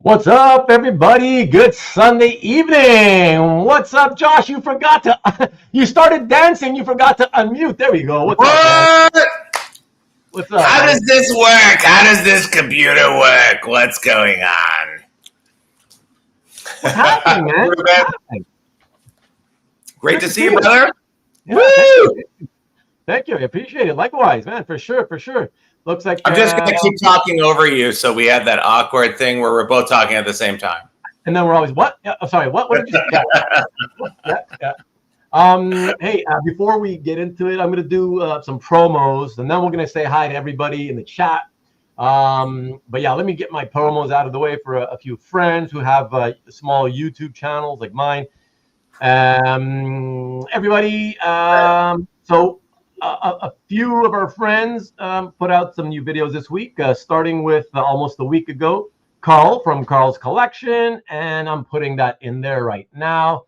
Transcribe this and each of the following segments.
What's up, everybody? Good Sunday evening. What's up, Josh? You forgot to, you started dancing. You forgot to unmute. There we go. What's up, man? What's up? How does this work? How does this computer work? What's going on? What's happening, man? What's happening? Great to see you, brother. Yeah, woo! Thank you. I appreciate it. Likewise, man. For sure. For sure. Looks like I'm just going to keep talking over you, so we have that awkward thing where we're both talking at the same time. And then we're always what? Yeah, sorry, what did you say? Hey, before we get into it, I'm going to do some promos, and then we're going to say hi to everybody in the chat. But yeah, let me get my promos out of the way for a few friends who have small YouTube channels like mine. Everybody, so a few of our friends put out some new videos this week, starting with almost a week ago, Carl from Carl's Collection, and I'm putting that in there right now.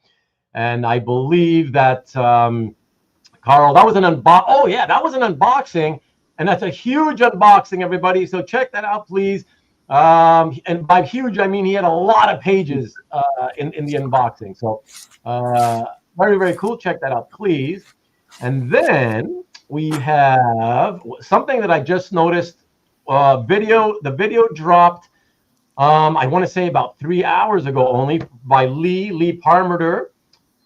And I believe that Carl, that was an unboxing, and that's a huge unboxing, everybody. So check that out, please. And by huge, I mean he had a lot of pages in the unboxing. So very, very cool. Check that out, please. And then we have something that I just noticed. The video dropped, I want to say about 3 hours ago only, by Lee Parmenter.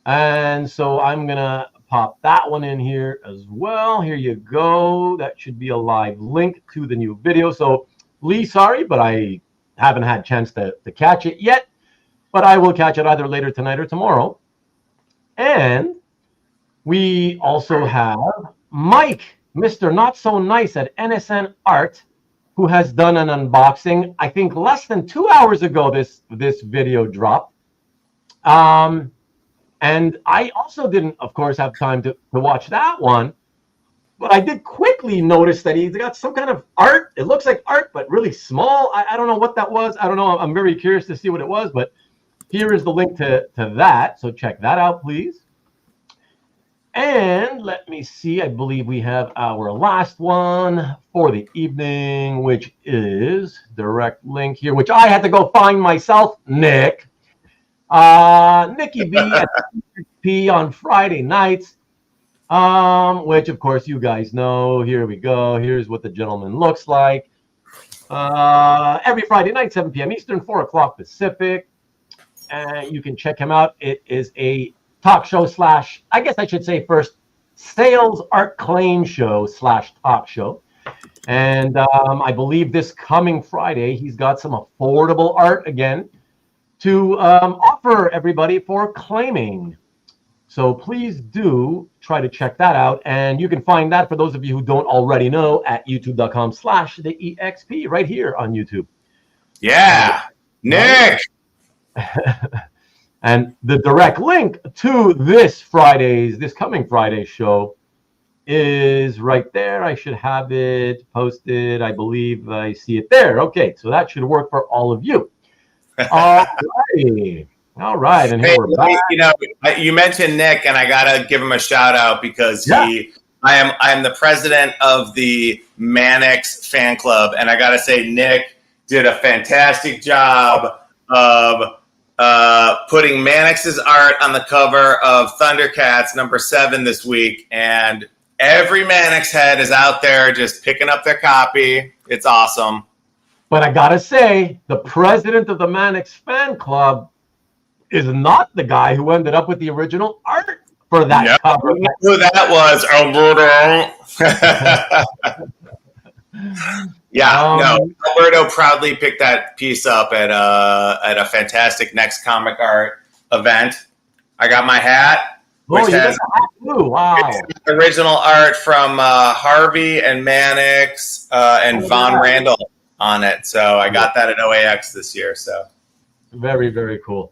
And so I'm going to pop that one in here as well. Here you go. That should be a live link to the new video. So Lee, sorry, but I haven't had a chance to catch it yet. But I will catch it either later tonight or tomorrow. And we also have Mike, Mr. Not So Nice at NSN Art, who has done an unboxing. I think less than 2 hours ago this video dropped. And I also didn't, of course, have time to watch that one. But I did quickly notice that he's got some kind of art. It looks like art, but really small. I don't know what that was. I don't know. I'm very curious to see what it was. But here is the link to that. So check that out, please. And let me see. I believe we have our last one for the evening, which is direct link here, which I had to go find myself, Nick. Nikki B at P on Friday nights, which of course you guys know. Here we go. Here's what the gentleman looks like. Every Friday night, 7 p.m. Eastern, 4 o'clock Pacific. And you can check him out. It is a talk show / I guess I should say first, sales art claim show / talk show. And I believe this coming Friday, he's got some affordable art again to offer everybody for claiming. So please do try to check that out. And you can find that, for those of you who don't already know, at youtube.com/theexp right here on YouTube. Yeah, Nick. And the direct link to this coming Friday's show is right there. I should have it posted. I believe I see it there. Okay, so that should work for all of you. All right, and here we're back. You know, you mentioned Nick, and I gotta give him a shout out because I am the president of the Manix fan club, and I gotta say Nick did a fantastic job of putting Manix's art on the cover of Thundercats #7 this week, and every Manix head is out there just picking up their copy. It's awesome. But I gotta say, the president of the Manix fan club is not the guy who ended up with the original art for that cover. Who that was, Alberto. Alberto proudly picked that piece up at a fantastic Next Comic Art event. I got my hat, which has original art from Harvey and Manix and Von Randall on it. So I got that at OAX this year. So very, very cool.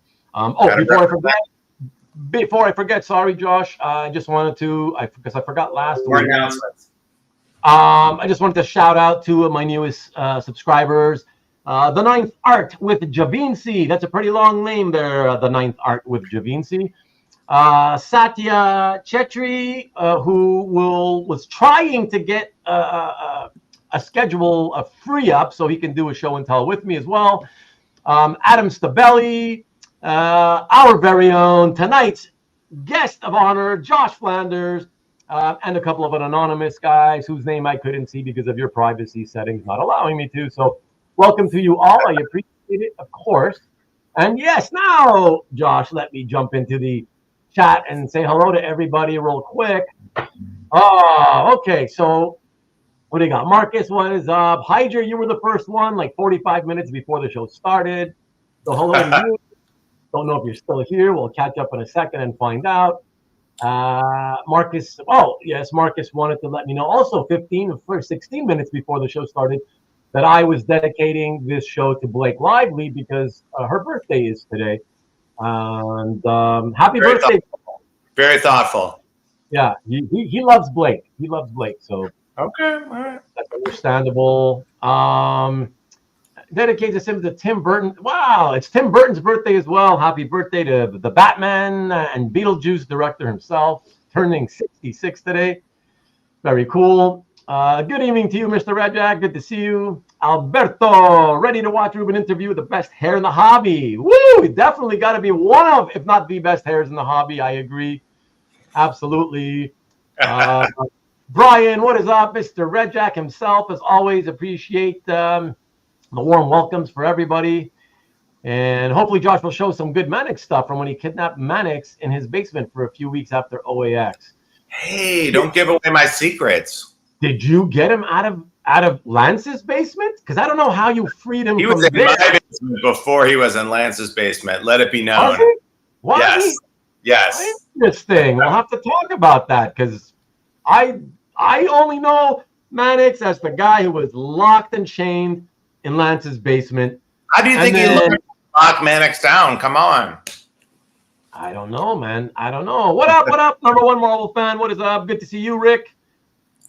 Before I forget, sorry, Josh, I just wanted to, because I forgot last week. I just wanted to shout out to my newest subscribers. The Ninth Art with Javinci. That's a pretty long name there, The Ninth Art with Javinci. Satya Chetri, who was trying to get a schedule free up so he can do a show and tell with me as well. Adam Stabelli, our very own tonight's guest of honor, Josh Flanders, and a couple of anonymous guys whose name I couldn't see because of your privacy settings not allowing me to. So welcome to you all. I appreciate it, of course. And yes, now, Josh, let me jump into the chat and say hello to everybody real quick. Oh, okay. So what do you got? Marcus, what is up? Hydra, you were the first one, like 45 minutes before the show started. So hello to you. Don't know if you're still here. We'll catch up in a second and find out. Marcus, oh, yes, Marcus wanted to let me know also 16 minutes before the show started that I was dedicating this show to Blake Lively because her birthday is today. And happy birthday. Very thoughtful. Yeah, he loves Blake. He loves Blake. So okay, all right. That's understandable. Dedicates him to Tim Burton. Wow, it's Tim Burton's birthday as well. Happy birthday to the Batman and Beetlejuice director himself, turning 66 today. Very cool. Good evening to you, Mr. Redjack. Good to see you. Alberto, ready to watch Ruben interview the best hair in the hobby. Woo! Definitely got to be one of, if not the best hairs in the hobby. I agree. Absolutely. Brian, what is up? Mr. Redjack himself, as always, appreciate the warm welcomes for everybody. And hopefully Josh will show some good Manix stuff from when he kidnapped Manix in his basement for a few weeks after OAX. Hey, don't give away my secrets. Did you get him out of Lance's basement? Because I don't know how you freed him. He was in my basement before he was in Lance's basement. Let it be known. Was he? Yes. Yes. Interesting. We'll have to talk about that because I only know Manix as the guy who was locked and chained in Lance's basement. How do you think he locked Manix down? Come on. I don't know, man. I don't know. What up? What up? Number one Marvel fan. What is up? Good to see you, Rick.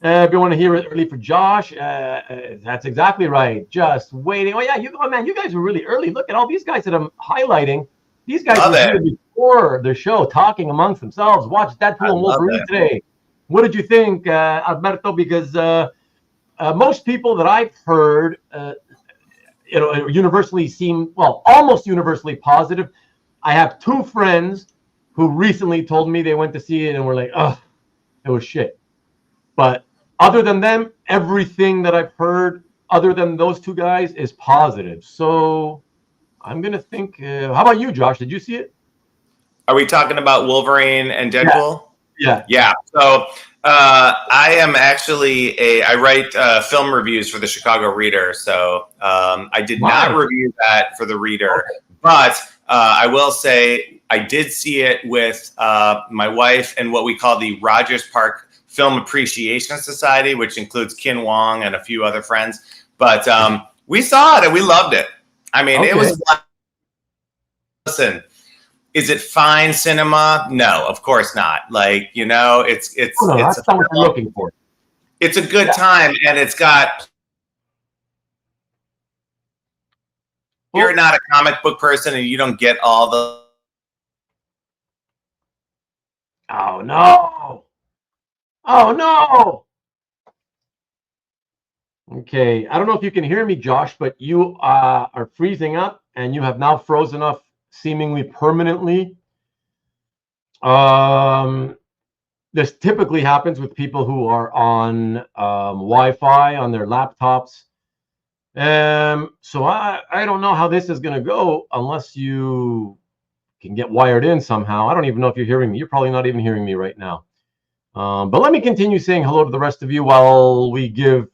If you want to hear it early for Josh, that's exactly right. Just waiting. Oh yeah, man, you guys were really early. Look at all these guys that I'm highlighting. These guys were here before the show, talking amongst themselves. Watch Deadpool and Wolverine today. What did you think, Alberto? Because most people that I've heard, universally seem almost universally positive. I have two friends who recently told me they went to see it and were like, "Oh, it was shit." But other than them, everything that I've heard, other than those two guys, is positive. So I'm going to think, how about you, Josh? Did you see it? Are we talking about Wolverine and Deadpool? Yeah. Yeah. So I am actually I write film reviews for the Chicago Reader. So I did not review that for the Reader. Okay. But I will say I did see it with my wife and what we call the Rogers Park Film Appreciation Society, which includes Kin Wong and a few other friends. But we saw it and we loved it. I mean, It was. Listen, is it fine cinema? No, of course not. Like, it's that's not what you're looking for. It's a good time, and it's got. You're not a comic book person, and you don't get all the. Oh no! Oh no! Okay, I don't know if you can hear me, Josh, but you are freezing up, and you have now frozen up seemingly permanently. This typically happens with people who are on Wi-Fi on their laptops. So I don't know how this is going to go unless you can get wired in somehow. I don't even know if you're hearing me. You're probably not even hearing me right now. But let me continue saying hello to the rest of you while we give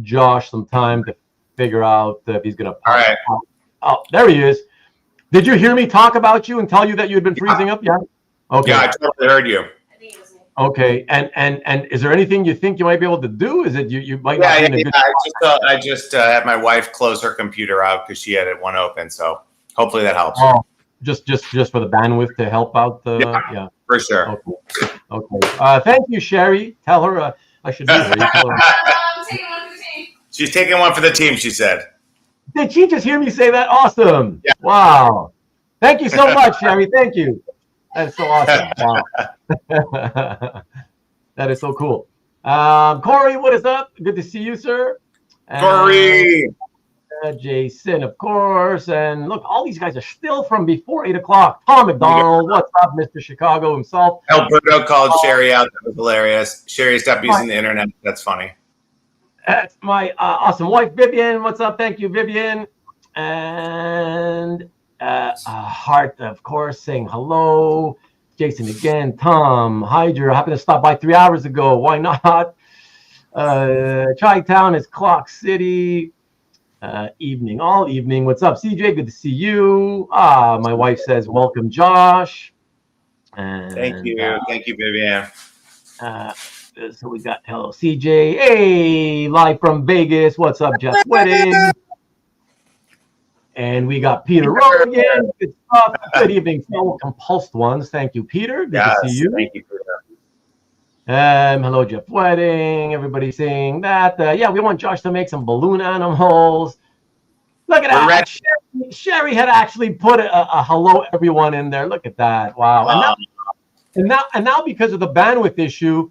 Josh some time to figure out if he's going to pop. All right. Oh, there he is. Did you hear me talk about you and tell you that you had been freezing up? Yeah. Okay. Yeah, I totally heard you. Okay. And is there anything you think you might be able to do? Is it you might not be in a good I just had my wife close her computer out because she had it one open. So hopefully that helps. Oh, just for the bandwidth to help out the for sure. Okay. Thank you, Sherri. Tell her I should do her. She's taking one for the team, she said. Did she just hear me say that? Awesome. Yeah. Wow. Thank you so much, Sherri. Thank you. That's so awesome. Wow. That is so cool. Corey, what is up? Good to see you, sir. Corey. Jason, of course. And look, all these guys are still from before 8 o'clock. Tom McDonald, what's up, Mr. Chicago himself? Alberto called Sherri out. That was hilarious. Sherri, stop using the internet. That's funny. That's my awesome wife, Vivian. What's up? Thank you, Vivian. And Hart, of course, saying hello. Jason again. Tom, Hydra, happened to stop by 3 hours ago. Why not? Chi-Town is Clock City. Evening, all evening. What's up, CJ? Good to see you. My wife says, welcome, Josh. And, thank you, Vivian. So we got hello, CJ. Hey, live from Vegas. What's up, Jeff Wedding? And we got Peter Rowe again. Good stuff. Good evening, fellow compulsed ones. Thank you, Peter. Good to see you. Thank you, Peter. Hello, Jeff Wedding. Everybody saying that. Yeah, we want Josh to make some balloon animals. Look at that. Sherri had actually put a hello everyone in there. Look at that. Wow. And now because of the bandwidth issue,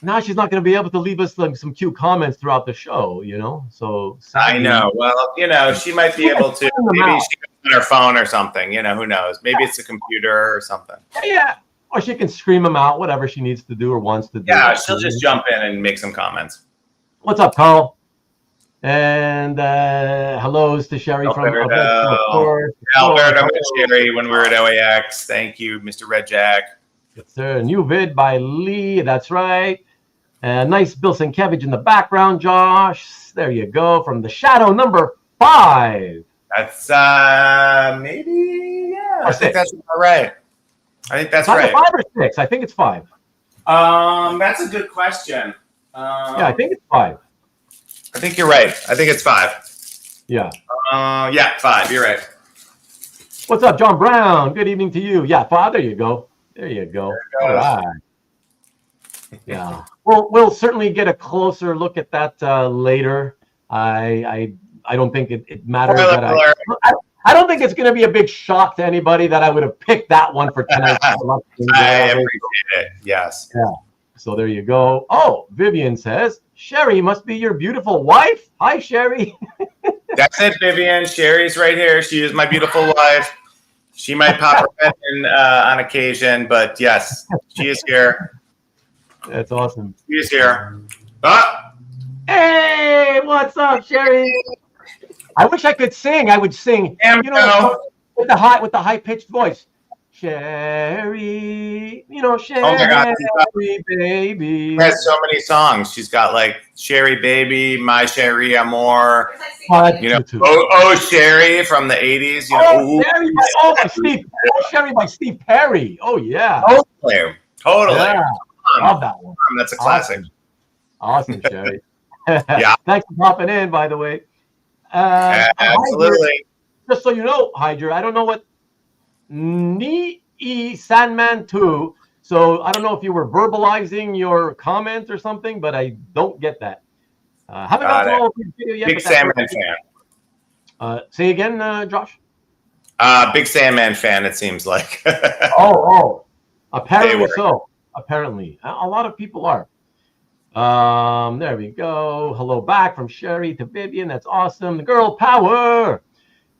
now she's not going to be able to leave us some cute comments throughout the show, So I know. Well, she might be able to. Maybe she goes on her phone or something. Who knows? Maybe it's a computer or something. Yeah. Or she can scream them out, whatever she needs to do or wants to do. Yeah, she'll just jump in and make some comments. What's up, Carl? And hellos to Sherri from Alberto. Of course. Alberto met Sherri when we were at OAX. Thank you, Mr. Red Jack. Yes, sir. New vid by Lee. That's right. Nice Bill Sienkiewicz in the background, Josh. There you go. From the shadow number 5. That's maybe, yeah. I think that's about right. I think that's right. 5 or 6? I think it's 5. That's a good question. Yeah, I think it's 5. I think you're right. I think it's 5. Yeah. Yeah, 5. You're right. What's up, John Brown? Good evening to you. Yeah, 5. There you go. All right. Yeah. We'll certainly get a closer look at that later. I don't think it matters that I don't think it's going to be a big shock to anybody that I would have picked that one for tonight. I appreciate it. Yes. Yeah. So there you go. Oh, Vivian says, Sherri must be your beautiful wife. Hi, Sherri. That's it, Vivian. Sherri's right here. She is my beautiful wife. She might pop her head in on occasion, but yes, she is here. That's awesome. She is here. Hey, what's up, Sherri? I wish I could sing. I would sing, with the high pitched voice. Sherri, Sherri, oh my God, baby. She has so many songs. She's got like Sherri Baby, My Sherri Amor. Sherri from the 80s. Sherri by Steve Perry. Oh yeah. Totally. Yeah. Love that one. That's a classic. Awesome, Sherri. Yeah. Thanks for popping in, by the way. Absolutely. Hydra, just so you know, Hydra, I don't know what Sandman 2. So I don't know if you were verbalizing your comment or something, but I don't get that. Haven't got to all of the video yet. Big Sandman fan. Say again, Josh. Big Sandman fan. It seems like. Apparently so. Apparently, a lot of people are. There we go. Hello back from Sherri to Vivian. That's awesome. The girl power.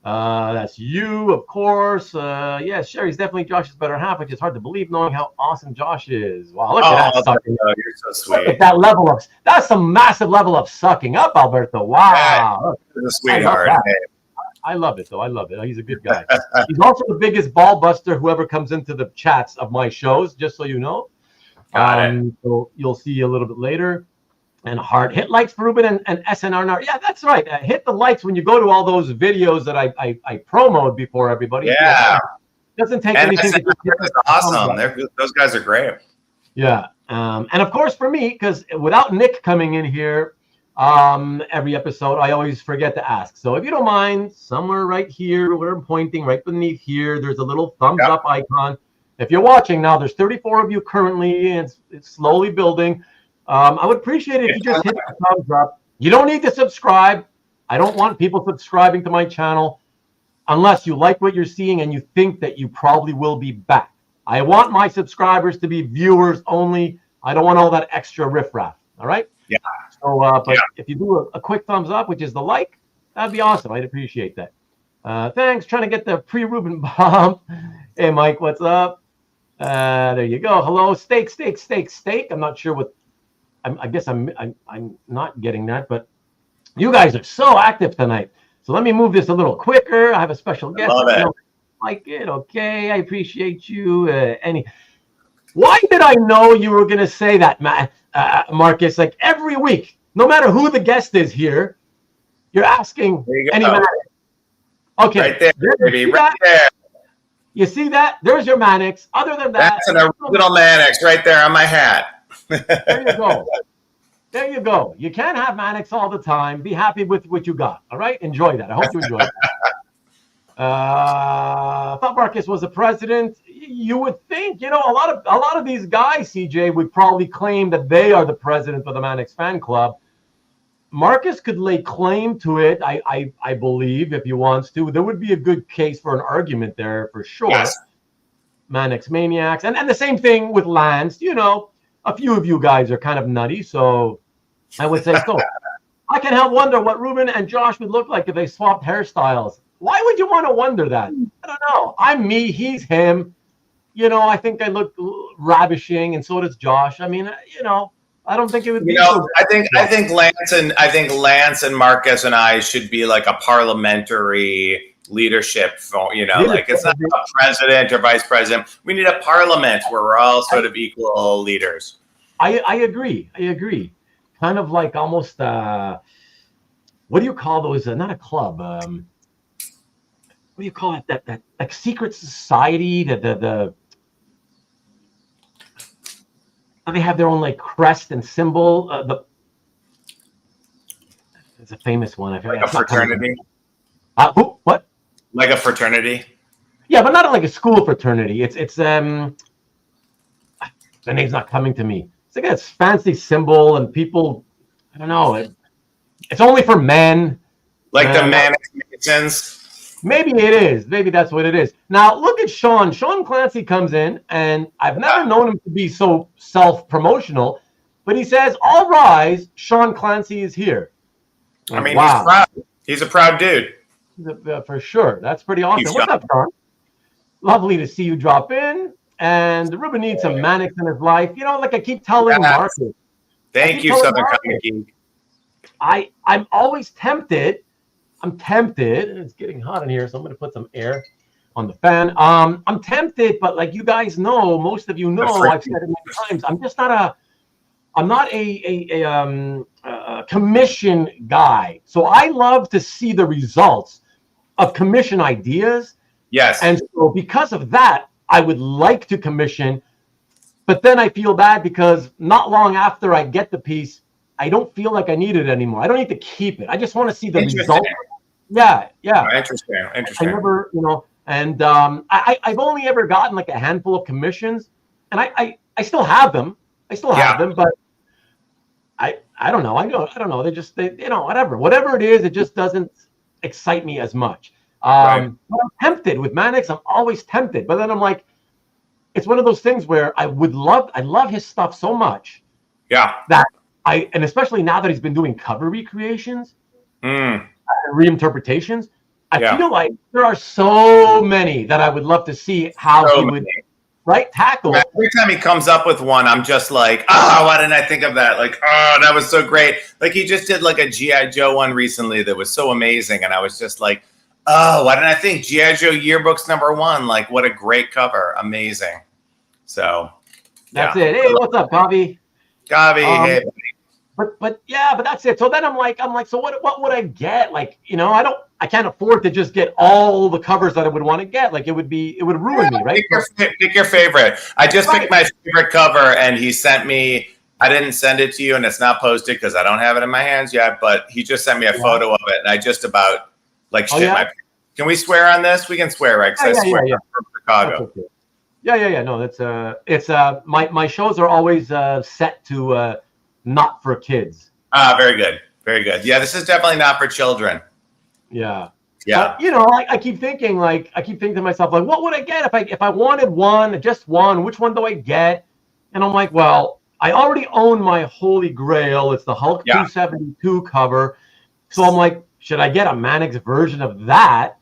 That's you, of course. Yes, Sherri's definitely Josh's better half, which is hard to believe knowing how awesome Josh is. Wow, look at that sucking. You're so sweet. Look at that level of, that's some massive level of sucking up, Alberto. Wow. He's a sweetheart. I love it, though. I love it. He's a good guy. He's also the biggest ball buster, whoever comes into the chats of my shows, just so you know. So you'll see a little bit later. And hard hit likes for Ruben and SNR. Yeah, that's right. Hit the likes when you go to all those videos that I promoted before everybody. Yeah. Doesn't take anything. That's awesome. Those guys are great. Yeah. And of course for me, because without Nick coming in here every episode, I always forget to ask. So if you don't mind, somewhere right here where I'm pointing, right beneath here, there's a little thumbs up icon. If you're watching now, there's 34 of you currently, and it's slowly building. I would appreciate it if you just hit the thumbs up. You don't need to subscribe. I don't want people subscribing to my channel unless you like what you're seeing and you think that you probably will be back. I want my subscribers to be viewers only. I don't want all that extra riffraff. All right? Yeah. So, but if you do a quick thumbs up, which is the like, That'd be awesome. I'd appreciate that. Thanks. Trying to get the pre-Ruben bomb. Hey, Mike, what's up? There you go. Hello, steak. I'm not sure what. I guess I'm not getting that, but you guys are so active tonight. So let me move this a little quicker. I have a special guest. Love it. Like it. Okay, I appreciate you. Why did I know you were gonna say that, Marcus? Like every week, no matter who the guest is here, you're asking any Manix. Okay, right there, baby, right there. You see that? There's your Manix. Other than that, that's an original Manix right there on my hat. There you go. There you go. You can't have Manix all the time. Be happy with what you got. All right? Enjoy that. I hope you enjoy it. I thought Marcus was the president. You would think, a lot of these guys, CJ, would probably claim that they are the president of the Manix fan club. Marcus could lay claim to it, I believe, if he wants to. There would be a good case for an argument there for sure. Yes. Manix maniacs. And the same thing with Lance. A few of you guys are kind of nutty, so I would say so. I can help wonder what Ruben and Josh would look like if they swapped hairstyles. Why would you want to wonder that? I don't know. I'm me, he's him. I think I look ravishing, and so does Josh. I mean, I don't think it would be. I think Lance and Marcus and I should be like a parliamentary leadership. Like it's not a president or vice president. We need a parliament where we're all sort of equal leaders. I agree. Kind of like almost what do you call those? Not a club. What do you call it? That like secret society. They have their own like crest and symbol. It's a famous one. I forget. Like a fraternity. What? Like a fraternity. Yeah, but not like a school fraternity. It's the name's not coming to me. It's like a fancy symbol, and people, I don't know. It's only for men. Like the Manix Masons. Maybe it is. Maybe that's what it is. Now look at Sean. Sean Clancy comes in, and I've never known him to be so self-promotional, but he says, "All rise, Sean Clancy is here." I mean, wow. He's proud. He's a proud dude. For sure. That's pretty awesome. What's up, Sean? Lovely to see you drop in. And Ruben needs some Manix in his life. Like I keep telling Marcus. Thank you, Southern Comic Geek. I'm always tempted. I'm tempted. It's getting hot in here, so I'm going to put some air on the fan. I'm tempted, but like you guys know, most of you know, I've said it many times, I'm not a commission guy. So I love to see the results of commission ideas. Yes. And so because of that, I would like to commission, but then I feel bad because not long after I get the piece, I don't feel like I need it anymore. I don't need to keep it. I just want to see the result. Yeah. Oh, interesting. I never, and I've only ever gotten like a handful of commissions, and I still have them. But I don't know. I don't know. They whatever it is, it just doesn't excite me as much. But I'm tempted with Manix. I'm always tempted, but then I'm like, it's one of those things where I love his stuff so much. Yeah. That and especially now that he's been doing cover recreations, reinterpretations, I feel like there are so many that I would love to see how he would tackle. Every time he comes up with one, I'm just like, why didn't I think of that? Like, that was so great. Like he just did like a G.I. Joe one recently that was so amazing, and I was just like, why didn't I think G.I. Joe Yearbooks #1? Like, what a great cover. Amazing. So that's it. Hey, what's up, Gavi? Hey, buddy. But that's it. So then I'm like, so what would I get? Like, I can't afford to just get all the covers that I would want to get. Like it would ruin me, right? Pick your favorite. I just picked my favorite cover, and he sent me. I didn't send it to you, and it's not posted because I don't have it in my hands yet. But he just sent me a photo of it, and I just about shit my. Can we swear on this? We can swear, right? Because I swear from Chicago. Okay. Yeah. No, it's my shows are always set to not for kids. Very good. Yeah, this is definitely not for children. Yeah. But, I keep thinking to myself, like, what would I get if I wanted just one? Which one do I get? And I'm like, well, I already own my holy grail. It's the Hulk 272 cover. So I'm like, should I get a Manix version of that?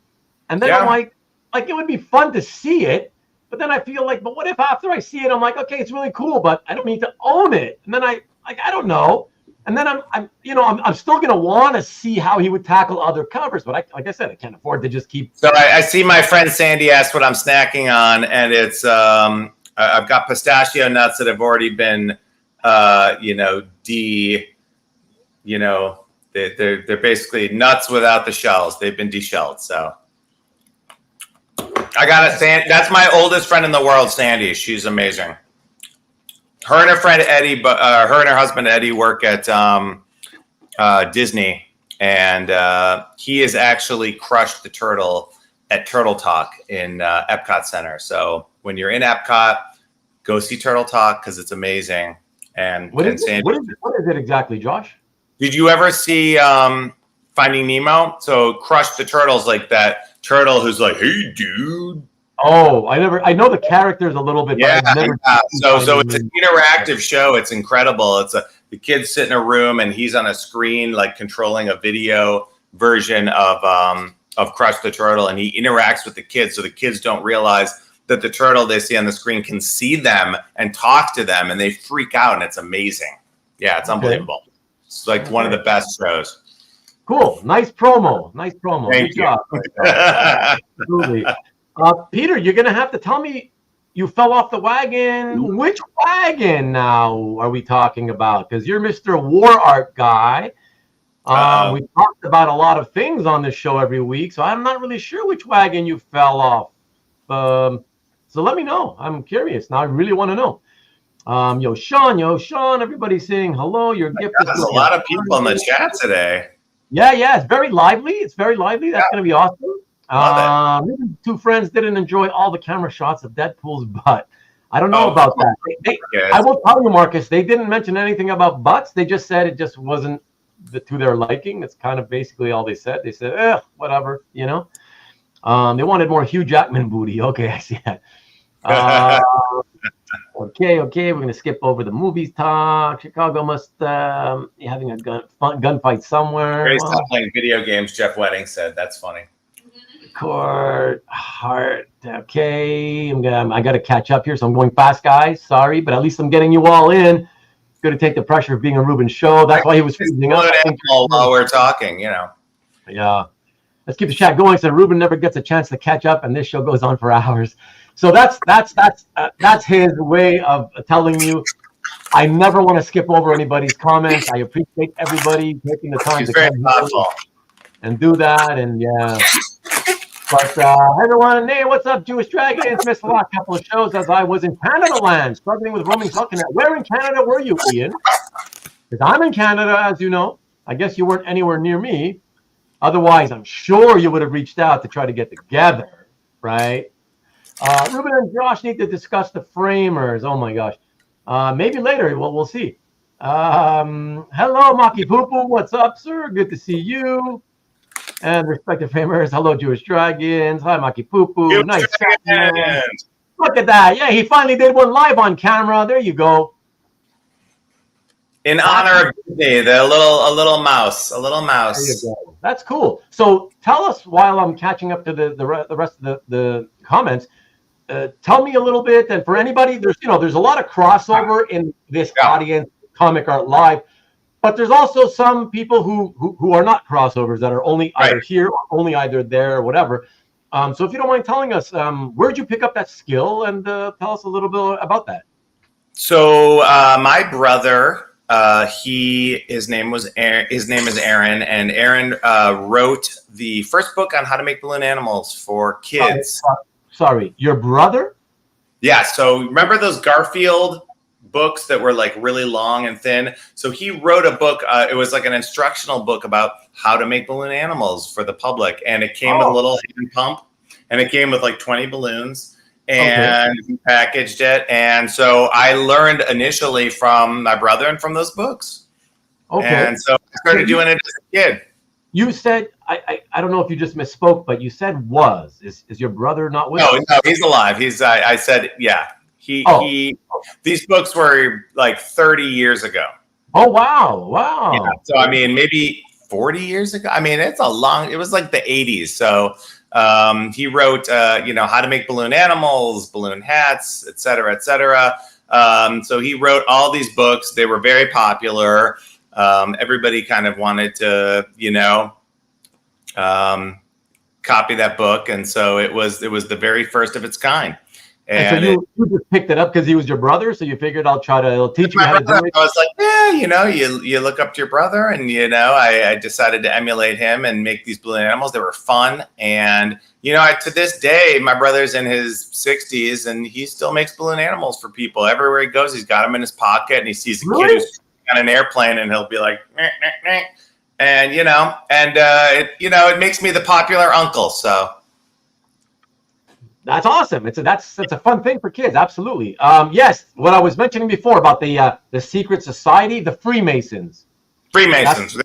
And then I'm like it would be fun to see it. But then I feel like, but what if after I see it, I'm like, okay, it's really cool, but I don't need to own it. And then I don't know. And then I'm still gonna want to see how he would tackle other covers. But like I said, I can't afford to just keep. So I see my friend Sandy asked what I'm snacking on, and it's I've got pistachio nuts that have already been, they're basically nuts without the shells. They've been deshelled. So I got that's my oldest friend in the world, Sandy. She's amazing. Her and her friend Eddie, her and her husband Eddie work at Disney, and he has actually crushed the turtle at Turtle Talk in Epcot Center. So when you're in Epcot, go see Turtle Talk because it's amazing. And what is it exactly, Josh? Did you ever see Finding Nemo? So Crush the Turtle's like that turtle who's like, "Hey, dude." Oh, I know the characters a little bit. Yeah. So it's an interactive show. It's incredible. The kids sit in a room and he's on a screen like controlling a video version of Crush the Turtle, and he interacts with the kids, so the kids don't realize that the turtle they see on the screen can see them and talk to them, and they freak out, and it's amazing. Yeah, it's unbelievable. It's like one of the best shows. Cool. Nice promo. Thank you. Job. Absolutely. Peter, you're going to have to tell me you fell off the wagon. Which wagon now are we talking about? Because you're Mr. War Art guy. We talked about a lot of things on this show every week, so I'm not really sure which wagon you fell off. So let me know. I'm curious. Now I really want to know. Yo, Sean, everybody's saying hello. Your gift is there's a lot of people in the chat today. Yeah. It's very lively. That's going to be awesome. Two friends didn't enjoy all the camera shots of Deadpool's butt. I don't know about that. I will tell you, Marcus, they didn't mention anything about butts. They just said it just wasn't to their liking. That's kind of basically all they said. They said, whatever, They wanted more Hugh Jackman booty. Okay, I see that. Okay, we're going to skip over the movies talk. Chicago must be having a gunfight somewhere. Grace not playing video games, Jeff Wedding said. That's funny. Court, Heart. Okay, I got to catch up here, so I'm going fast, guys. Sorry, but at least I'm getting you all in. It's going to take the pressure of being a Ruben show. That's why he was freezing up. While we're talking, Yeah. Let's keep the chat going so Ruben never gets a chance to catch up, and this show goes on for hours. So that's his way of telling you I never want to skip over anybody's comments. I appreciate everybody taking the time to come and do that. And yeah. But everyone, hey, what's up, Jewish Dragons? Missed a couple of shows as I was in Canada land, struggling with roaming Falconet. Where in Canada were you, Ian? Because I'm in Canada, as you know. I guess you weren't anywhere near me. Otherwise, I'm sure you would have reached out to try to get together, right? Ruben and Josh need to discuss the framers. Oh my gosh. Maybe later. Well, we'll see. Hello, Maki Poo. What's up, sir? Good to see you. And respective framers. Hello, Jewish Dragons. Hi, Maki Poo. Nice. Look at that. Yeah, he finally did one live on camera. There you go. In honor of Disney, a little mouse. There you go. That's cool. So tell us, while I'm catching up to the rest of the comments, tell me a little bit. And for anybody, there's a lot of crossover in this audience, Comic Art Live, but there's also some people who are not crossovers that are only either here or only either there or whatever. So if you don't mind telling us, where'd you pick up that skill, and tell us a little bit about that. So my brother. His name is Aaron, and Aaron wrote the first book on how to make balloon animals for kids. Sorry, your brother? Yeah. So remember those Garfield books that were like really long and thin? So he wrote a book. It was like an instructional book about how to make balloon animals for the public, and it came with a little hand pump, and it came with like 20 balloons. And he packaged it. And so I learned initially from my brother and from those books. Okay. And so I started doing it as a kid. You said, I don't know if you just misspoke, but you said was. Is your brother not with us? No, he's alive. I said, yeah. These books were like 30 years ago. Oh, wow. Yeah. So, I mean, maybe 40 years ago. I mean, it was like the 80s. So he wrote, how to make balloon animals, balloon hats, et cetera, et cetera. So he wrote all these books. They were very popular. Everybody kind of wanted to, copy that book. And so it was the very first of its kind. And so you just picked it up because he was your brother, so you figured I'll teach you how to do it. I was like, you look up to your brother, and I decided to emulate him and make these balloon animals. They were fun, and to this day, my brother's in his 60s, and he still makes balloon animals for people everywhere he goes. He's got them in his pocket, and he sees a kid who's on an airplane, and he'll be like, meh, meh, meh. And it makes me the popular uncle. So. That's awesome. That's a fun thing for kids. Absolutely. Yes. What I was mentioning before about the secret society, the Freemasons. There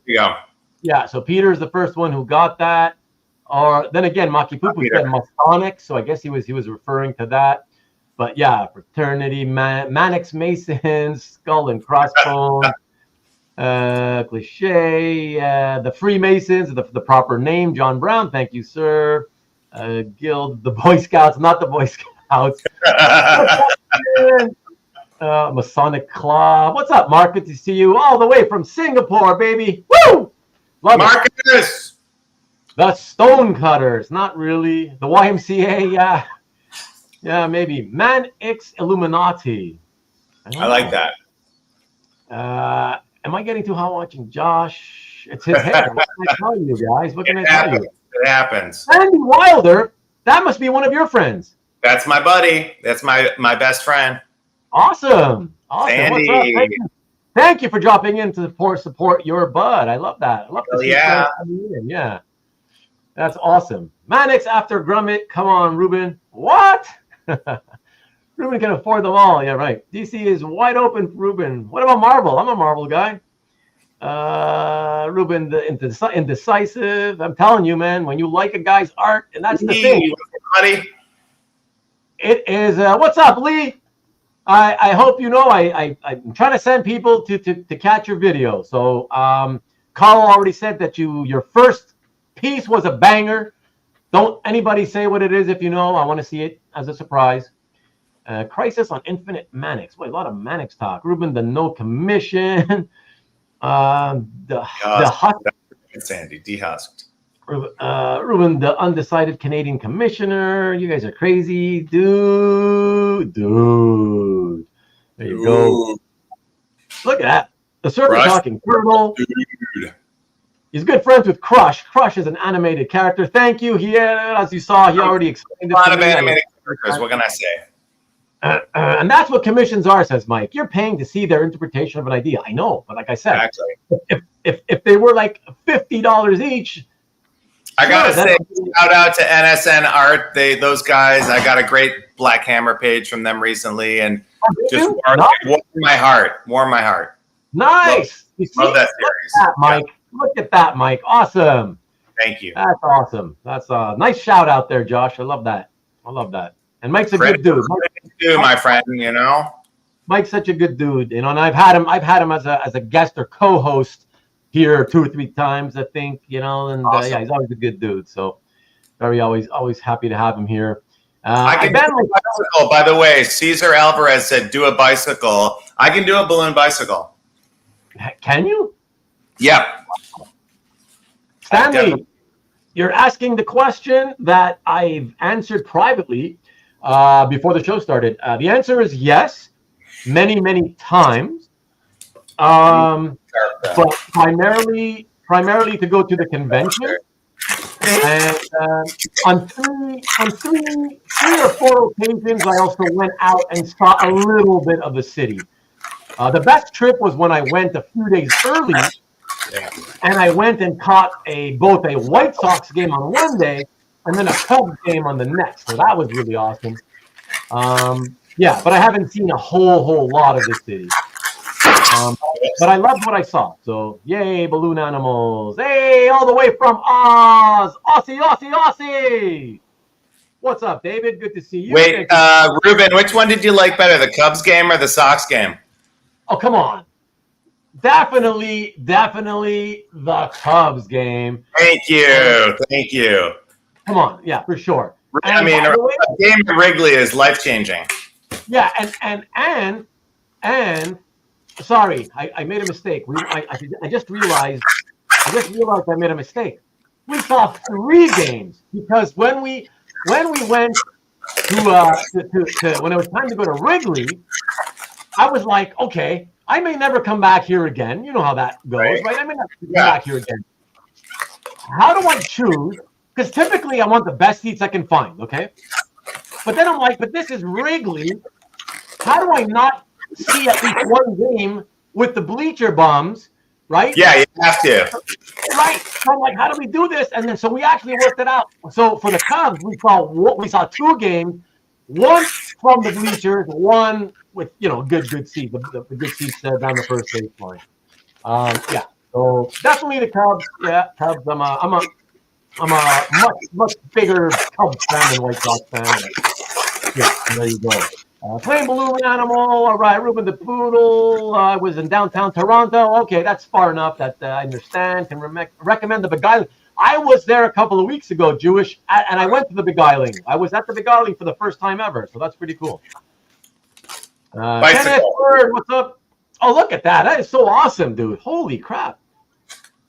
you go. Yeah. So Peter's the first one who got that. Or then again, Maki Pupu said Masonic. So I guess he was referring to that. But yeah, fraternity, Manix Masons, skull and crossbones, cliche. The Freemasons, the proper name, John Brown. Thank you, sir. Guild, the Boy Scouts, not the Boy Scouts. Masonic Club. What's up, Mark? Good to see you all the way from Singapore, baby. Woo! Love Marcus! The Stonecutters, not really. The YMCA, yeah. Yeah, maybe. Manix Illuminati. I like that. Am I getting too hot watching Josh? It's his hair. What can I tell you, guys? What can I tell you? It happens. Andy Wilder, that must be one of your friends. That's my buddy. That's my best friend. Awesome. Andy. What's up? Thank you for dropping in to support your bud. I love that. I love to see friends coming in. Yeah. That's awesome. Manix after Grummet. Come on, Ruben. What? Ruben can afford them all. Yeah, right. DC is wide open for Ruben. What about Marvel? I'm a Marvel guy. Ruben, the indecisive. I'm telling you, man, when you like a guy's art, and that's the thing. Buddy. It is. What's up, Lee? I hope you know. I'm trying to send people to catch your video. So, Carl already said that your first piece was a banger. Don't anybody say what it is if you know. I want to see it as a surprise. Crisis on Infinite Manix. Wait, a lot of Manix talk. Ruben, the no commission. Sandy dehusked. Ruben, the undecided Canadian commissioner. You guys are crazy, dude. There you go. Look at that. The circle talking turtle. Dude. He's good friends with Crush. Crush is an animated character. Thank you. As you saw, he already explained it. A lot of animated characters. What can I say? And that's what commissions are, says Mike. You're paying to see their interpretation of an idea. I know, but like I said, if they were like $50 each, I gotta say, shout out to NSN Art. Those guys. I got a great Black Hammer page from them recently, and just warmed my heart. Nice. Love that series, Mike. Look at that, Mike. Awesome. Thank you. That's awesome. That's a nice shout out there, Josh. I love that. And Mike's a good dude. My friend, Mike's such a good dude, and I've had him as a guest or co-host here 2 or 3 times, I think, and awesome. Yeah, he's always a good dude. So always happy to have him here. I can do a bicycle, by the way. Cesar Alvarez said, "Do a bicycle." I can do a balloon bicycle. Can you? Yeah. Stanley, you're asking the question that I've answered privately before the show started. The answer is yes, many times, but primarily to go to the convention. And on three or four occasions, I also went out and saw a little bit of the city. The best trip was when I went a few days early, and I went and caught both a White Sox game on one day and then a Cubs game on the next. So that was really awesome. But I haven't seen a whole lot of the city. But I loved what I saw. So, yay, balloon animals. Hey, all the way from Oz. Aussie. What's up, David? Good to see you. Wait, Ruben, which one did you like better, the Cubs game or the Sox game? Oh, come on. definitely the Cubs game. Thank you. Come on, yeah, for sure. And I mean, a game at Wrigley is life-changing. Yeah, and sorry, I made a mistake. I just realized I made a mistake. We saw 3 games because when we went to when it was time to go to Wrigley, I was like, okay, I may never come back here again. You know how that goes, right? I may not come back here again. How do I choose? Because typically I want the best seats I can find, okay? But then I'm like, but this is Wrigley. How do I not see at least one game with the bleacher bums, right? Yeah, you have to. Right. So I'm like, how do we do this? And then so we actually worked it out. So for the Cubs, we saw 2 games, one from the bleachers, one with good seats, the good seats down the first base line. Yeah. So definitely the Cubs. Yeah, Cubs. I'm a much bigger Cubs fan than White Sox fan. But yeah, there you go. Playing balloon animal. All right, Ruben the Poodle. I was in downtown Toronto. Okay, that's far enough that I understand. Can recommend the Beguiling. I was there a couple of weeks ago, Jewish, and I went to the Beguiling. I was at the Beguiling for the first time ever, so that's pretty cool. Kenneth Bird, what's up? Oh, look at that. That is so awesome, dude. Holy crap.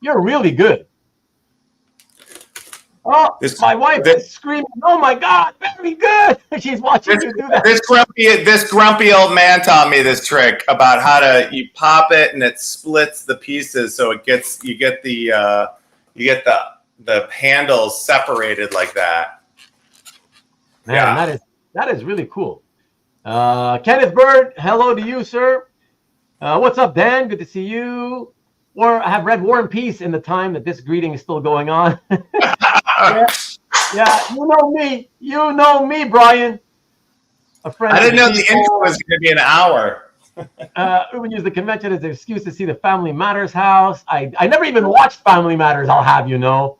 You're really good. Oh, my wife is screaming, oh my God, very good. She's watching you do that. This grumpy old man taught me this trick about how you pop it and it splits the pieces so you get the handles separated like that. Man, that is really cool. Kenneth Bird, hello to you, sir. What's up, Dan? Good to see you. Or I have read War and Peace in the time that this greeting is still going on. Yeah, you know me, Brian. A friend. I didn't know the intro was going to be an hour. Ruben used the convention as an excuse to see the Family Matters house. I never even watched Family Matters, I'll have you know.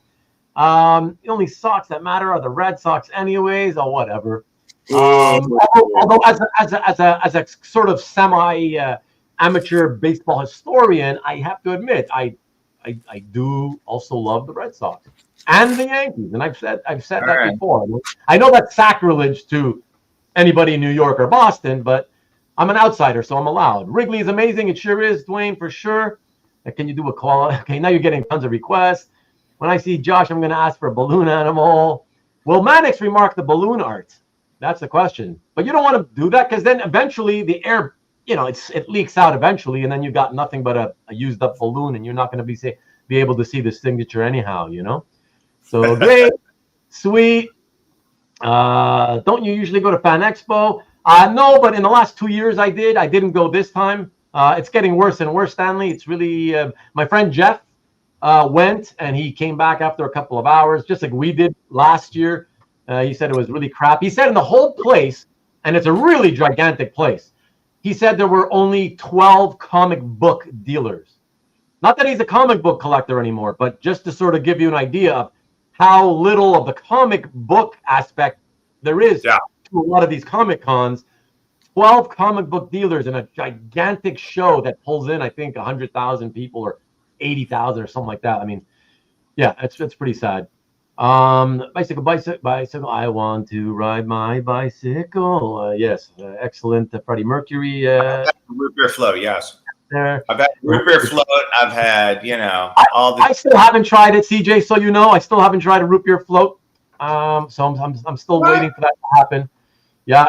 The only Sox that matter are the Red Sox anyways, or whatever. Although as a sort of semi amateur baseball historian, I have to admit I do also love the Red Sox and the Yankees, and I've said that before. I know that's sacrilege to anybody in New York or Boston, but I'm an outsider, so I'm allowed. Wrigley is amazing. It sure is, Dwayne, for sure. Can you do a call? Okay, now you're getting tons of requests. When I see Josh, I'm going to ask for a balloon animal. Will Manix remark the balloon art? That's the question. But you don't want to do that because then eventually the air, it leaks out eventually, and then you got nothing but a used up balloon, and you're not going to be able to see the signature anyhow, So great, sweet. Don't you usually go to Fan Expo? No, but in the last 2 years I did. I didn't go this time. It's getting worse and worse, Stanley. It's really my friend Jeff went, and he came back after a couple of hours, just like we did last year. He said it was really crap. He said in the whole place, and it's a really gigantic place, he said there were only 12 comic book dealers. Not that he's a comic book collector anymore, but just to sort of give you an idea of how little of the comic book aspect there is to a lot of these Comic Cons. 12 comic book dealers in a gigantic show that pulls in, I think, 100,000 people or 80,000 or something like that. I mean, yeah, it's pretty sad. Bicycle. I want to ride my bicycle. Yes, excellent. Freddie Mercury. Root beer float, yes. There. I've had root beer float. I've had, all the. I still haven't tried it, CJ. So I still haven't tried a root beer float. So I'm still waiting for that to happen. Yeah.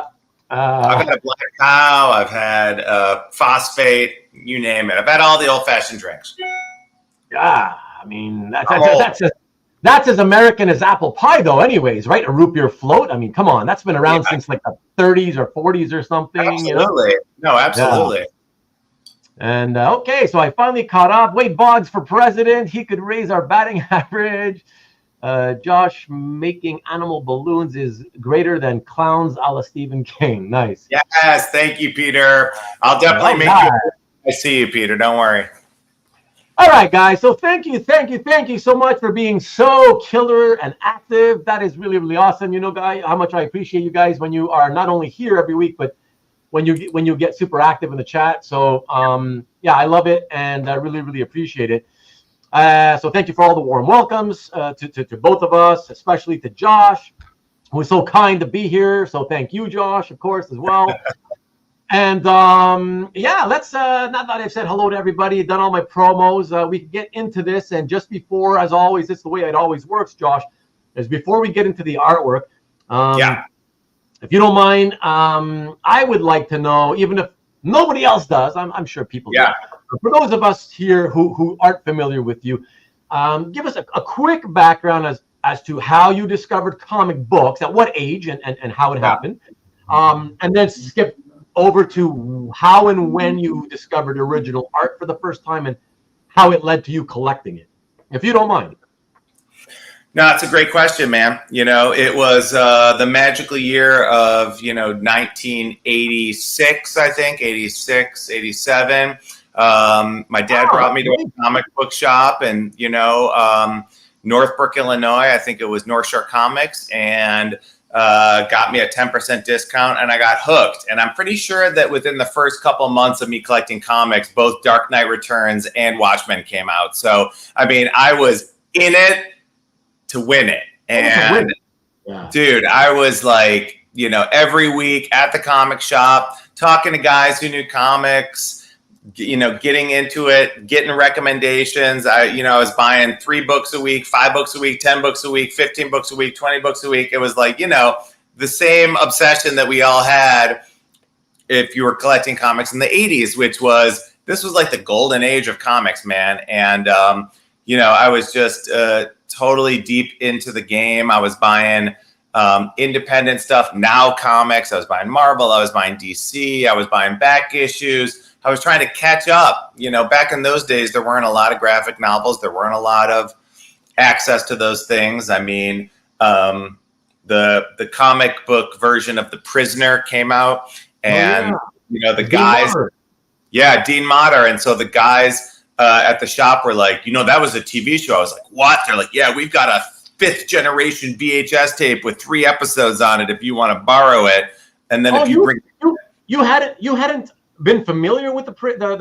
I've had a black cow. I've had phosphate. You name it. I've had all the old-fashioned drinks. Yeah, I mean that's as American as apple pie, though. Anyways, right? A root beer float. I mean, come on, that's been around since like the 30s or 40s or something. Absolutely. No, absolutely. Yeah. And okay, so I finally caught up. Wade Boggs for president. He could raise our batting average. Josh making animal balloons is greater than clowns a la Stephen King. Nice. Yes, thank you, Peter. I'll definitely make you. I see you, Peter. Don't worry. All right, guys. So thank you so much for being so killer and active. That is really, really awesome. Guys, how much I appreciate you guys when you are not only here every week, but when you get super active in the chat. So yeah, I love it, and I really appreciate it. So thank you for all the warm welcomes to both of us, especially to Josh, who was so kind to be here. So thank you, Josh, of course, as well. And yeah, let's now that I've said hello to everybody, done all my promos, we can get into this. And just before, as always, it's the way it always works, Josh, is before we get into the artwork, if you don't mind, I would like to know, even if nobody else does, I'm sure people do. For those of us here who aren't familiar with you, give us a quick background as to how you discovered comic books, at what age, and how it happened. And then skip over to how and when you discovered original art for the first time and how it led to you collecting it, if you don't mind. No, it's a great question, man. It was the magical year of, 1986, I think, 86, 87. My dad brought me to a comic book shop in, Northbrook, Illinois. I think it was North Shore Comics, and got me a 10% discount, and I got hooked. And I'm pretty sure that within the first couple months of me collecting comics, both Dark Knight Returns and Watchmen came out. So, I mean, I was in it to win it. And dude, I was like, every week at the comic shop, talking to guys who knew comics, getting into it, getting recommendations. I was buying 3 books a week, 5 books a week, 10 books a week, 15 books a week, 20 books a week. It was like, the same obsession that we all had if you were collecting comics in the 80s, this was like the golden age of comics, man. And, I was just totally deep into the game. I was buying independent stuff, Now Comics. I was buying Marvel. I was buying DC. I was buying back issues. I was trying to catch up. Back in those days, there weren't a lot of graphic novels. There weren't a lot of access to those things. I mean, the comic book version of The Prisoner came out, and the guys, Dean Motter, and so the guys at the shop were like, that was a TV show. I was like, what? They're like, yeah, we've got a 5th generation VHS tape with 3 episodes on it if you want to borrow it. And then if you hadn't been familiar with the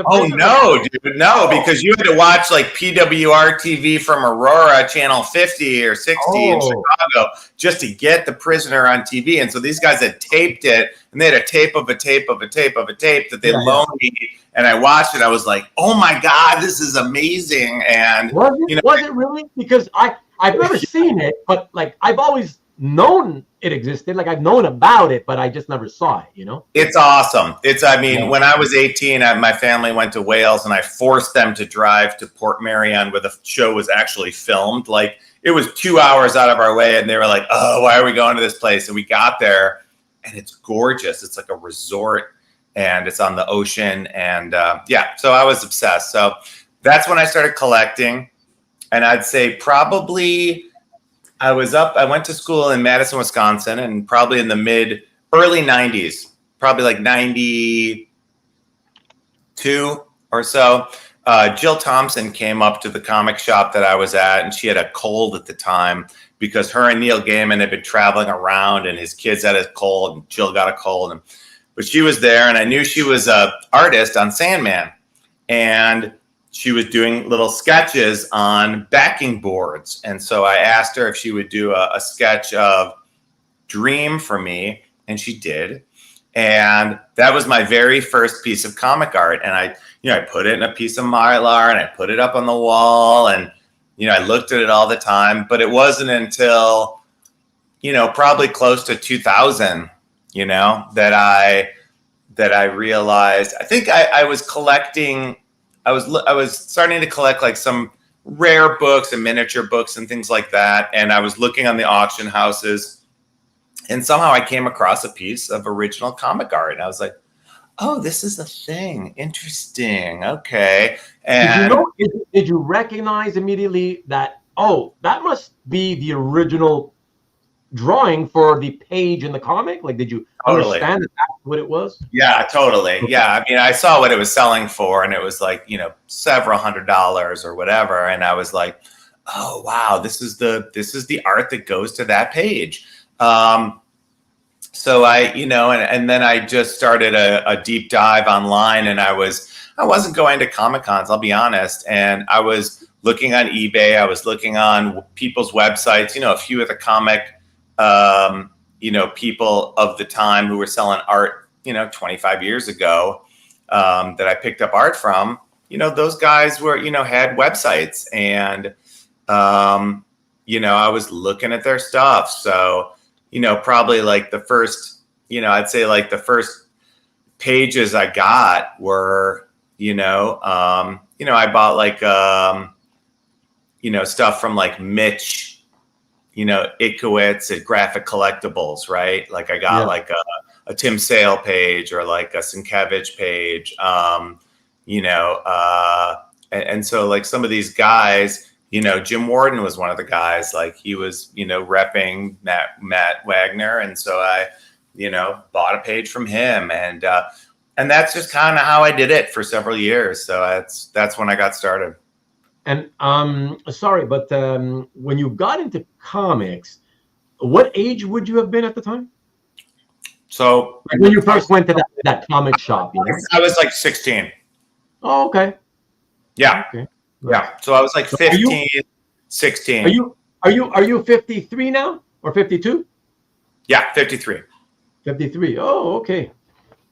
Oh no, dude, no, because you had to watch like PWR TV from Aurora, channel 50 or 60 in Chicago just to get The Prisoner on TV. And so these guys had taped it, and they had a tape of a tape of a tape of a tape that they loaned me. And I watched it. I was like, "Oh my God, this is amazing!" And was it really? Because I've never seen it, but like I've always known it existed. Like I've known about it, but I just never saw it. It's awesome. When I was 18, my family went to Wales, and I forced them to drive to Port Marion, where the show was actually filmed. Like it was 2 hours out of our way, and they were like, "Oh, why are we going to this place?" And we got there, and it's gorgeous. It's like a resort. And it's on the ocean. And so I was obsessed. So that's when I started collecting. And I'd say probably I went to school in Madison, Wisconsin, and probably in the early 90s, probably like 92 or so. Jill Thompson came up to the comic shop that I was at, and she had a cold at the time because her and Neil Gaiman had been traveling around, and his kids had a cold, and Jill got a cold. But she was there, and I knew she was an artist on Sandman. And she was doing little sketches on backing boards. And so I asked her if she would do a sketch of Dream for me, and she did. And that was my very first piece of comic art. And I put it in a piece of Mylar, and I put it up on the wall, and, I looked at it all the time. But it wasn't until, probably close to 2000, that I realized. I think I was collecting. I was starting to collect like some rare books and miniature books and things like that. And I was looking on the auction houses, and somehow I came across a piece of original comic art, and I was like, "Oh, this is a thing. Interesting. Okay." And did you recognize immediately that? Oh, that must be the original drawing for the page in the comic? Like, did you understand that that's what it was? Yeah, totally. Yeah, I mean, I saw what it was selling for, and it was like, several $100s or whatever, and I was like, oh wow, this is the art that goes to that page. so I, and then I just started a deep dive online, and I wasn't going to Comic Cons, I'll be honest. And I was looking on eBay. I was looking on people's websites, a few of the comic, people of the time who were selling art, 25 years ago, that I picked up art from, those guys were, had websites, and, I was looking at their stuff. So, probably like the first, I'd say like the first pages I got were, I bought like, stuff from like Mitch, Itkowitz at Graphic Collectibles, right? Like I got like a Tim Sale page or like a Sienkiewicz page, and so like some of these guys, Jim Warden was one of the guys, like he was, repping Matt Wagner. And so I, bought a page from him, and that's just kind of how I did it for several years. So that's when I got started. And sorry, but when you got into comics, what age would you have been at the time? So like when you first went to that comic shop, I was like 16. Oh, okay. Yeah. Okay. Yeah. So I was like 15, 16. Are you 53 now or 52? Yeah, 53. 53. Oh, okay.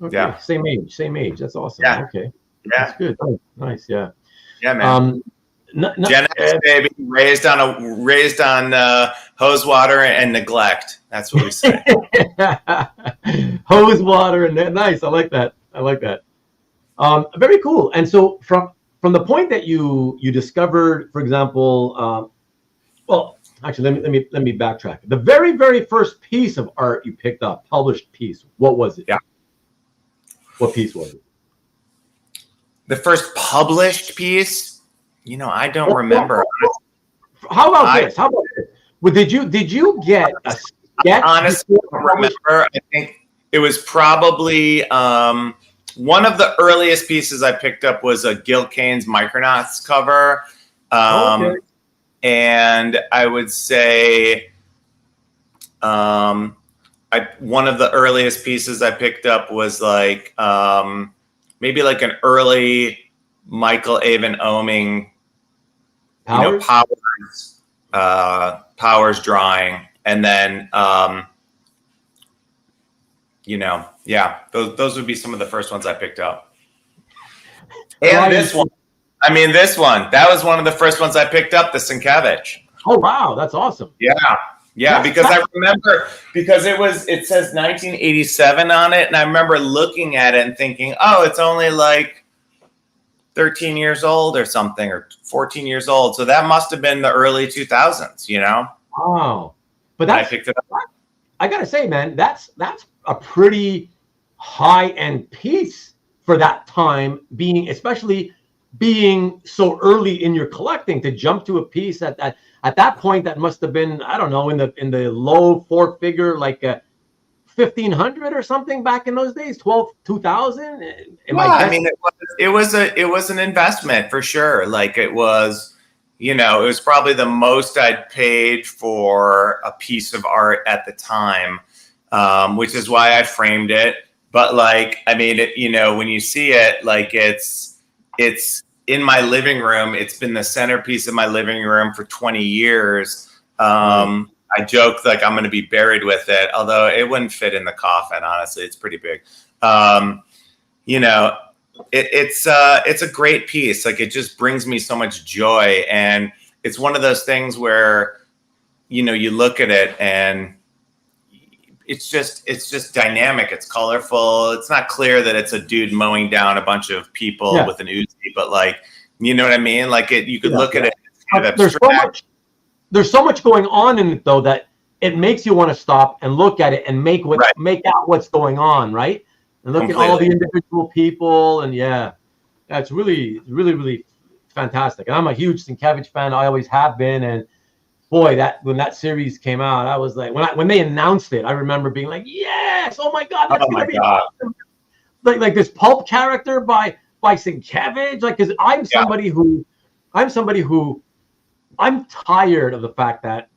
Okay. Yeah. Same age. That's awesome. Yeah. Okay. Yeah. That's good. Oh, nice. Yeah. Yeah, man. Gen X, baby, raised on hose water and neglect. That's what we say. Hose water and nice. I like that. Very cool. And so from the point that you discovered, for example, well, actually, let me backtrack. The very, very first piece of art you picked up, published piece, what was it? Yeah. What piece was it? The first published piece? I don't remember. How about this? Well, did you get a sketch? Honestly, I don't remember. I think it was probably one of the earliest pieces I picked up was a Gil Kane's Micronauts cover. Okay. And I would say one of the earliest pieces I picked up was like maybe like an early Michael Avon Oeming, Powers drawing, and then those would be some of the first ones I picked up. And this one, that was one of the first ones I picked up, the Sienkiewicz. Oh wow, that's awesome. Yeah, because I remember, because it says 1987 on it, and I remember looking at it and thinking, oh, it's only like 13 years old or something, or 14 years old. So that must have been the early 2000s, Wow. But I picked it up. I gotta say, man, that's a pretty high-end piece for that time, especially being so early in your collecting, to jump to a piece at that point that must have been, I don't know, in the low four-figure, like 1,500 or something back in those days, 2000. I mean, it was an investment for sure. Like it was, it was probably the most I'd paid for a piece of art at the time, which is why I framed it. But like, I mean, when you see it, like it's in my living room. It's been the centerpiece of my living room for 20 years. I joked like I'm going to be buried with it, although it wouldn't fit in the coffin. Honestly, it's pretty big. It's a great piece. Like it just brings me so much joy, and it's one of those things where, you look at it and it's just dynamic. It's colorful. It's not clear that it's a dude mowing down a bunch of people with an Uzi, but like, you know what I mean? Like you could look at it. It's kind of abstract. There's so much going on in it, though, that it makes you want to stop and look at it and make out what's going on, right? And look at all the individual people, and it's really, really, really fantastic. And I'm a huge Sienkiewicz fan. I always have been. And boy, when that series came out, I was like, when they announced it, I remember being like, yes, oh my god, that's gonna be awesome. Like this pulp character by Sienkiewicz, like, because I'm somebody who I'm tired of the fact that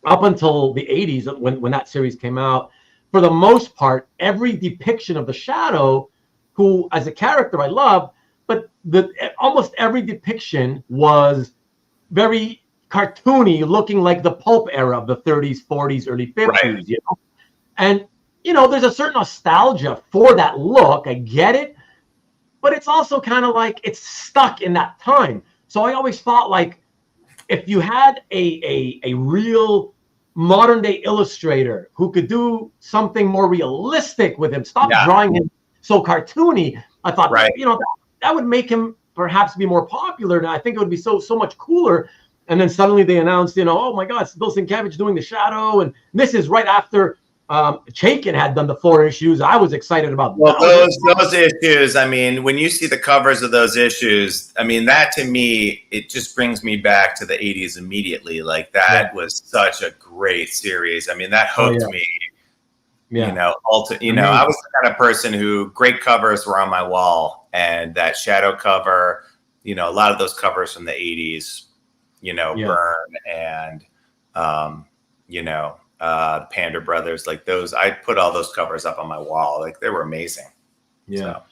up until the 80s, when that series came out, for the most part, every depiction of the Shadow, who as a character I love, but almost every depiction was very cartoony, looking like the pulp era of the 30s, 40s, early 50s, Right. you know? And, you know, there's a certain nostalgia for that look. I get it. But it's also kind of like it's stuck in that time. So I always thought, like, if you had a real modern day illustrator who could do something more realistic with him, stop drawing him so cartoony, I thought, you know, that would make him perhaps be more popular. And I think it would be so much cooler. And then suddenly they announced, you know, oh my God, it's Bill Sienkiewicz doing the Shadow. And this is right after Chaykin had done the 4 issues. I was excited about those issues. I mean, when you see the covers of those issues, I mean, that to me, it just brings me back to the 80s immediately. Like that was such a great series. I mean, that hooked me. You know, I was the kind of person who great covers were on my wall, and that Shadow cover, you know, a lot of those covers from the 80s, you know, Byrne and, you know, the Panda Brothers, like those, I put all those covers up on my wall. Like they were amazing. Yeah. So.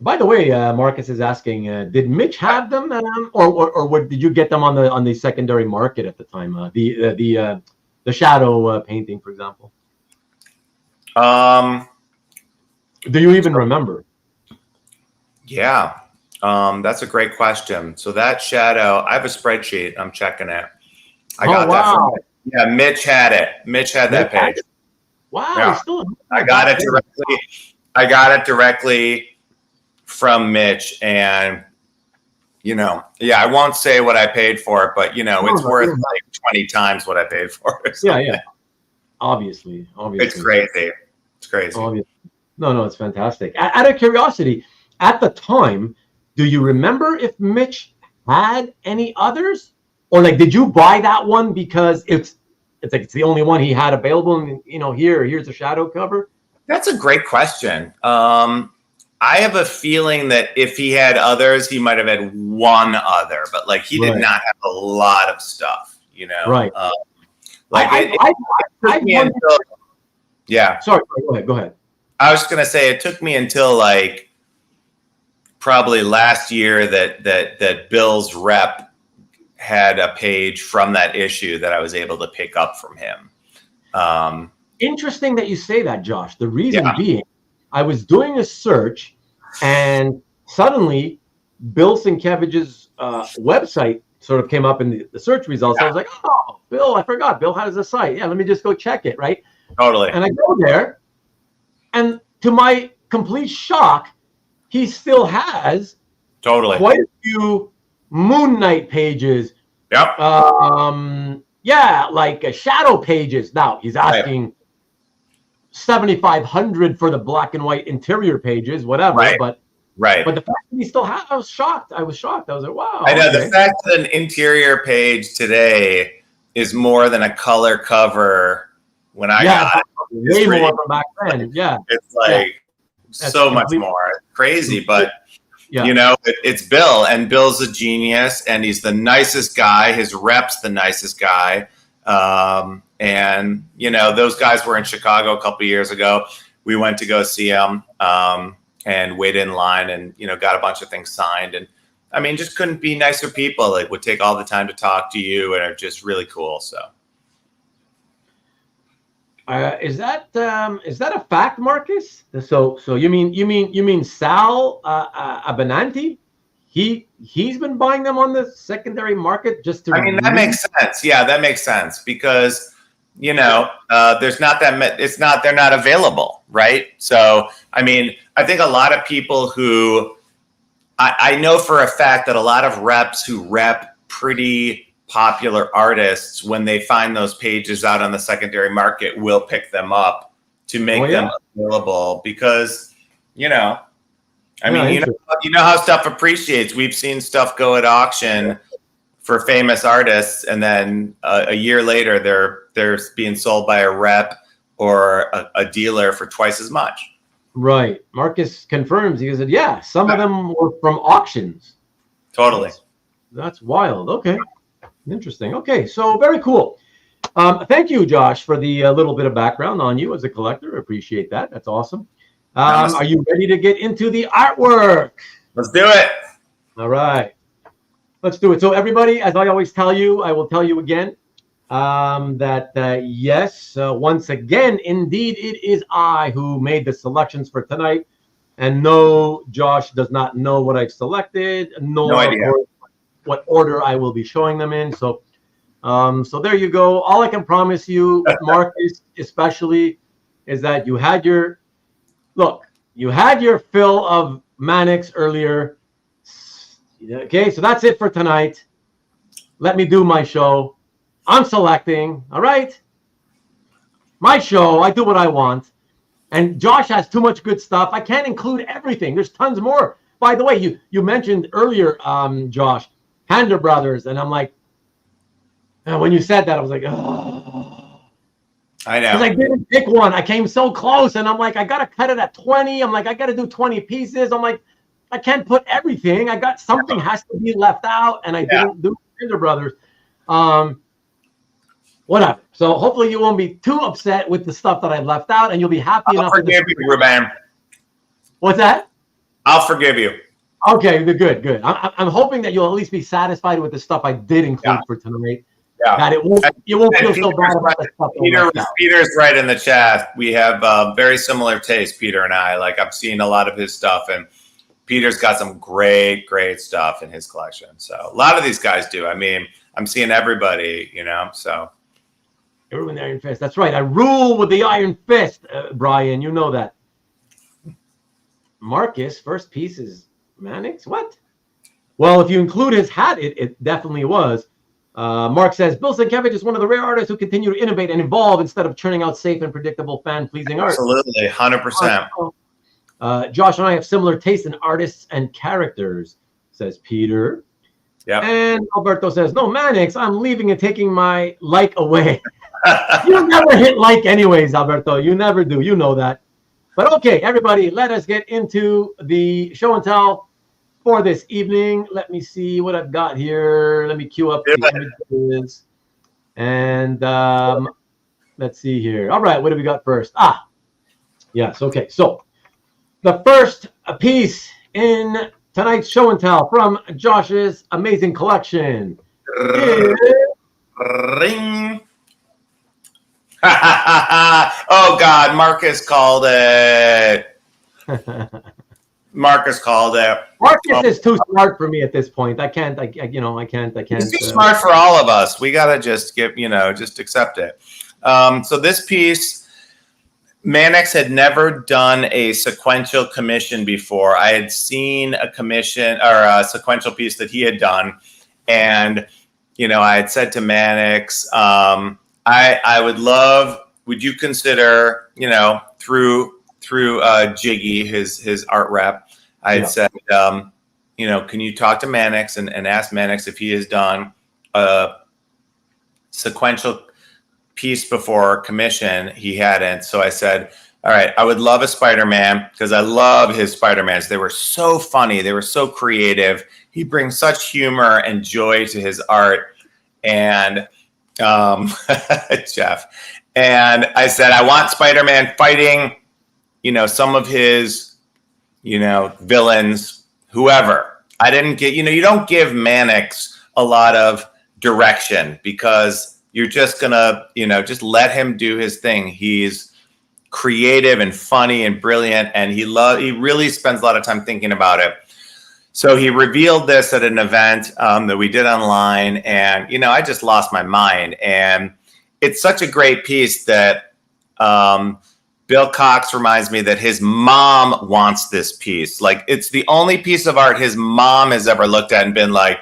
By the way, Marcus is asking, did Mitch have them, or did you get them on the secondary market at the time? The Shadow painting, for example. Do you even remember? Yeah. That's a great question. So that Shadow, I have a spreadsheet. I'm checking it. I got that from Yeah, Mitch had it. Mitch had that page. Wow. Yeah. I got it directly. I got it directly from Mitch, and you know, I won't say what I paid for it, but you know, it's worth like 20 times what I paid for it. Yeah. Obviously. It's crazy. It's crazy. Obviously. No, it's fantastic. Out of curiosity, at the time, do you remember if Mitch had any others? Or like, did you buy that one because it's like it's the only one he had available, and you know, here's a Shadow cover? That's a great question. I have a feeling that if he had others, he might have had one other, but like he did not have a lot of stuff, you know. Right. Sorry, go ahead. I was gonna say it took me until like probably last year that Bill's rep had a page from that issue that I was able to pick up from him. Interesting that you say that, Josh. The reason being, I was doing a search, and suddenly Bill Sienkiewicz's website sort of came up in the search results. I was like, oh, Bill, I forgot. Bill has a site. Yeah, let me just go check it, right? Totally. And I go there, and to my complete shock, he still has quite a few Moon Knight pages. Yep. Like Shadow pages. Now he's asking $7,500 for the black and white interior pages, whatever. But the fact that he still has, I was shocked. I was like, wow. I know the fact that an interior page today is more than a color cover when I got it. Way more from back then. Yeah. It's like so much more crazy, but. Yeah. You know, it's Bill, and Bill's a genius, and he's the nicest guy. His rep's the nicest guy. And, you know, those guys were in Chicago a couple of years ago. We went to go see him and waited in line and, you know, got a bunch of things signed. And, I mean, just couldn't be nicer people. Like, would take all the time to talk to you and are just really cool. So. Is that a fact, Marcus? So you mean Sal Abenanti? He's been buying them on the secondary market just to. I mean, that makes sense. Yeah, that makes sense because you know there's not that they're not available, right? So I mean, I think a lot of people who I know for a fact that a lot of reps who rep pretty popular artists, when they find those pages out on the secondary market, will pick them up to make them available because, you know, I mean, you know how stuff appreciates. We've seen stuff go at auction for famous artists, and then a year later, they're being sold by a rep or a dealer for twice as much. Right. Marcus confirms. He said, yeah, some of them were from auctions. Totally. That's wild. Okay. Interesting. Okay, so very cool. Thank you, Josh, for the little bit of background on you as a collector. Appreciate that. That's awesome. Are you ready to get into the artwork? Let's do it. All right. Let's do it. So everybody, as I always tell you, I will tell you again that yes, once again, indeed, it is I who made the selections for tonight. And no, Josh does not know what I've selected, nor No idea. what order I will be showing them in. So there you go. All I can promise you, Marcus, especially, is that you had your fill of Manix earlier. Okay, so that's it for tonight. Let me do my show. I'm selecting. All right, my show. I do what I want. And Josh has too much good stuff. I can't include everything. There's tons more. By the way, you mentioned earlier, Josh, Hander Brothers, and I'm like, when you said that, I was like, oh. I know. Because I didn't pick one. I came so close, and I'm like, I got to cut it at 20. I'm like, I got to do 20 pieces. I'm like, I can't put everything. I got something has to be left out, and I didn't do Hander Brothers. Whatever. So hopefully you won't be too upset with the stuff that I've left out, and you'll be happy enough. I'll forgive you, Ruben. What's that? I'll forgive you. Okay, good. I'm hoping that you'll at least be satisfied with the stuff I did include for tonight. Yeah. That it won't feel so bad about the stuff. Peter's right in the chat. We have very similar taste, Peter and I. Like, I've seen a lot of his stuff, and Peter's got some great stuff in his collection. So a lot of these guys do. I mean, I'm seeing everybody, so. Everyone the Iron Fist. That's right. I rule with the Iron Fist, Brian. You know that. Marcus, first piece is Manix? What? Well, if you include his hat, it definitely was. Mark says, Bill Sienkiewicz is one of the rare artists who continue to innovate and evolve instead of churning out safe and predictable fan-pleasing art. Absolutely, 100%. Josh and I have similar tastes in artists and characters, says Peter. Yeah. And Alberto says, no, Manix, I'm leaving and taking my like away. You never hit like anyways, Alberto. You never do. You know that. But okay, everybody, let us get into the show and tell for this evening. Let me see what I've got here. Let me queue up the images. And let's see here. All right, what do we got first? Yes, okay. So the first piece in tonight's show and tell from Josh's amazing collection is... Ring. Oh God, Marcus called it. Marcus is too smart for me at this point. I can't. He's too smart for all of us. We gotta just just accept it. So this piece, Manix had never done a sequential commission before. I had seen a commission or a sequential piece that he had done, and I had said to Manix, I would love. Would you consider, through Jiggy, his art rep, I had said, can you talk to Manix and ask Manix if he has done a sequential piece before commission? He hadn't. So I said, all right, I would love a Spider-Man because I love his Spider-Mans. They were so funny. They were so creative. He brings such humor and joy to his art. And Jeff. And I said, I want Spider-Man fighting, some of his, villains, whoever. I didn't get, you don't give Manix a lot of direction because you're just gonna, just let him do his thing. He's creative and funny and brilliant, and he really spends a lot of time thinking about it. So he revealed this at an event that we did online, and, I just lost my mind. And it's such a great piece that Bill Cox reminds me that his mom wants this piece. Like, it's the only piece of art his mom has ever looked at and been like,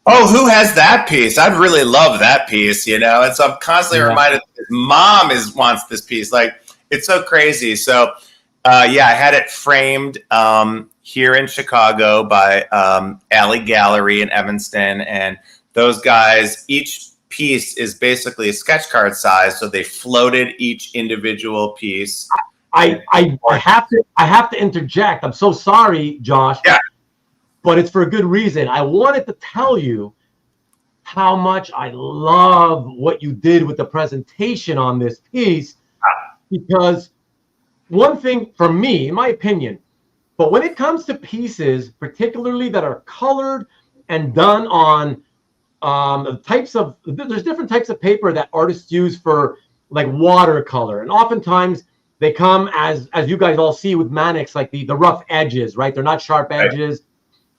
oh, who has that piece? I'd really love that piece, And so I'm constantly reminded that his mom wants this piece. Like, it's so crazy. So, I had it framed here in Chicago by Alley Gallery in Evanston, and those guys, each piece is basically a sketch card size, so they floated each individual piece. I have to interject. I'm so sorry, Josh. Yeah. But it's for a good reason. I wanted to tell you how much I love what you did with the presentation on this piece, because one thing for me, in my opinion, but when it comes to pieces, particularly that are colored and done on there's different types of paper that artists use for like watercolor, and oftentimes they come as you guys all see with Manix, like the rough edges, right? They're not sharp edges.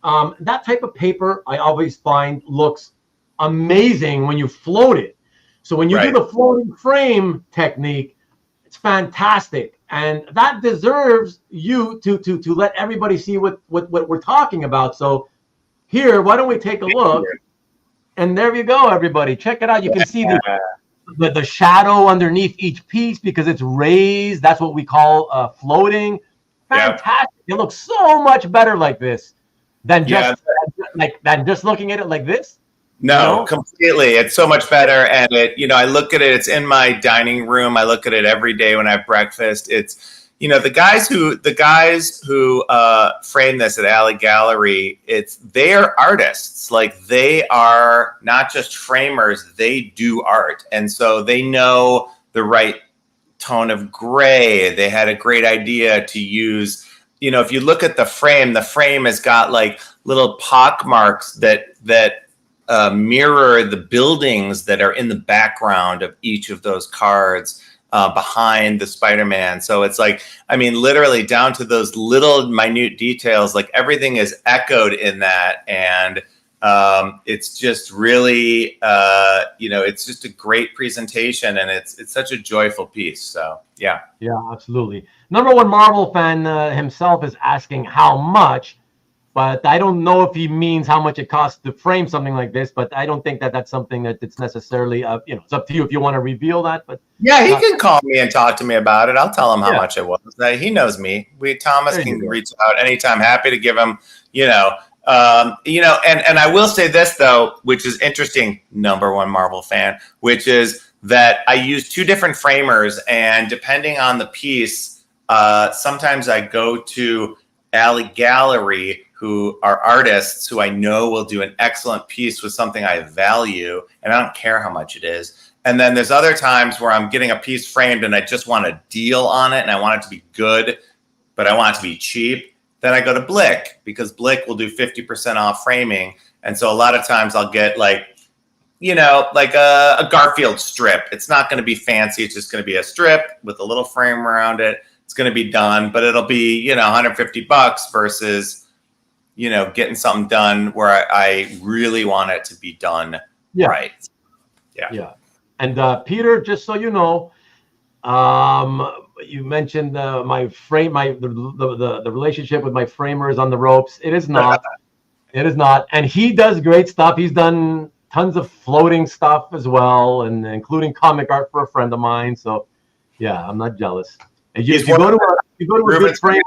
That type of paper I always find looks amazing when you float it. So when you do the floating frame technique, it's fantastic, and that deserves you to let everybody see what we're talking about. So here, why don't we take a look? And there you go, everybody. Check it out. You can see the shadow underneath each piece because it's raised. That's what we call floating. Fantastic. It looks so much better like this than just looking at it like this. No, completely. It's so much better. And I look at it, it's in my dining room. I look at it every day when I have breakfast. It's, the guys who frame this at Alley Gallery, they are artists. Like, they are not just framers, they do art. And so they know the right tone of gray. They had a great idea to use, if you look at the frame has got like little pock marks that mirror the buildings that are in the background of each of those cards behind the Spider-Man. So it's like, literally down to those little minute details, like everything is echoed in that. And it's just really, it's just a great presentation, and it's such a joyful piece. So, yeah. Yeah, absolutely. Number one Marvel fan himself is asking how much. But I don't know if he means how much it costs to frame something like this. But I don't think that's something that it's necessarily, it's up to you if you want to reveal that. But yeah, he can call me and talk to me about it. I'll tell him how much it was. He knows me. Thomas can reach out anytime. Happy to give him, and I will say this though, which is interesting. Number one Marvel fan, which is that I use two different framers, and depending on the piece, sometimes I go to Alley Gallery, who are artists who I know will do an excellent piece with something I value, and I don't care how much it is. And then there's other times where I'm getting a piece framed and I just want a deal on it and I want it to be good, but I want it to be cheap. Then I go to Blick, because Blick will do 50% off framing. And so a lot of times I'll get like a Garfield strip. It's not going to be fancy. It's just going to be a strip with a little frame around it. It's going to be done, but it'll be, $150 versus, getting something done where I really want it to be done right. Yeah. And Peter, just so you know, you mentioned my frame, the relationship with my framers on the ropes. It is not. It is not. And he does great stuff. He's done tons of floating stuff as well, and including comic art for a friend of mine. So, yeah, I'm not jealous. If you go to a good framer,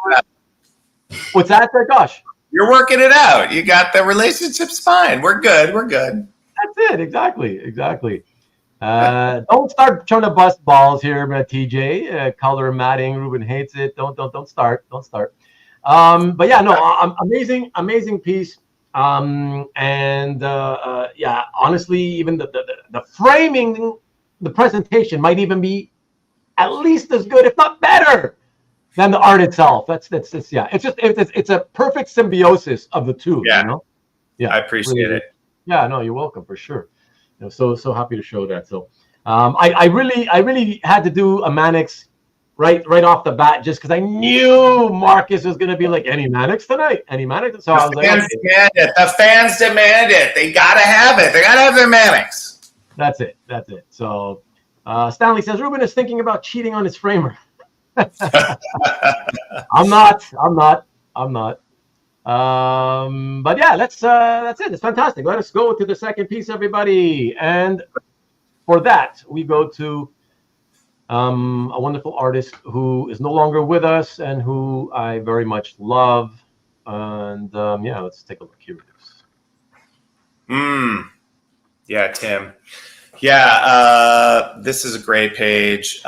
what's that, Josh? You're working it out. You got the relationship's fine. We're good. That's it. Exactly. Don't start trying to bust balls here, TJ. Color matting. Ruben hates it. Don't start. But yeah, no, amazing piece. Honestly, even the framing, the presentation might even be at least as good, if not better, than the art itself. It's a perfect symbiosis of the two. Yeah. I appreciate really, it. Yeah, no, you're welcome, for sure. So happy to show that. So I really had to do a Manix right off the bat, just because I knew Marcus was going to be like, any Manix tonight? Any Manix? So I was like, the fans demand it. They got to have it. They got to have their Manix. That's it. So Stanley says Ruben is thinking about cheating on his framer. I'm not. But yeah, that's it. It's fantastic. Let us go to the second piece, everybody. And for that, we go to a wonderful artist who is no longer with us and who I very much love. And let's take a look. Here it is. Yeah, Tim. Yeah, this is a great page.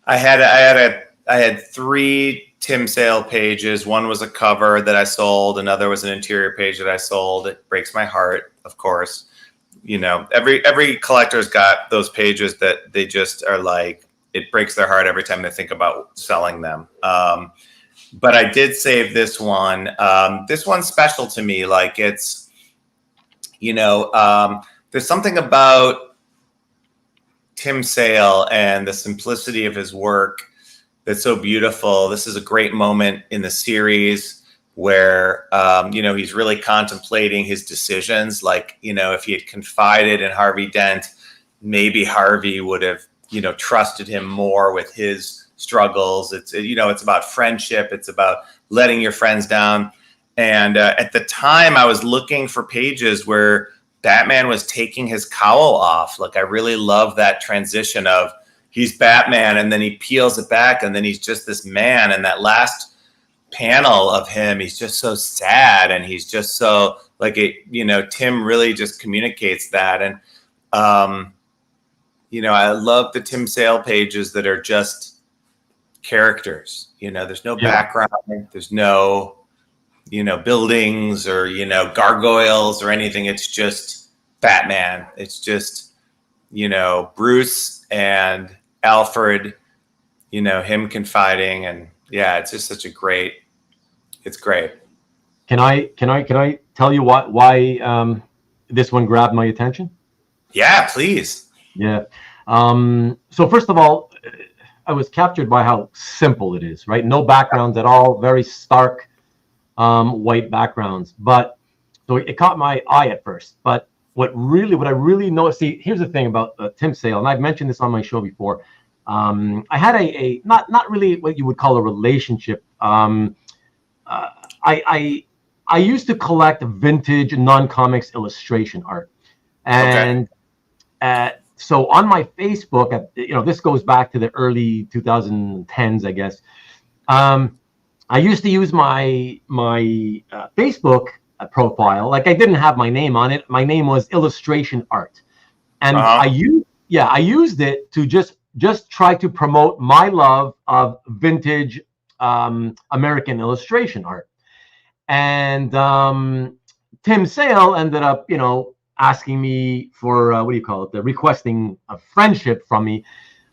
I had 3 Tim Sale pages. One was a cover that I sold. Another was an interior page that I sold. It breaks my heart, of course. You know, every collector's got those pages that they just are like, it breaks their heart every time they think about selling them. But I did save this one. This one's special to me. Like it's, you know, there's something about Tim Sale and the simplicity of his work that's so beautiful. This is a great moment in the series where, you know, he's really contemplating his decisions. Like, you know, if he had confided in Harvey Dent, maybe Harvey would have, you know, trusted him more with his struggles. It's, you know, it's about friendship. It's about letting your friends down. And at the time I was looking for pages where Batman was taking his cowl off. Like I really love that transition of, he's Batman, and then he peels it back, and then he's just this man. And that last panel of him, he's just so sad, and he's just so like it. You know, Tim really just communicates that. And you know, I love the Tim Sale pages that are just characters. You know, there's no background, there's no, you know, buildings or, you know, gargoyles or anything. It's just Batman. It's just, you know, Bruce and Alfred, you know, him confiding, and yeah, it's just such a great, it's great. Can I tell you why this one grabbed my attention? Yeah, please. Yeah. So first of all, I was captured by how simple it is, right? No backgrounds at all, very stark white backgrounds. But so it caught my eye at first. But what I really noticed, see, here's the thing about Tim Sale, and I've mentioned this on my show before. I had a not really what you would call a relationship. I used to collect vintage non-comics illustration art, and so on my Facebook, you know, this goes back to the early 2010s, I guess. I used to use my Facebook profile, like I didn't have my name on it. My name was Illustration Art, and I used it to just try to promote my love of vintage American illustration art. And Tim Sale ended up, you know, asking me for requesting a friendship from me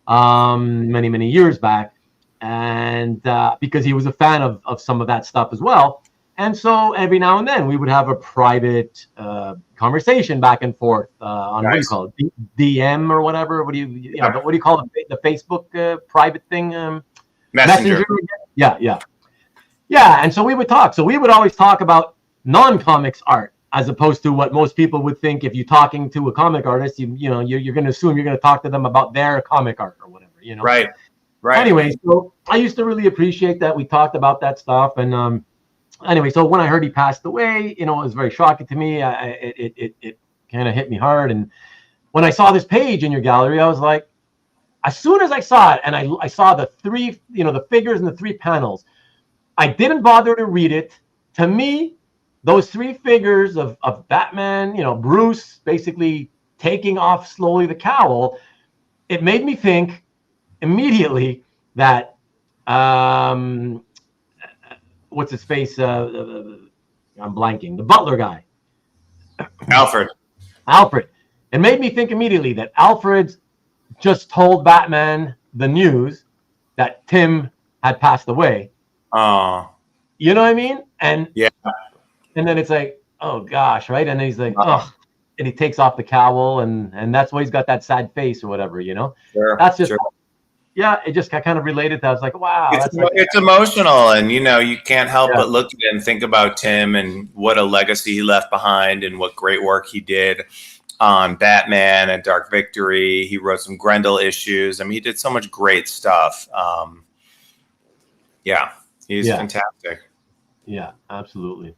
many years back, and because he was a fan of some of that stuff as well. And so every now and then we would have a private conversation back and forth on what do you call it, DM or whatever. What do you call it? The Facebook private thing? Messenger. Yeah. And so we would talk. So we would always talk about non-comics art, as opposed to what most people would think. If you're talking to a comic artist, you're going to assume you're going to talk to them about their comic art or whatever. You know. Right. Anyway, so I used to really appreciate that we talked about that stuff, and anyway, so when I heard he passed away, you know, it was very shocking to me. It kind of hit me hard. And when I saw this page in your gallery, I was like, as soon as I saw it, and I saw the three, you know, the figures and the three panels, I didn't bother to read it. To me, those three figures of Batman, you know, Bruce basically taking off slowly the cowl, it made me think immediately that what's his face? I'm blanking. The butler guy. Alfred. It made me think immediately that Alfred just told Batman the news that Tim had passed away. You know what I mean? And and then it's like, oh gosh, right? And then he's like, oh, and he takes off the cowl, and that's why he's got that sad face or whatever, you know? Sure. That's just yeah, it just kind of related to. I was like, wow, it's emotional, and you know, you can't help but look at it and think about Tim and what a legacy he left behind, and what great work he did on Batman and Dark Victory. He wrote some Grendel issues. I mean, he did so much great stuff. He's fantastic. Yeah, absolutely.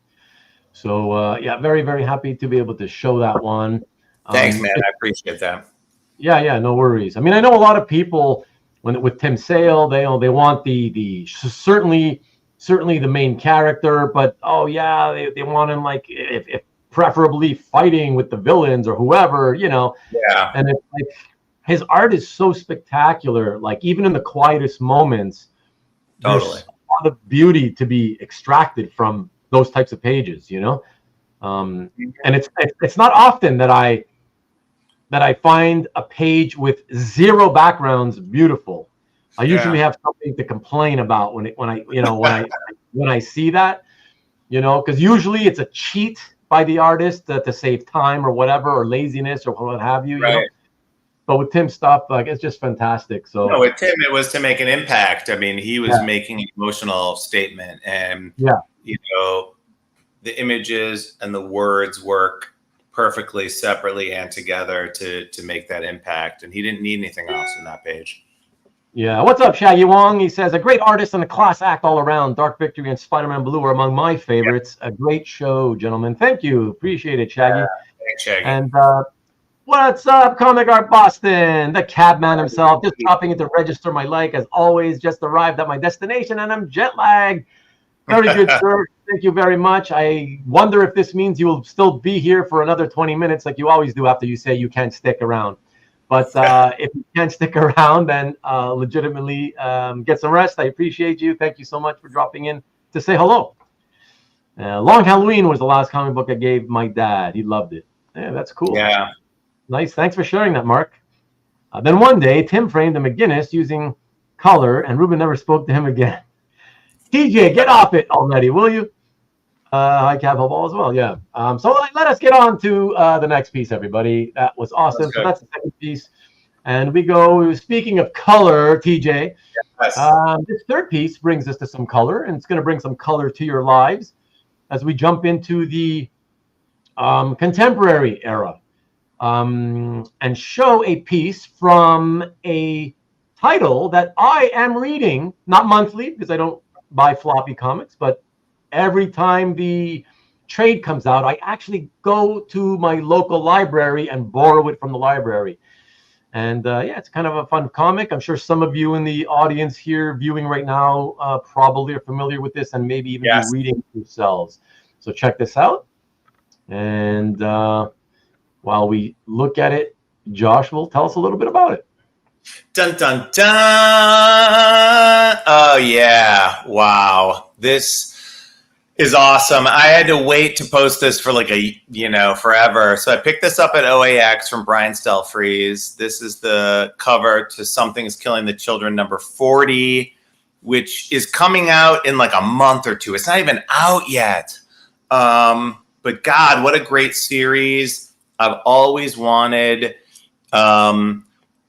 So very, very happy to be able to show that one. Thanks, man. I appreciate that. Yeah, no worries. I mean, I know a lot of people, with Tim Sale, they want the certainly the main character, but they want him like if preferably fighting with the villains or whoever, you know. Yeah. And it's like his art is so spectacular. Like even in the quietest moments, totally, lot of beauty to be extracted from those types of pages, you know. And it's not often that I find a page with zero backgrounds beautiful. I usually have something to complain about when I see that, you know, because usually it's a cheat by the artist to save time or whatever, or laziness or what have you. Right. You know? But with Tim's stuff, like, it's just fantastic. So no, with Tim, it was to make an impact. I mean, he was making an emotional statement, and you know, the images and the words work perfectly separately and together to make that impact. And he didn't need anything else in that page. Yeah. What's up, Shaggy Wong? He says, a great artist and a class act all around. Dark Victory and Spider-Man Blue are among my favorites. A great show, gentlemen. Thank you. Appreciate it, Shaggy. Thanks, Shaggy. And what's up, Comic Art Boston? The cabman himself, just dropping in to register my like. As always, just arrived at my destination and I'm jet lagged. Very good, sir. Thank you very much. I wonder if this means you will still be here for another 20 minutes like you always do after you say you can't stick around. But if you can't stick around, then legitimately get some rest. I appreciate you. Thank you so much for dropping in to say hello. Long Halloween was the last comic book I gave my dad. He loved it. Yeah, that's cool. Yeah. Nice. Thanks for sharing that, Mark. Then one day, Tim framed a McGinnis using color, and Ruben never spoke to him again. TJ, get off it already, will you? Hi, Cab Ball as well. Yeah. So let us get on to the next piece, everybody. That was awesome. So that's the second piece. And we go, speaking of color, TJ, this third piece brings us to some color, and it's going to bring some color to your lives as we jump into the contemporary era and show a piece from a title that I am reading, not monthly, because I don't buy floppy comics, but every time the trade comes out, I actually go to my local library and borrow it from the library. And it's kind of a fun comic. I'm sure some of you in the audience here viewing right now probably are familiar with this and maybe even be reading it yourselves. So check this out. And while we look at it, Josh will tell us a little bit about it. Dun, dun, dun. Oh, yeah. Wow. This is awesome. I had to wait to post this for forever. So I picked this up at OAX from Brian Stelfreeze. This is the cover to Something's Killing the Children number 40, which is coming out in like a month or two. It's not even out yet. But God, what a great series. I've always wanted...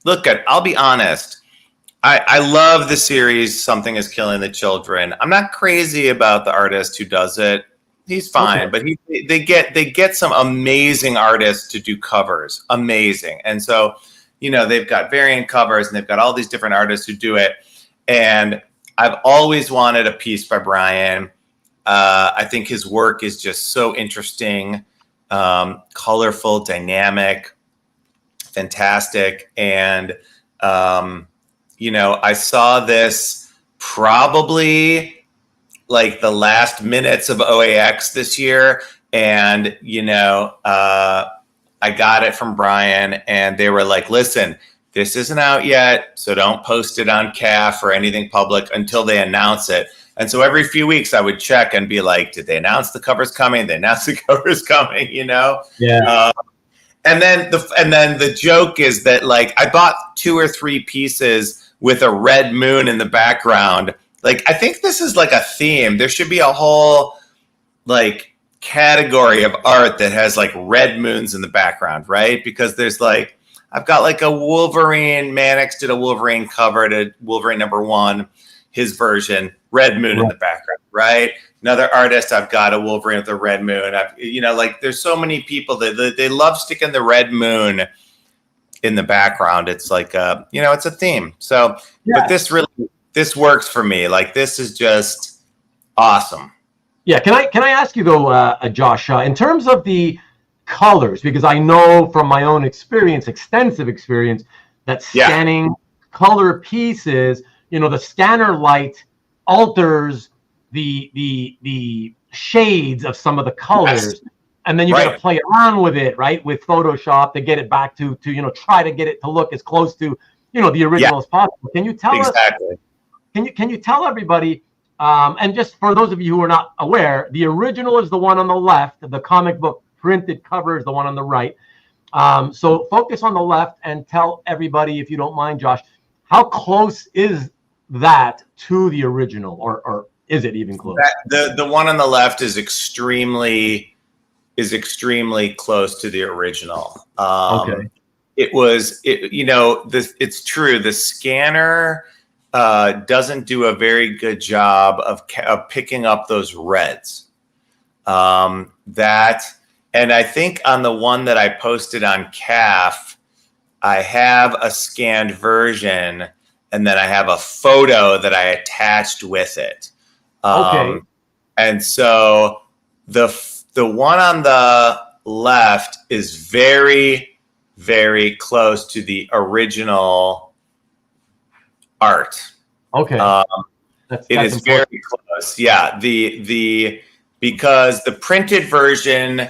I'll be honest. I love the series Something is Killing the Children. I'm not crazy about the artist who does it. He's fine, but they get some amazing artists to do covers. Amazing. And so, they've got variant covers and they've got all these different artists who do it. And I've always wanted a piece by Brian. I think his work is just so interesting, colorful, dynamic, fantastic. And, I saw this probably like the last minutes of OAX this year. And, I got it from Brian and they were like, listen, this isn't out yet. So don't post it on CAF or anything public until they announce it. And so every few weeks I would check and be like, did they announce the cover's coming? They announced the cover's coming, Yeah. And then the joke is that like I bought 2 or 3 pieces with a red moon in the background. Like I think this is like a theme. There should be a whole like category of art that has like red moons in the background, right? Because there's like I've got like a Wolverine. Manix did a Wolverine cover to Wolverine #1, his version, red moon in the background, right? Another artist, I've got a Wolverine with a red moon. There's so many people that they love sticking the red moon in the background. It's like, it's a theme. So, but this works for me. Like, this is just awesome. Yeah. Can I ask you though, Josh, in terms of the colors, because I know from my own experience, extensive experience, that scanning color pieces, the scanner light alters the shades of some of the colors, and then you got to play around with it, right, with Photoshop to get it back to try to get it to look as close to the original as possible. Can you tell us? Can you tell everybody And just for those of you who are not aware, the original is the one on the left. The comic book printed cover is the one on the right. So focus on the left and tell everybody, if you don't mind, Josh, how close is that to the original, or is it even close? The one on the left is extremely close to the original. Okay. It's true. The scanner doesn't do a very good job of picking up those reds. And I think on the one that I posted on CAF, I have a scanned version, and then I have a photo that I attached with it. Okay. And so the one on the left is very, very close to the original art. Okay. It is important. Very close. Yeah. Because the printed version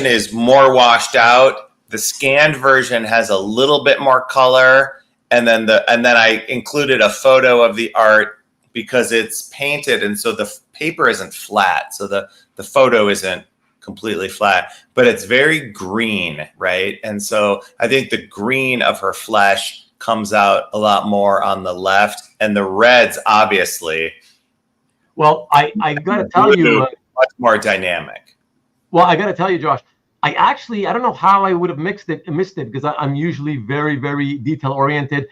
is more washed out. The scanned version has a little bit more color, and then I included a photo of the art because it's painted, and so the paper isn't flat, so the photo isn't completely flat, but it's very green, right? And so I think the green of her flesh comes out a lot more on the left, and the reds, obviously. Well, I got to tell you, much more dynamic. Well, I got to tell you, Josh, I don't know how I would have missed it because I'm usually very, very detail oriented.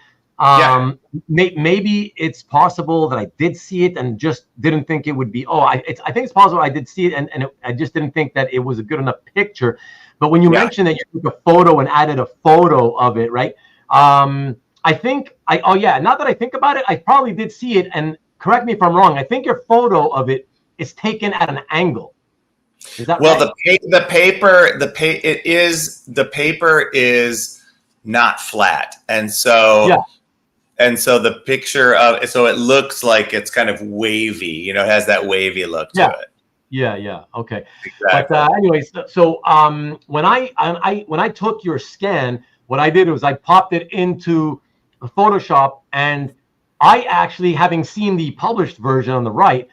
Maybe it's possible that I did see it and just didn't think it would be. I think it's possible I did see it and I just didn't think that it was a good enough picture. But when you mentioned that you took a photo and added a photo of it, right? Now that I think about it, I probably did see it. And correct me if I'm wrong. I think your photo of it is taken at an angle. Is that right? The paper is not flat, and so the picture of it looks like it's kind of wavy. It has that wavy look to it. Yeah. Okay. Exactly. But anyways, so when I took your scan, what I did was I popped it into Photoshop, and I actually, having seen the published version on the right,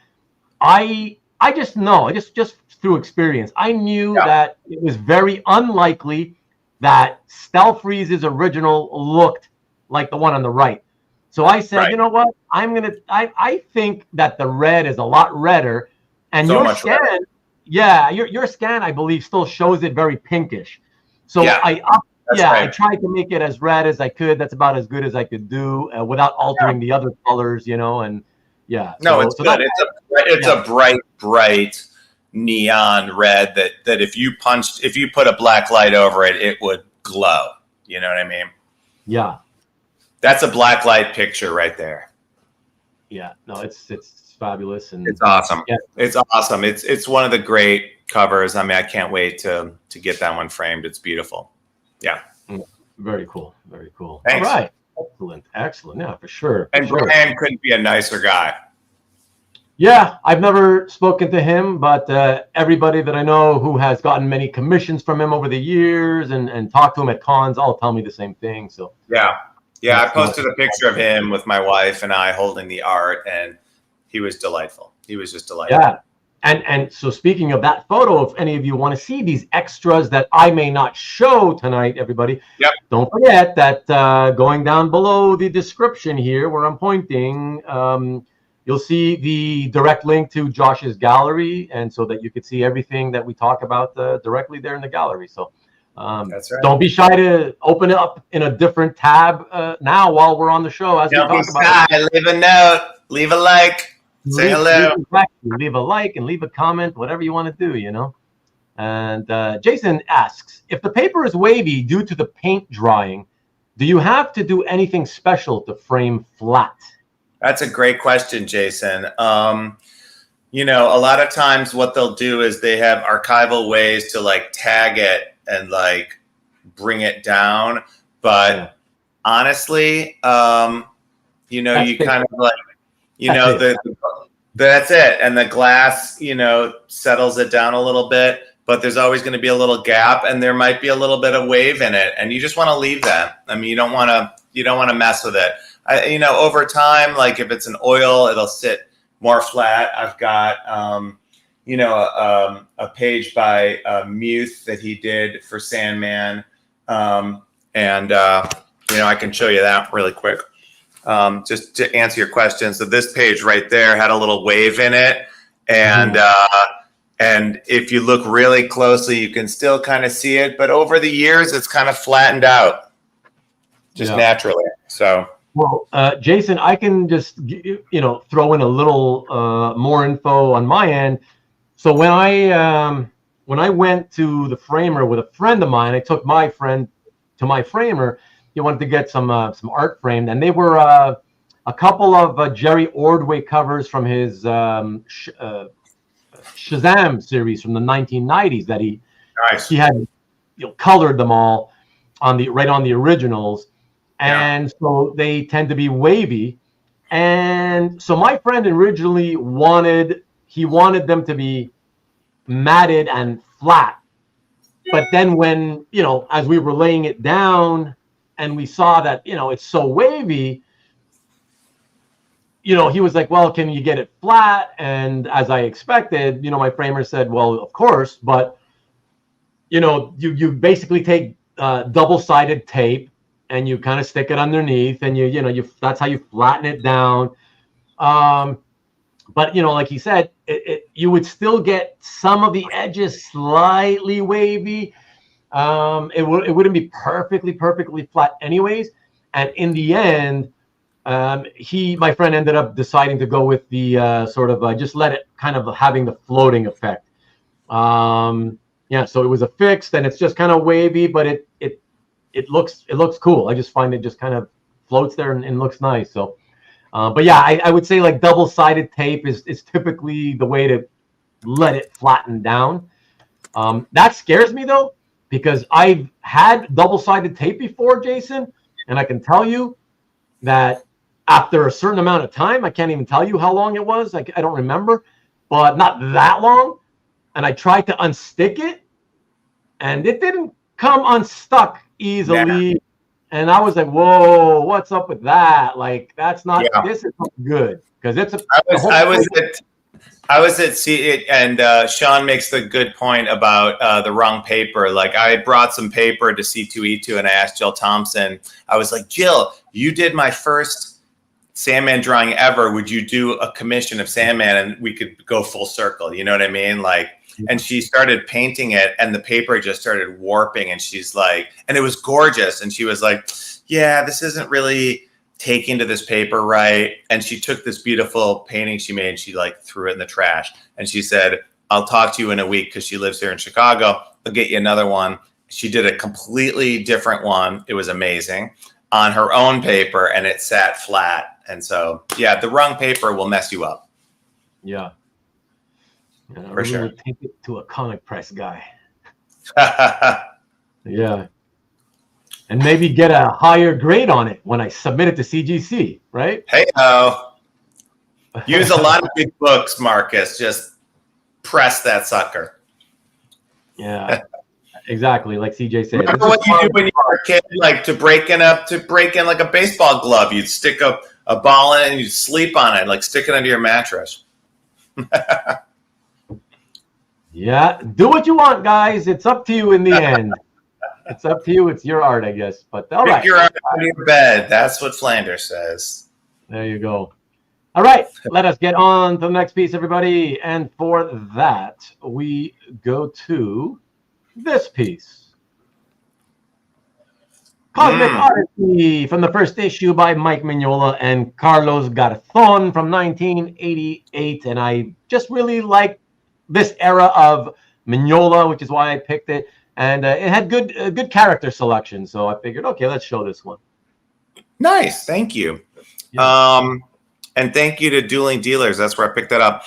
I just know, just through experience, I knew that it was very unlikely that Stelfreeze's original looked like the one on the right. So I said, you know what? I think that the red is a lot redder, and your scan, your scan, I believe, still shows it very pinkish. So I tried to make it as red as I could. That's about as good as I could do without altering the other colors, and. Yeah. It's good. It's a bright neon red that if you put a black light over it, it would glow. You know what I mean? Yeah. That's a black light picture right there. Yeah. No, it's fabulous, and it's awesome. Yeah. It's awesome. It's one of the great covers. I mean, I can't wait to get that one framed. It's beautiful. Yeah. Very cool. Very cool. Thanks. All right. Excellent. Yeah, for sure. And Brian couldn't be a nicer guy. Yeah, I've never spoken to him, but everybody that I know who has gotten many commissions from him over the years and talked to him at cons all tell me the same thing. So yeah, I posted a picture of him with my wife and I holding the art, and he was delightful. He was just delightful. Yeah. And so speaking of that photo, if any of you want to see these extras that I may not show tonight, everybody, don't forget that going down below the description here where I'm pointing, you'll see the direct link to Josh's gallery, and so that you could see everything that we talk about directly there in the gallery. So that's right. Don't be shy to open it up in a different tab now while we're on the show. As don't we be talk about shy. Leave a note. Leave a like. Say hello. Leave a like and leave a comment, whatever you want to do, And Jason asks, if the paper is wavy due to the paint drying, do you have to do anything special to frame flat? That's a great question, Jason. A lot of times what they'll do is they have archival ways to tag it and bring it down. But honestly, you kind of that's it. And the glass, settles it down a little bit, but there's always going to be a little gap and there might be a little bit of wave in it. And you just want to leave that. I mean, you don't want to mess with it. Over time, if it's an oil, it'll sit more flat. I've got, a page by Muth that he did for Sandman. I can show you that really quick. Just to answer your question. So this page right there had a little wave in it. And if you look really closely, you can still kind of see it. But over the years, it's kind of flattened out just naturally. So, well, Jason, I can just throw in a little more info on my end. So when I went to the framer with a friend of mine, I took my friend to my framer. He wanted to get some art framed, and they were a couple of Jerry Ordway covers from his Shazam series from the 1990s that he had colored them all on the originals. And so they tend to be wavy. And so my friend originally wanted them to be matted and flat. But then when, as we were laying it down and we saw that, it's so wavy, he was like, well, can you get it flat? And as I expected, my framer said, well, of course, but, you basically take double-sided tape and you kind of stick it underneath, and that's how you flatten it down. But like he said, you would still get some of the edges slightly wavy. It wouldn't be perfectly flat anyways. And in the end, my friend ended up deciding to go with the sort of just let it kind of having the floating effect. So it was a fixed, and it's just kind of wavy, but it looks cool. I just find it just kind of floats there and looks nice. So, but yeah, I would say like double-sided tape is typically the way to let it flatten down. That scares me though, because I've had double-sided tape before, Jason, and I can tell you that after a certain amount of time, I can't even tell you how long it was. I don't remember, but not that long. And I tried to unstick it, and it didn't come unstuck easily. And I was like, whoa, what's up with that? Like, that's not, this is not good. Because it's I was at and Sean makes the good point about the wrong paper. Like, I brought some paper to C2E2 and I asked Jill Thompson, I was like, Jill, you did my first Sandman drawing ever. Would you do a commission of Sandman and we could go full circle? You know what I mean? Like, and she started painting it and the paper just started warping, and she's like, and it was gorgeous. And she was like, yeah, this isn't really taking to this paper right. And she took this beautiful painting she made and she like threw it in the trash. And she said, I'll talk to you in a week, because she lives here in Chicago. I'll get you another one. She did a completely different one. It was amazing on her own paper, and it sat flat. And so, yeah, the wrong paper will mess you up. Yeah. For sure. Take it to a comic press guy. Yeah. And maybe get a higher grade on it when I submit it to CGC, right? Hey-ho. Use a lot of big books, Marcus. Just press that sucker. Yeah, exactly. Like CJ said. Remember what you do when you were a kid, like to break in like a baseball glove. You'd stick a ball in it and you'd sleep on it, like stick it under your mattress. Yeah, do what you want, guys. It's up to you in the end. It's up to you. It's your art, I guess. But all right. Pick your art out of your bed. That's what Flanders says. There you go. All right, let us get on to the next piece, everybody. And for that, we go to this piece. Cosmic Odyssey from the first issue by Mike Mignola and Carlos Garzon from 1988. And I just really like this era of Mignola, which is why I picked it. And it had good character selection. So I figured, okay, let's show this one. Nice. Thank you. Yeah. And thank you to Dueling Dealers. That's where I picked that up.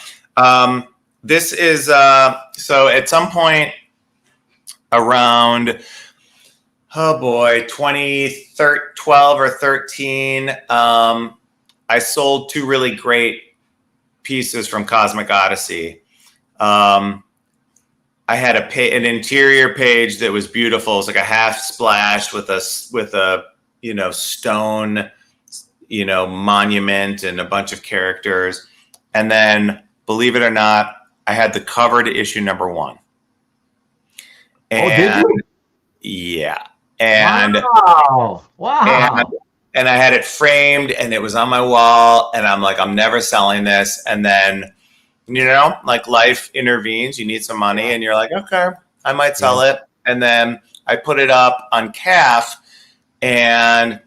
This is, so at some point around, 2012 or 13, I sold two really great pieces from Cosmic Odyssey. I had an interior page that was beautiful. It's like a half splash with a stone, monument and a bunch of characters. And then, believe it or not, I had the cover to issue number 1. And did you? Yeah. And wow. And I had it framed and it was on my wall. And I'm like, I'm never selling this. And then, like life intervenes. You need some money and you're like, okay, I might sell it. And then I put it up on CAF, and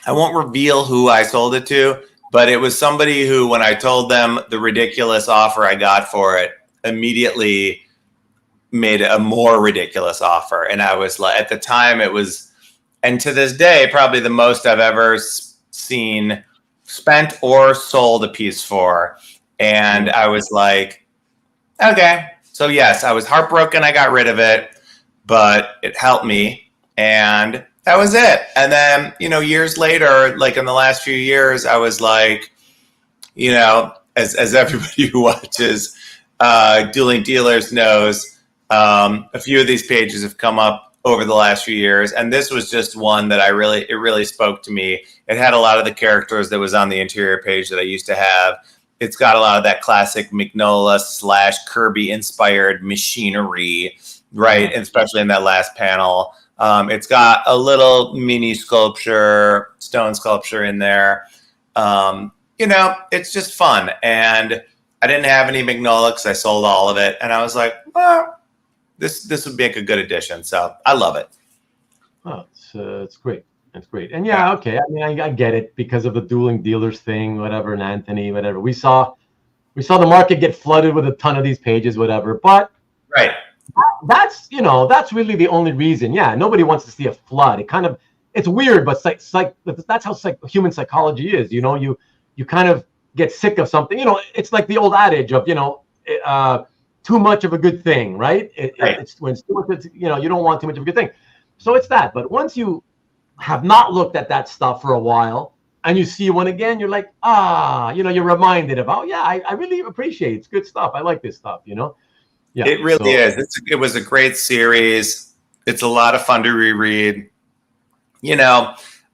I won't reveal who I sold it to, but it was somebody who, when I told them the ridiculous offer I got for it, immediately made a more ridiculous offer. And I was like, at the time it was, and to this day, probably the most I've ever seen spent or sold a piece for. And I was like, okay. So yes, I was heartbroken. I got rid of it, but it helped me. And that was it. And then, years later, like in the last few years, I was like, as everybody who watches Dueling Dealers knows, a few of these pages have come up over the last few years. And this was just one that it really spoke to me. It had a lot of the characters that was on the interior page that I used to have. It's got a lot of that classic Mignola / Kirby inspired machinery, right? And especially in that last panel. It's got a little mini stone sculpture in there. It's just fun. And I didn't have any Mignola because I sold all of it. And I was like, well, this would make a good addition. So I love it. Oh, it's great. It's great. And yeah, okay. I mean, I get it because of the Dueling Dealers thing, whatever, and Anthony, whatever. We saw the market get flooded with a ton of these pages, whatever. But right. That's really the only reason. Yeah, nobody wants to see a flood. It's weird, but that's how human psychology is. You kind of get sick of something. It's like the old adage of too much of a good thing, right? It's when too much, you don't want too much of a good thing. So it's that. But once you have not looked at that stuff for a while and you see one again, you're like, you're reminded of, I really appreciate it. It's good stuff. I like this stuff. Yeah, it really is. It was a great series. It's a lot of fun to reread. It's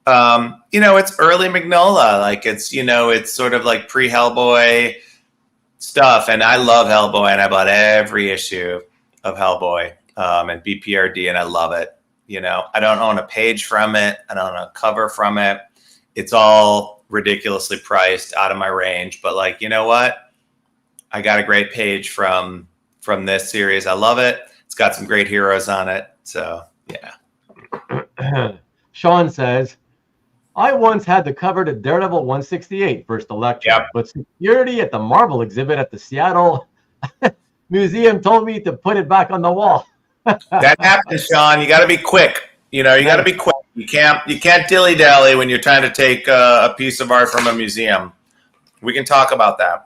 early Mignola. Like it's sort of like pre-Hellboy stuff. And I love Hellboy, and I bought every issue of Hellboy and BPRD, and I love it. I don't own a page from it. I don't own a cover from it. It's all ridiculously priced, out of my range. But like, you know what? I got a great page from this series. I love it. It's got some great heroes on it. So yeah. Sean says, I once had the cover to Daredevil 168 First Electric, but security at the Marvel exhibit at the Seattle Museum told me to put it back on the wall. That happens, Sean. You got to be quick. You got to be quick. You can't dilly dally when you're trying to take a piece of art from a museum. We can talk about that.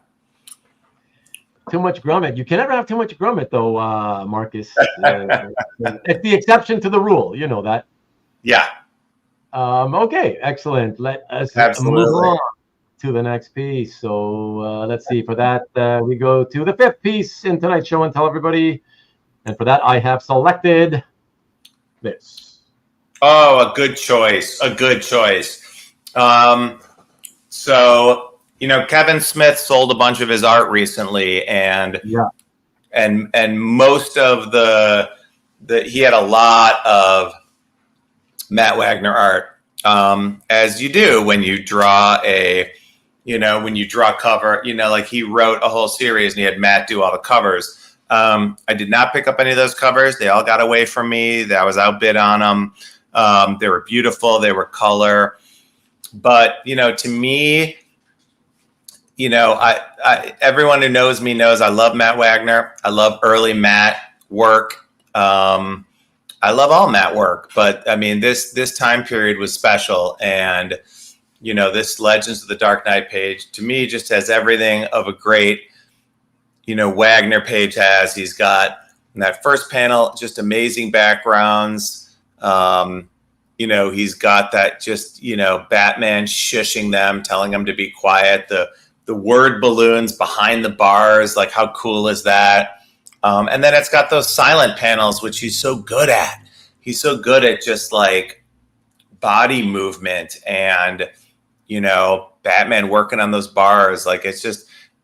Too much Grommet. You can never have too much Grommet, though, Marcus. It's the exception to the rule. You know that. Yeah. Okay, excellent. Let us move on to the next piece. So let's see. For that, we go to the 5th piece in tonight's show and tell everybody. And for that, I have selected this. Oh, a good choice. So, Kevin Smith sold a bunch of his art recently, and most of he had a lot of Matt Wagner art, as you do when you draw cover, like he wrote a whole series and he had Matt do all the covers. I did not pick up any of those covers. They all got away from me. I was outbid on them. They were beautiful. They were color. But, to me, everyone who knows me knows I love Matt Wagner. I love early Matt work. I love all Matt work. But, I mean, this time period was special. And, this Legends of the Dark Knight page, to me, just has everything of a great Wagner page has. He's got in that first panel just amazing backgrounds. He's got that just Batman shushing them, telling them to be quiet. The word balloons behind the bars, like how cool is that? And then it's got those silent panels, which he's so good at. He's so good at just like body movement and Batman working on those bars. Like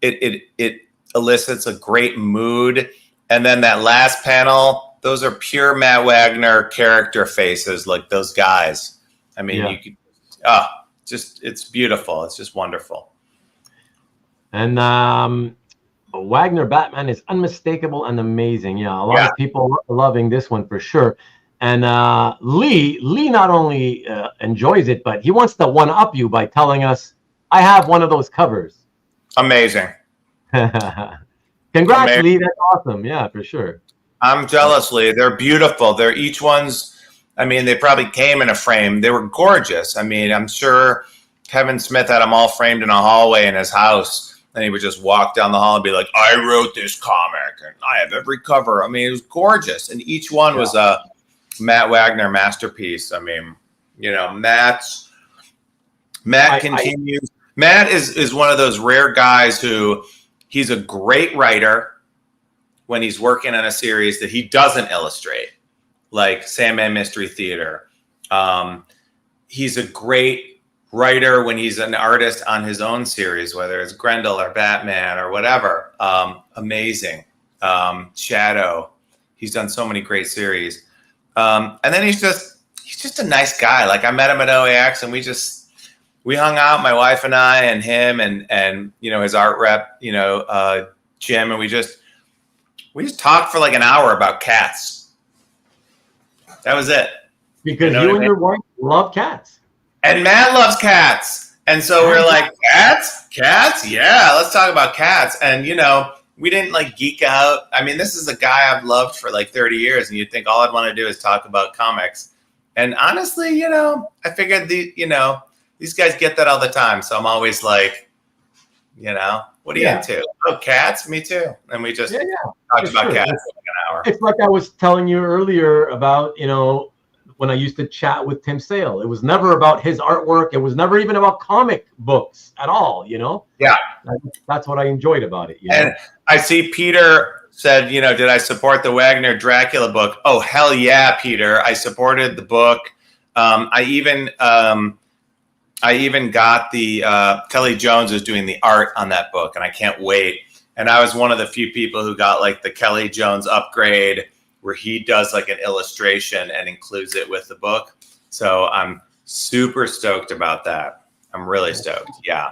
it elicits a great mood. And then that last panel, those are pure Matt Wagner character faces, like those guys. I mean, you could, it's beautiful. It's just wonderful. And Wagner Batman is unmistakable and amazing. Yeah, a lot of people are loving this one for sure. And Lee not only enjoys it, but he wants to one-up you by telling us, I have one of those covers. Amazing. Congrats, Amazing. Lee. That's awesome. Yeah, for sure. I'm jealous, Lee. They're beautiful. They're each one's, I mean, they probably came in a frame. They were gorgeous. I mean, I'm sure Kevin Smith had them all framed in a hallway in his house. And he would just walk down the hall and be like, I wrote this comic and I have every cover. I mean, it was gorgeous. And each one was a Matt Wagner masterpiece. I mean, you know, Matt continues. Matt is one of those rare guys who he's a great writer when he's working on a series that he doesn't illustrate, like Sandman Mystery Theater. He's a great writer when he's an artist on his own series, whether it's Grendel or Batman or whatever. Amazing. Shadow. He's done so many great series. And then he's just a nice guy. Like I met him at OAX and we hung out, my wife and I and him and you know, his art rep, you know, Jim, and we just talked for like an hour about cats. That was it. Because you and your wife love cats. And Matt loves cats. And so we're like, cats? Cats? Yeah, let's talk about cats. And, you know, we didn't like geek out. I mean, this is a guy I've loved for like 30 years. And you'd think all I'd want to do is talk about comics. And honestly, you know, I figured these guys get that all the time. So I'm always like, you know, what are you into? Oh, cats? Me too. And we just talked about cats for like an hour. It's like I was telling you earlier about, you know, when I used to chat with Tim Sale. It was never about his artwork. It was never even about comic books at all, you know? Yeah. That's what I enjoyed about it. You know? And I see Peter said, you know, did I support the Wagner Dracula book? Oh, hell yeah, Peter. I supported the book. I even got the Kelly Jones is doing the art on that book, and I can't wait. And I was one of the few people who got like the Kelly Jones upgrade, where he does like an illustration and includes it with the book. So I'm super stoked about that. I'm really stoked. Yeah,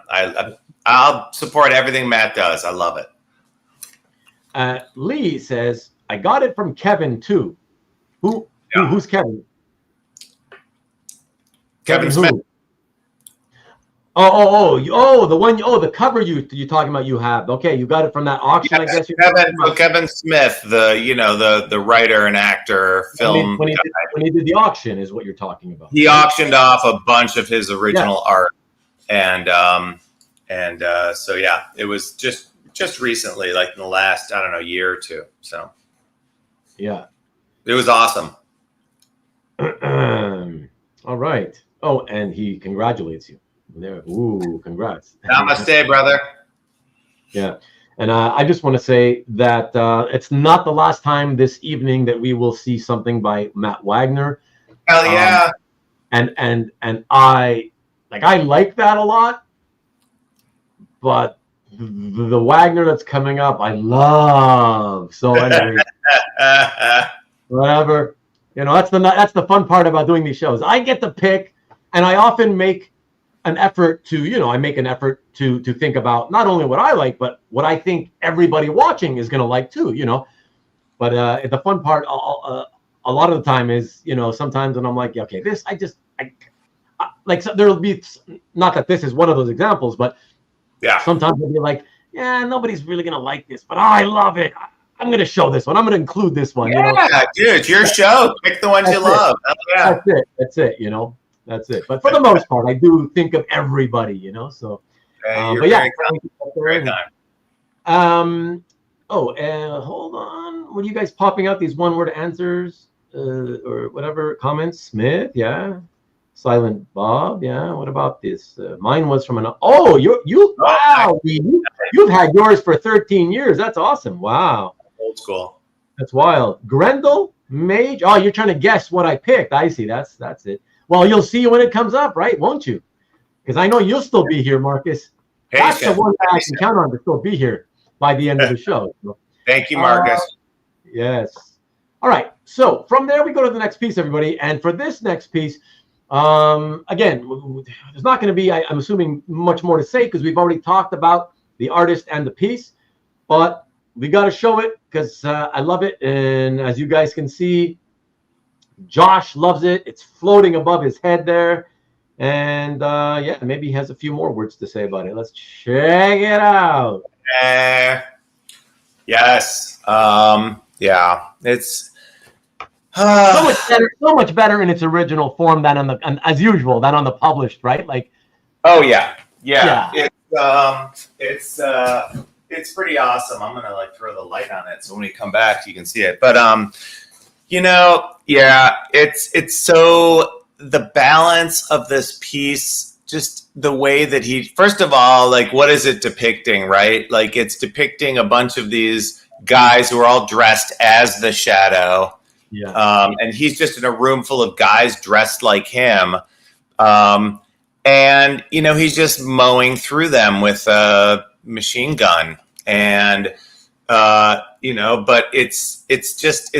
I'll support everything Matt does. I love it. Lee says, I got it from Kevin too. Who's Kevin? Kevin Smith. The cover you're talking about you have. Okay, you got it from that auction, I guess. Kevin Smith, the writer and actor, film. When he did the auction is what you're talking about. He auctioned off a bunch of his original art. And so yeah, it was just recently, like in the last, I don't know, year or two. So yeah. It was awesome. All right. Oh, and he congratulates you. There. Ooh, congrats. Namaste, brother. Yeah. And I just want to say that it's not the last time this evening that we will see something by Matt Wagner. Hell yeah. And I like that a lot, but the Wagner that's coming up, I love. So anyway, whatever. You know, that's the fun part about doing these shows. I get to pick, and I often make an effort to think about not only what I like, but what I think everybody watching is going to like too, you know. But the fun part a lot of the time is, you know, sometimes when I'm like, okay, this, so there'll be, not that this is one of those examples, but yeah, sometimes I'll be like, yeah, nobody's really going to like this, but I love it. I'm going to show this one. I'm going to include this one. Yeah, you know? Dude, it's your show. Pick the ones you love. Yeah. That's it, you know. That's it. But for the most part, I do think of everybody, you know. So, but yeah. Hold on. What are you guys popping out these one-word answers or whatever comments? Smith, yeah. Silent Bob, yeah. What about this? Mine was from wow. You've had yours for 13 years. That's awesome. Wow. Old school. That's wild. Grendel, Mage. Oh, you're trying to guess what I picked. I see. That's it. Well, you'll see when it comes up, right? Won't you? Because I know you'll still be here, Marcus. That's the one guy I can count on to still be here by the end of the show. Thank you, Marcus. Yes. All right. So from there, we go to the next piece, everybody. And for this next piece, again, there's not going to be, I'm assuming, much more to say because we've already talked about the artist and the piece. But we got to show it because I love it. And as you guys can see, Josh loves it. It's floating above his head there. And yeah, maybe he has a few more words to say about it. Let's check it out. Yes. Yeah. It's so much better in its original form than on the, as usual, than on the published, right? Like. Oh yeah. It's pretty awesome. I'm gonna like throw the light on it so when we come back you can see it. But you know, yeah, it's so the balance of this piece, just the way that he, first of all, like what is it depicting, right? Like it's depicting a bunch of these guys who are all dressed as the Shadow. Yeah. And he's just in a room full of guys dressed like him. And you know, he's just mowing through them with a machine gun. And you know, but it's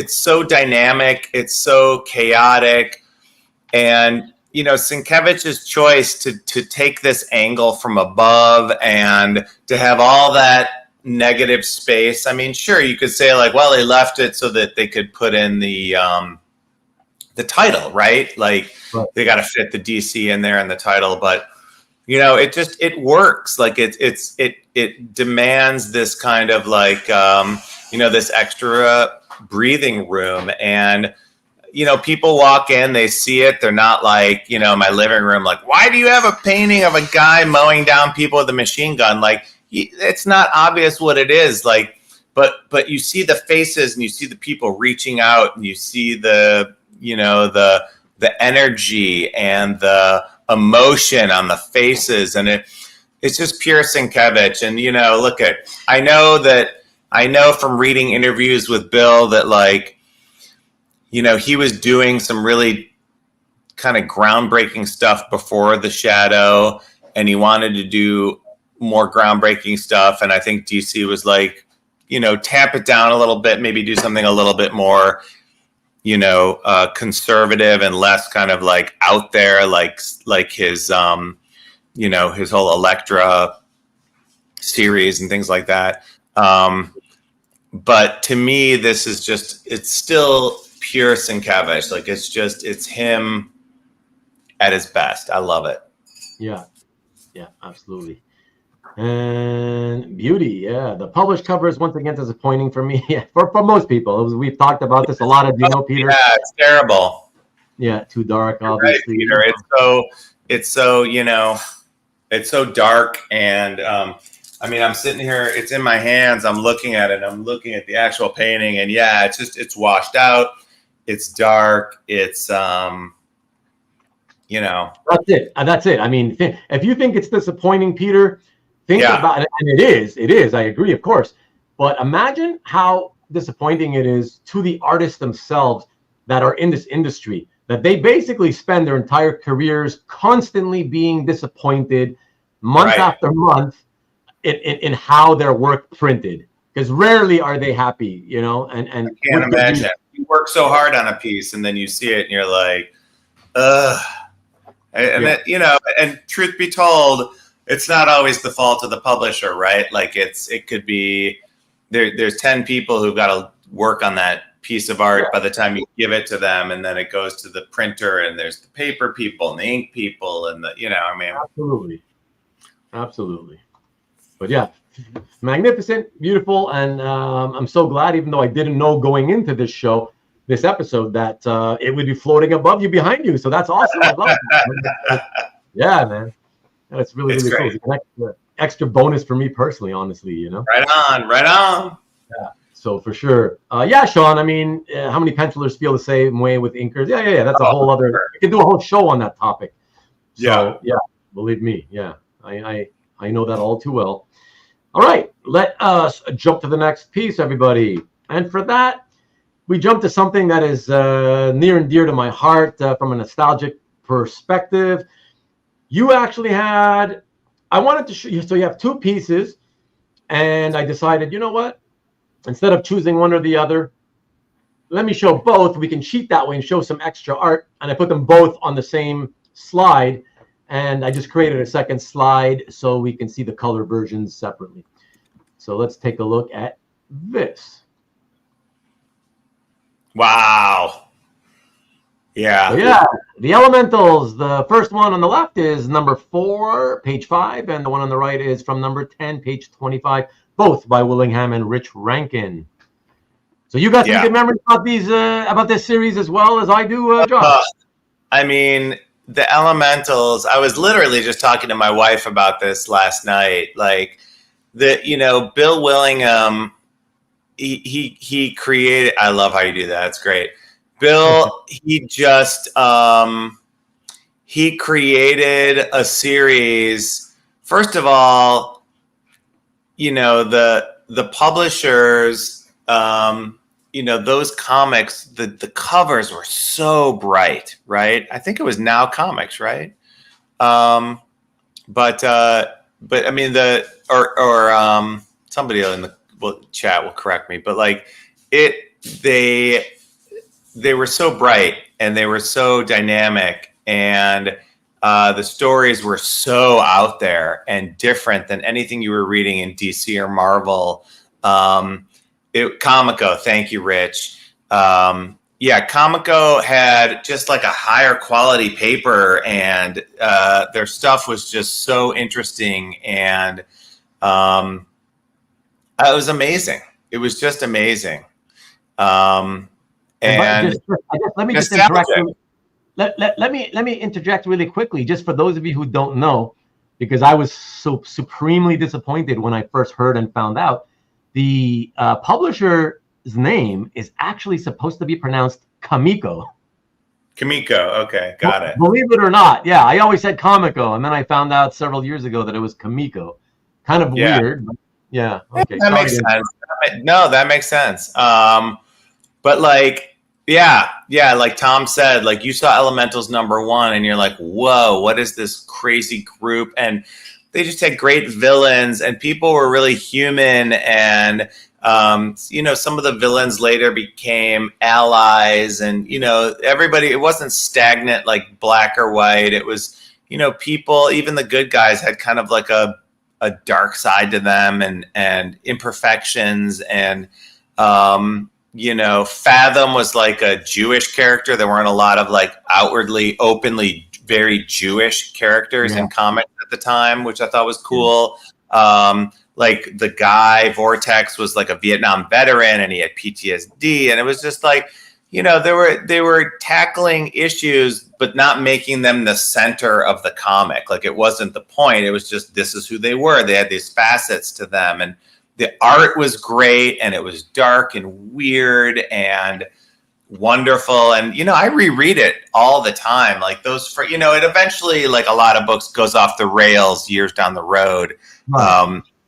so dynamic, it's so chaotic. And you know, Sienkiewicz's choice to take this angle from above and to have all that negative space. I mean, sure, you could say like, well, they left it so that they could put in the title, right? Like they got to fit the DC in there in the title, but you know, it works. Like it demands this kind of like you know, this extra breathing room. And you know, people walk in, they see it, they're not like, you know, my living room, like, why do you have a painting of a guy mowing down people with a machine gun? Like, it's not obvious what it is. Like, but you see the faces and you see the people reaching out and you see the, you know, the energy and the emotion on the faces, and it's just pure Sienkiewicz. And you know, I know from reading interviews with Bill that like, you know, he was doing some really kind of groundbreaking stuff before the Shadow, and he wanted to do more groundbreaking stuff. And I think DC was like, you know, tamp it down a little bit, maybe do something a little bit more, you know, conservative and less kind of like out there, like his, you know, his whole Elektra series and things like that. But to me, this is just, it's still pure Sienkiewicz. Like it's him at his best. I love it. Yeah, absolutely. And beauty, yeah. The published cover is once again disappointing for me. Yeah, for most people. We've talked about this a lot. Do you know, Peter? Yeah, it's terrible. Yeah, too dark, obviously. Right, Peter. It's so you know, it's so dark. And I mean, I'm sitting here. It's in my hands. I'm looking at it. I'm looking at the actual painting, and yeah, it's washed out. It's dark. It's you know. That's it. I mean, if you think it's disappointing, Peter, think about it. And it is. I agree, of course. But imagine how disappointing it is to the artists themselves that are in this industry, that they basically spend their entire careers constantly being disappointed month after month in how their work printed. Because rarely are they happy, you know. And I can't imagine. You work so hard on a piece and then you see it and you're like, ugh. And that, you know, and truth be told, it's not always the fault of the publisher, right? Like it could be there's 10 people who've got to work on that piece of art by the time you give it to them, and then it goes to the printer, and there's the paper people and the ink people, and the, you know, I mean, absolutely. But yeah, magnificent, beautiful, and I'm so glad, even though I didn't know going into this episode, that it would be floating above you, behind you. So that's awesome. I love it. Yeah, man. That's really cool. It's an extra bonus for me personally, honestly, you know. Right on. Yeah. So for sure. Yeah, Sean, I mean, how many pencilers feel the same way with inkers? Yeah. That's a whole other, we can do a whole show on that topic. So, yeah, believe me. Yeah, I know that all too well. All right, let us jump to the next piece, everybody. And for that, we jump to something that is near and dear to my heart from a nostalgic perspective. You actually had I wanted to show you. So you have two pieces, and I decided, you know what? Instead of choosing one or the other, let me show both. We can cheat that way and show some extra art. And I put them both on the same slide. And I just created a second slide so we can see the color versions separately. So let's take a look at this. Wow. Yeah. So yeah, the Elementals. The first one on the left is number 4, page 5. And the one on the right is from number 10, page 25. Both by Willingham and Rich Rankin. So you got some good memories about these, about this series as well as I do, Josh. I mean, the Elementals. I was literally just talking to my wife about this last night. Like Bill Willingham, he created. I love how you do that. It's great. Bill, he just he created a series. First of all, the publishers, those comics, the covers were so bright, right? I think it was Now Comics, right? But I mean somebody in the chat will correct me, but like they were so bright and they were so dynamic, and the stories were so out there and different than anything you were reading in DC or Marvel. Comico, thank you, Rich. Comico had just like a higher quality paper, and their stuff was just so interesting, and it was amazing. It was just amazing. Let me just interject. Let me interject really quickly, just for those of you who don't know, because I was so supremely disappointed when I first heard and found out. The publisher's name is actually supposed to be pronounced Kamiko. Kamiko, okay, got it. Believe it or not, I always said Comico, and then I found out several years ago that it was Kamiko. Kind of weird, but okay. That makes sense. No, that makes sense. But like, like Tom said, like you saw Elementals #1, and you're like, whoa, what is this crazy group? And they just had great villains, and people were really human. And, some of the villains later became allies, and, everybody, it wasn't stagnant like black or white. It was, people, even the good guys had kind of like a dark side to them, and imperfections. And, Fathom was like a Jewish character. There weren't a lot of like outwardly, openly very Jewish characters in comics at the time, which I thought was cool. Like the guy Vortex was like a Vietnam veteran, and he had PTSD, and it was just like, they were tackling issues, but not making them the center of the comic. Like it wasn't the point. It was just, this is who they were. They had these facets to them, and the art was great, and it was dark and weird and wonderful. And I reread it all the time, like those it eventually, like a lot of books, goes off the rails years down the road,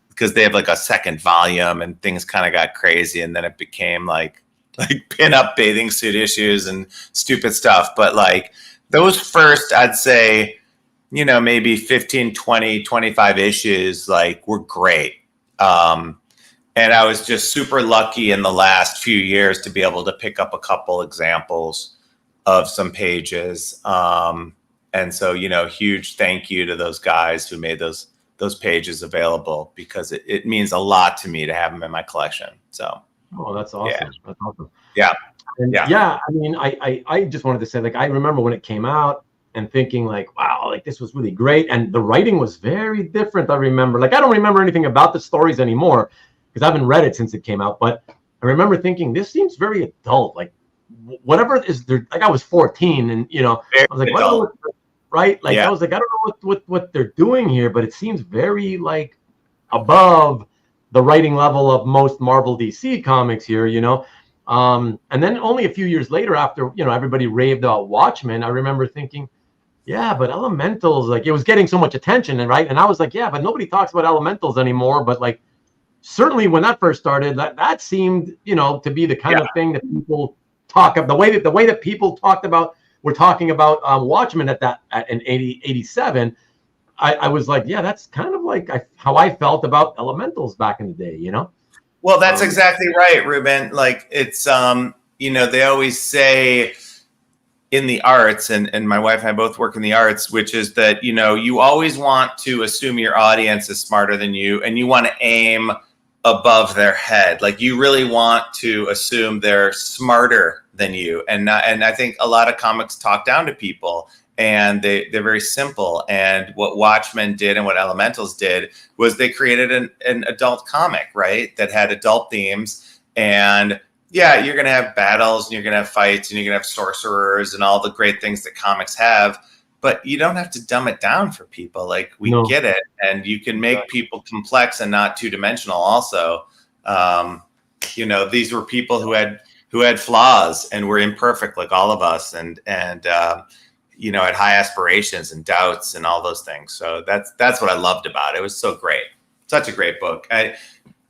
because they have like a second volume and things kind of got crazy, and then it became like pin-up bathing suit issues and stupid stuff. But like those first, I'd say, maybe 15, 20, 25 issues like were great. And I was just super lucky in the last few years to be able to pick up a couple examples of some pages. And so, huge thank you to those guys who made those pages available, because it means a lot to me to have them in my collection. So. Oh, that's awesome. Yeah. That's awesome. Yeah. And I mean, I just wanted to say, like, I remember when it came out and thinking like, wow, like this was really great. And the writing was very different. I remember, like, I don't remember anything about the stories anymore, because I haven't read it since it came out. But I remember thinking, this seems very adult. Like, whatever is there, like I was 14, and I was like, what, right? Like, I was like, I don't know what they're doing here, but it seems very like above the writing level of most Marvel DC comics here, and then only a few years later, after everybody raved about Watchmen, I remember thinking, but Elementals, like, it was getting so much attention, and I was like, but nobody talks about Elementals anymore. But like, certainly when that first started, that seemed, to be the kind of thing that people talk about, the way that people were talking about Watchmen in 87. I was like, yeah, that's kind of like how I felt about elementals back in the day, you know? Well, that's exactly right, Ruben. Like it's, they always say in the arts, and my wife and I both work in the arts, which is that, you always want to assume your audience is smarter than you, and you want to aim above their head. Like you really want to assume they're smarter than you. And I think a lot of comics talk down to people, and they're very simple. And what Watchmen did and what Elementals did was they created an adult comic, right? That had adult themes. And yeah, you're going to have battles and you're going to have fights and you're going to have sorcerers and all the great things that comics have. But you don't have to dumb it down for people. Like we get it. And you can make people complex and not two-dimensional also. These were people who had flaws and were imperfect like all of us, and had high aspirations and doubts and all those things. So that's what I loved about it. It was so great. Such a great book.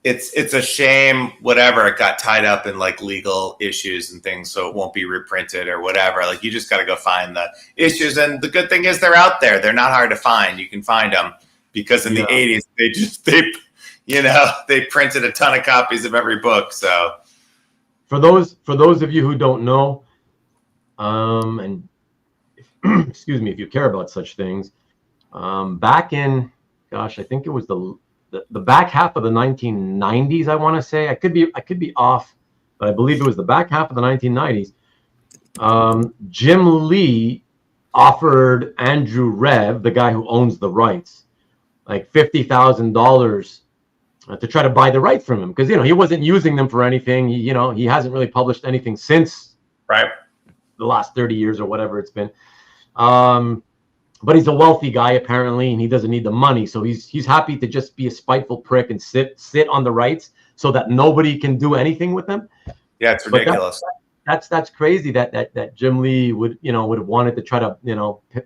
It's a shame, whatever, it got tied up in like legal issues and things, so it won't be reprinted or whatever. Like you just got to go find the issues. And the good thing is they're out there. They're not hard to find. You can find them because in the 80s, they printed a ton of copies of every book. So for those of you who don't know, and excuse me, if you care about such things, back in, I think it was the back half of the 1990s, I want to say. I could be off, but I believe it was the back half of the 1990s. Jim Lee offered Andrew Rev, the guy who owns the rights, like $50,000 to try to buy the rights from him, because he wasn't using them for anything. He hasn't really published anything since the last 30 years or whatever it's been. But he's a wealthy guy apparently, and he doesn't need the money, so he's happy to just be a spiteful prick and sit on the rights so that nobody can do anything with them. Yeah, it's ridiculous. That's crazy that Jim Lee would have wanted to try to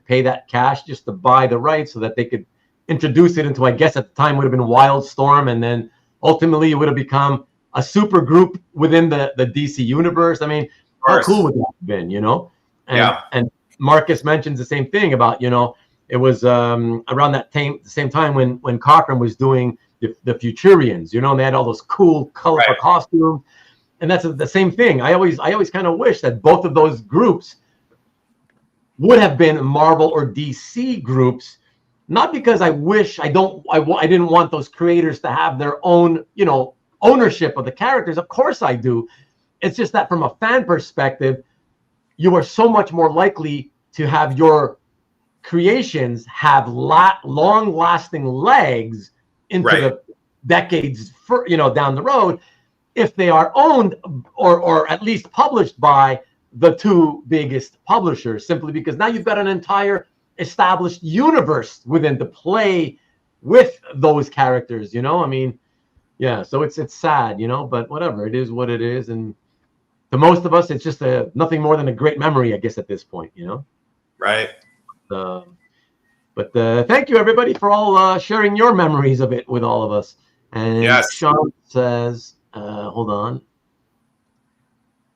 pay that cash just to buy the rights so that they could introduce it into, I guess at the time would have been Wildstorm, and then ultimately it would have become a super group within the DC universe. I mean, how cool would that have been, And Marcus mentions the same thing about, it was around that same time when Cochran was doing the Futurians, and they had all those cool, colorful costumes. And that's the same thing. I always kind of wish that both of those groups would have been Marvel or DC groups, not because I didn't want those creators to have their own, ownership of the characters. Of course I do. It's just that from a fan perspective, you are so much more likely to have your creations have long-lasting legs into the decades, down the road, if they are owned or at least published by the two biggest publishers, simply because now you've got an entire established universe within to play with those characters. I mean, yeah. So it's sad, but whatever. It is what it is, and to most of us, it's just nothing more than a great memory, I guess, at this point, Right. But thank you, everybody, for all sharing your memories of it with all of us. And Sean says, hold on.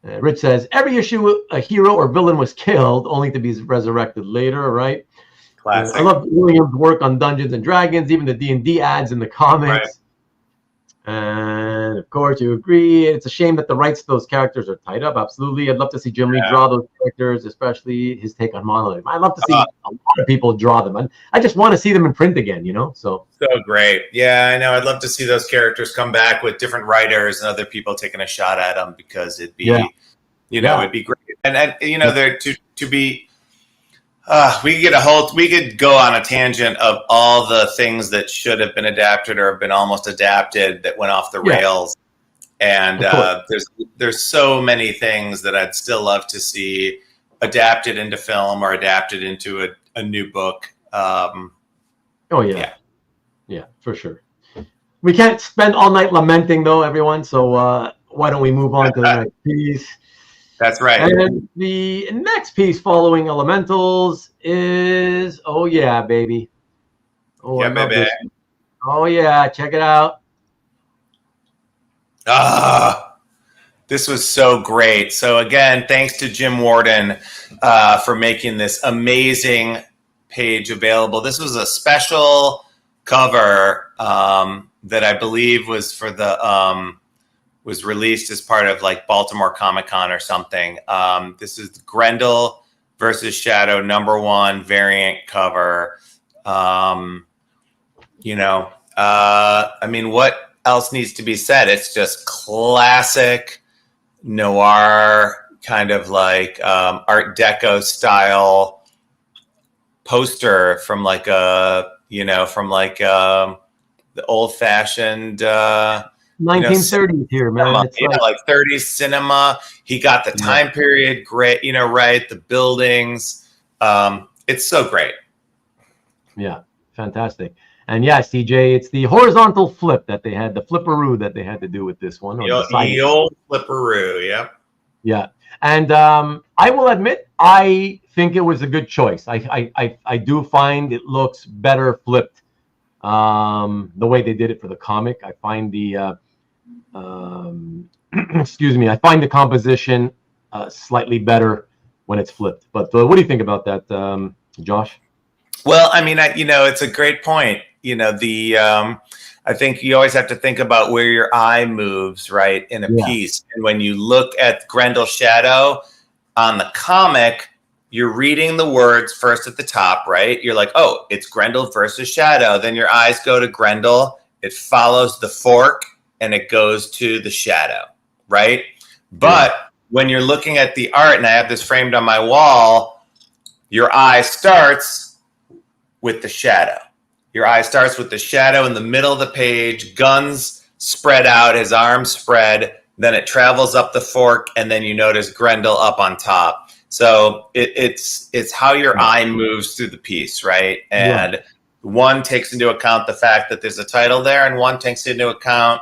Rich says, every issue a hero or villain was killed, only to be resurrected later, right? Classic. I love William's work on Dungeons and Dragons, even the D&D ads in the comics. Right. And of course, you agree. It's a shame that the rights to those characters are tied up. Absolutely. I'd love to see Jim Lee draw those characters, especially his take on Monolith. I'd love to see a lot of people draw them. I just want to see them in print again, So great. Yeah, I know. I'd love to see those characters come back with different writers and other people taking a shot at them, because it'd be, it'd be great. And they're to be. We could go on a tangent of all the things that should have been adapted or have been almost adapted that went off the rails. And there's so many things that I'd still love to see adapted into film or adapted into a new book. Yeah, for sure. We can't spend all night lamenting, though, everyone. So why don't we move on to the next piece? That's right. And the next piece following Elementals is, oh yeah, baby. Oh yeah, baby. Oh yeah, check it out. This was so great. So again, thanks to Jim Warden for making this amazing page available. This was a special cover that I believe was for the was released as part of like Baltimore Comic-Con or something. This is Grendel versus Shadow #1 variant cover. You know, I mean, what else needs to be said? It's just classic noir kind of like Art Deco style poster from like a, you know, from like the old fashioned 1930s here, man. It's like 30s cinema. He got the time period great, you know, right? The buildings. It's so great. Yeah, fantastic. And yes, TJ, it's the horizontal flip that they had, the flipperoo that they had to do with this one. The old flipperoo, yep. Yeah. And I will admit, I think it was a good choice. I do find it looks better flipped the way they did it for the comic. I find the excuse me, I find the composition slightly better when it's flipped. But what do you think about that, Josh? Well, I mean, you know, it's a great point. You know, I think you always have to think about where your eye moves, right, in a piece. And when you look at Grendel Shadow on the comic, you're reading the words first at the top, right? You're like, oh, it's Grendel versus Shadow. Then your eyes go to Grendel. It follows the fork and it goes to the shadow, right? But when you're looking at the art, and I have this framed on my wall, your eye starts with the shadow. Your eye starts with the shadow in the middle of the page, guns spread out, his arms spread, then it travels up the fork, and then you notice Grendel up on top. So it's how your eye moves through the piece, right? And one takes into account the fact that there's a title there, and one takes into account,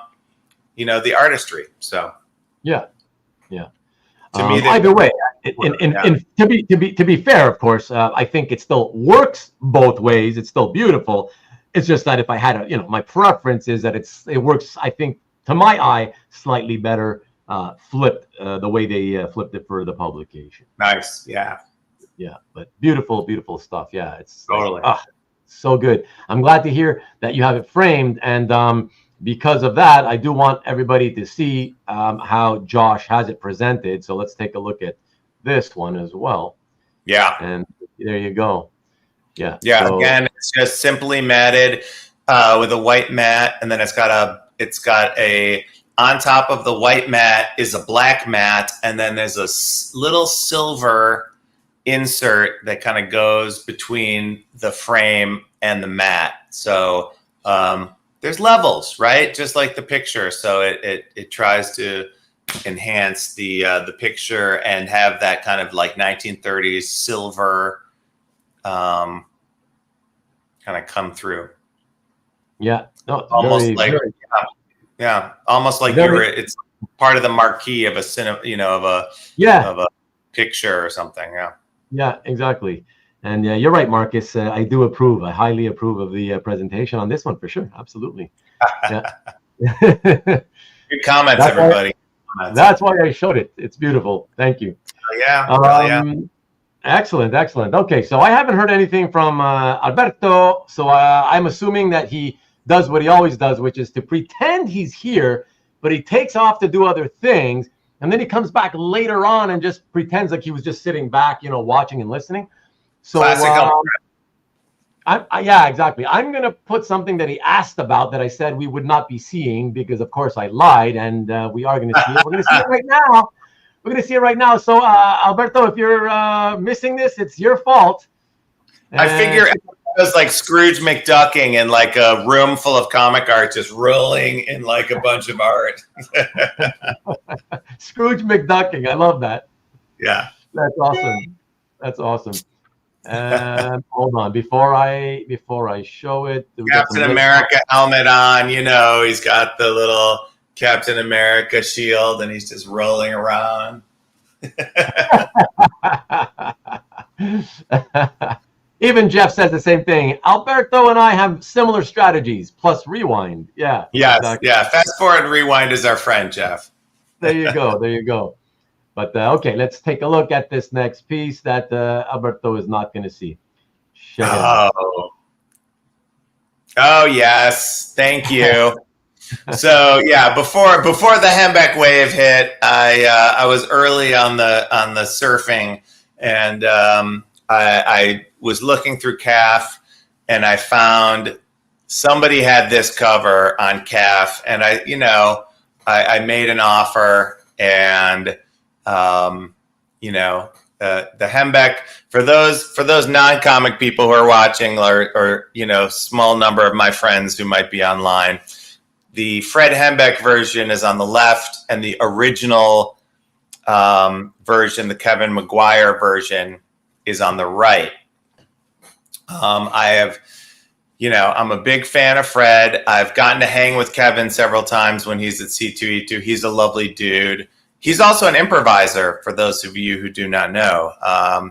you know, the artistry. So yeah. To me, either way, to be fair, of course, I think it still works both ways. It's still beautiful. It's just that if I had my preference is that it works, I think, to my eye, slightly better flipped the way they flipped it for the publication. Nice, yeah, but beautiful stuff. Yeah, it's totally so good. I'm glad to hear that you have it framed, and because of that, I do want everybody to see how Josh has it presented. So let's take a look at this one as well. Yeah, and there you go. Yeah. So, again, it's just simply matted with a white mat, and then it's got a on top of the white mat is a black mat, and then there's a little silver insert that kind of goes between the frame and the mat. So there's levels, right? Just like the picture. So it tries to enhance the picture and have that kind of like 1930s silver kind of come through. Yeah, no, almost almost like it's part of the marquee of a cinema, of a picture or something. Yeah, exactly. And you're right, Marcus. I do approve. I highly approve of the presentation on this one for sure. Absolutely. Good comments, everybody. That's why I showed it. It's beautiful. Thank you. Excellent. Okay, so I haven't heard anything from Alberto, so I'm assuming that he does what he always does, which is to pretend he's here, but he takes off to do other things, and then he comes back later on and just pretends like he was just sitting back, watching and listening. So, yeah, exactly. I'm going to put something that he asked about that I said we would not be seeing because, of course, I lied, and we are going to see it. We're going to see it right now. We're going to see it right now. So, Alberto, if you're missing this, it's your fault. I figure it was like Scrooge McDucking in like a room full of comic art, just rolling in like a bunch of art. Scrooge McDucking. I love that. Yeah. That's awesome. Hold on. Before I show it. Captain America helmet on. He's got the little Captain America shield, and he's just rolling around. Even Jeff says the same thing. Alberto and I have similar strategies, plus rewind. Yeah. Yes. Exactly. Yeah. Fast forward, rewind is our friend, Jeff. There you go. But okay, let's take a look at this next piece that Alberto is not going to see. Oh, yes. Thank you. So yeah, before the Hembeck wave hit, I was early on the surfing, and I was looking through CAF, and I found somebody had this cover on CAF, and I made an offer, and the Hembeck, for those non-comic people who are watching, or small number of my friends who might be online, the Fred Hembeck version is on the left, and the original version, the Kevin Maguire version, is on the right. I'm a big fan of Fred. I've gotten to hang with Kevin several times when he's at C2E2. He's a lovely dude. He's also an improviser, for those of you who do not know.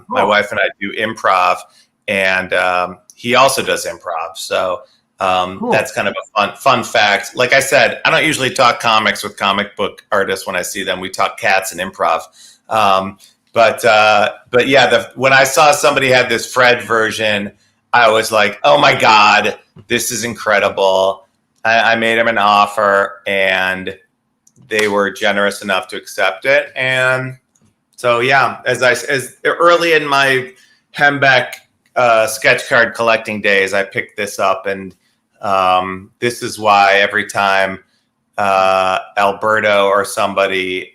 My wife and I do improv, and he also does improv. So that's kind of a fun fact. Like I said, I don't usually talk comics with comic book artists when I see them. We talk cats and improv. But yeah, when I saw somebody had this Fred version, I was like, oh my God, this is incredible. I made him an offer, and they were generous enough to accept it. And so, yeah, as early in my Hembeck sketch card collecting days, I picked this up, and this is why every time Alberto or somebody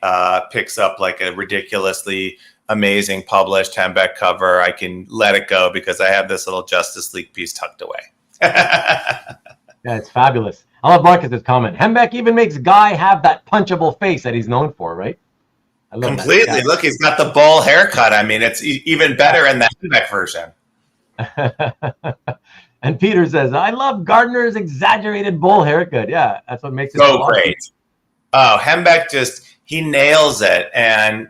picks up like a ridiculously amazing published Hembeck cover, I can let it go because I have this little Justice League piece tucked away. Yeah, it's fabulous. I love Marcus's comment. Hembeck even makes Guy have that punchable face that he's known for, right? I love completely. That. Look, he's got the bowl haircut. I mean, it's even better in the Hembeck version. And Peter says, I love Gardner's exaggerated bowl haircut. Yeah, that's what makes it so great. Oh, Hembeck he nails it. And,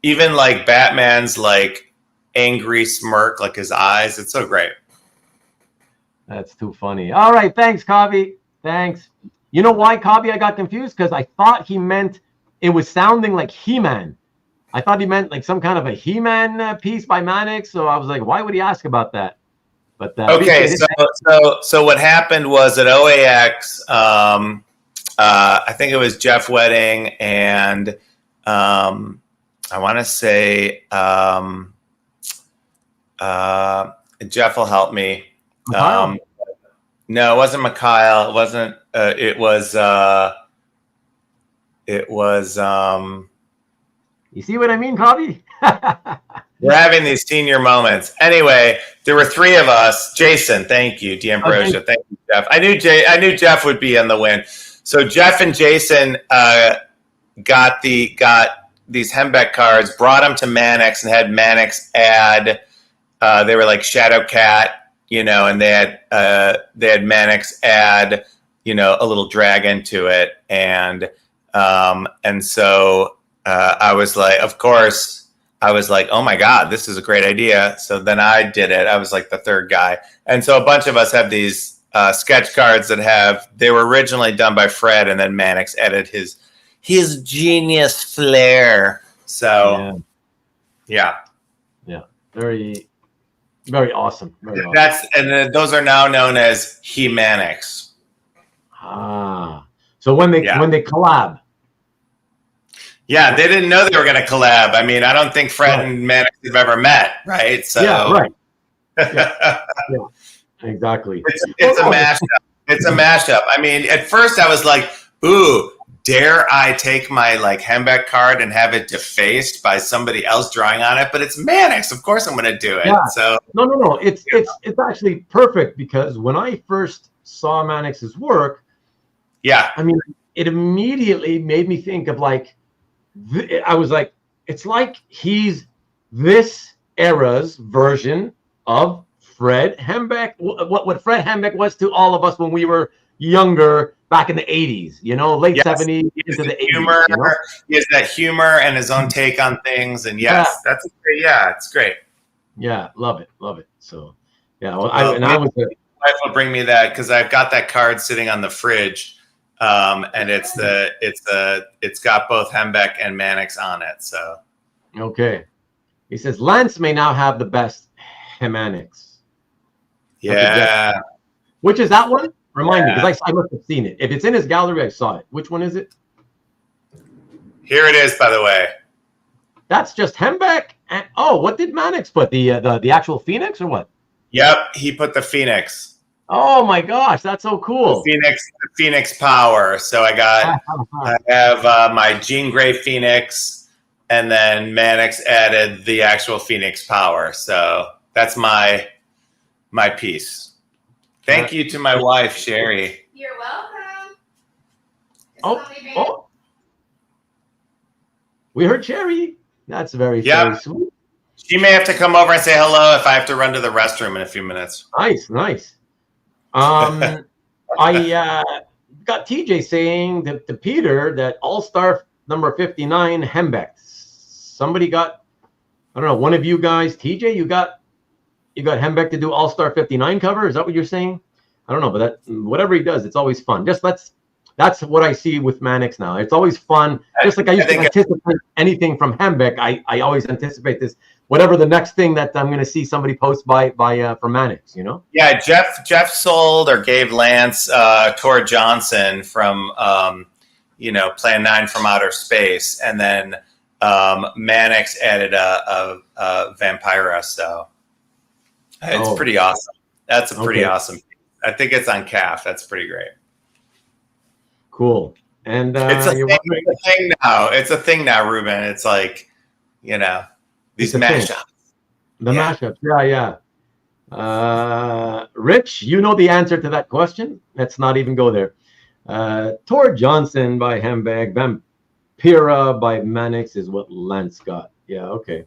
even like Batman's like angry smirk, like his eyes, it's so great. That's too funny. All right, thanks, Kavi. Thanks. You know why, Kavi, I got confused? Because I thought he meant it was sounding like He-Man. I thought he meant like some kind of a He-Man piece by Manix. So I was like, why would he ask about that? But okay, so what happened was at OAX, I think it was Jeff Wedding, and I want to say Jeff will help me. No, it wasn't Mikhail. It wasn't. It was. You see what I mean, Kavi? We're having these senior moments. Anyway, there were three of us. Jason, thank you. D'Ambrosia, okay. Thank you, Jeff. I knew Jeff would be in the win. So Jeff and Jason got these Hembeck cards, brought them to Manix, and had Manix add. They were like Shadow Cat, and they had Manix add, a little dragon to it, and so I was like, of course. I was like, oh my God, this is a great idea. So then I did it. I was like the third guy. And so a bunch of us have these sketch cards they were originally done by Fred, and then Manix added his genius flair. So yeah. Very, very awesome. Very awesome. And those are now known as He-Manix. So when they collab. Yeah, they didn't know they were going to collab. I mean, I don't think Fred and Manix have ever met, right? So yeah, right. Yeah, exactly. It's a mashup. It's a mashup. I mean, at first I was like, "Ooh, dare I take my like Hembeck card and have it defaced by somebody else drawing on it?" But it's Manix. Of course, I'm going to do it. Yeah. So no. It's actually perfect because when I first saw Manix's work, I mean, it immediately made me think of like. I was like, it's like he's this era's version of Fred Hembeck. What Fred Hembeck was to all of us when we were younger back in the 80s, late 70s into the 80s. He has that humor and his own take on things. And it's great. Yeah, love it. So, yeah. My wife will bring me that because I've got that card sitting on the fridge. And it's got both Hembeck and Manix on it. So okay, he says Lance may now have the best Manix. Yeah. Which is that one? Remind me, because I must have seen it. If it's in his gallery, I saw it. Which one is it? Here it is, by the way. That's just Hembeck. And what did Manix put? The actual Phoenix or what? Yep, he put the Phoenix. Oh my gosh, that's so cool. The Phoenix power. So I have my Jean Grey Phoenix, and then Manix added the actual Phoenix power. So that's my piece. Thank you to my wife, Sherri. You're welcome. Oh. We heard Sherri. That's very sweet. She may have to come over and say hello if I have to run to the restroom in a few minutes. Nice. I got TJ saying to Peter that All-Star number 59 Hembeck. Somebody got, I don't know, one of you guys, TJ, you got Hembeck to do All-Star 59 cover. Is that what you're saying? I don't know, but whatever he does, it's always fun. That's what I see with Manix now. It's always fun. Just like I used to anticipate anything from Hembeck, I always anticipate this. Whatever the next thing that I'm going to see somebody post for Manix, you know? Yeah, Jeff sold or gave Lance Tor Johnson from Plan 9 from Outer Space, and then Manix added a Vampira. So it's pretty awesome. That's a pretty awesome. I think it's on CAF. That's pretty great. Cool. And it's a thing now. It's a thing now, Ruben. It's like, these mashups. The mashups. Yeah. Rich, you know the answer to that question. Let's not even go there. Tor Johnson by Hembeck. Vampira by Manix is what Lance got. Yeah, okay.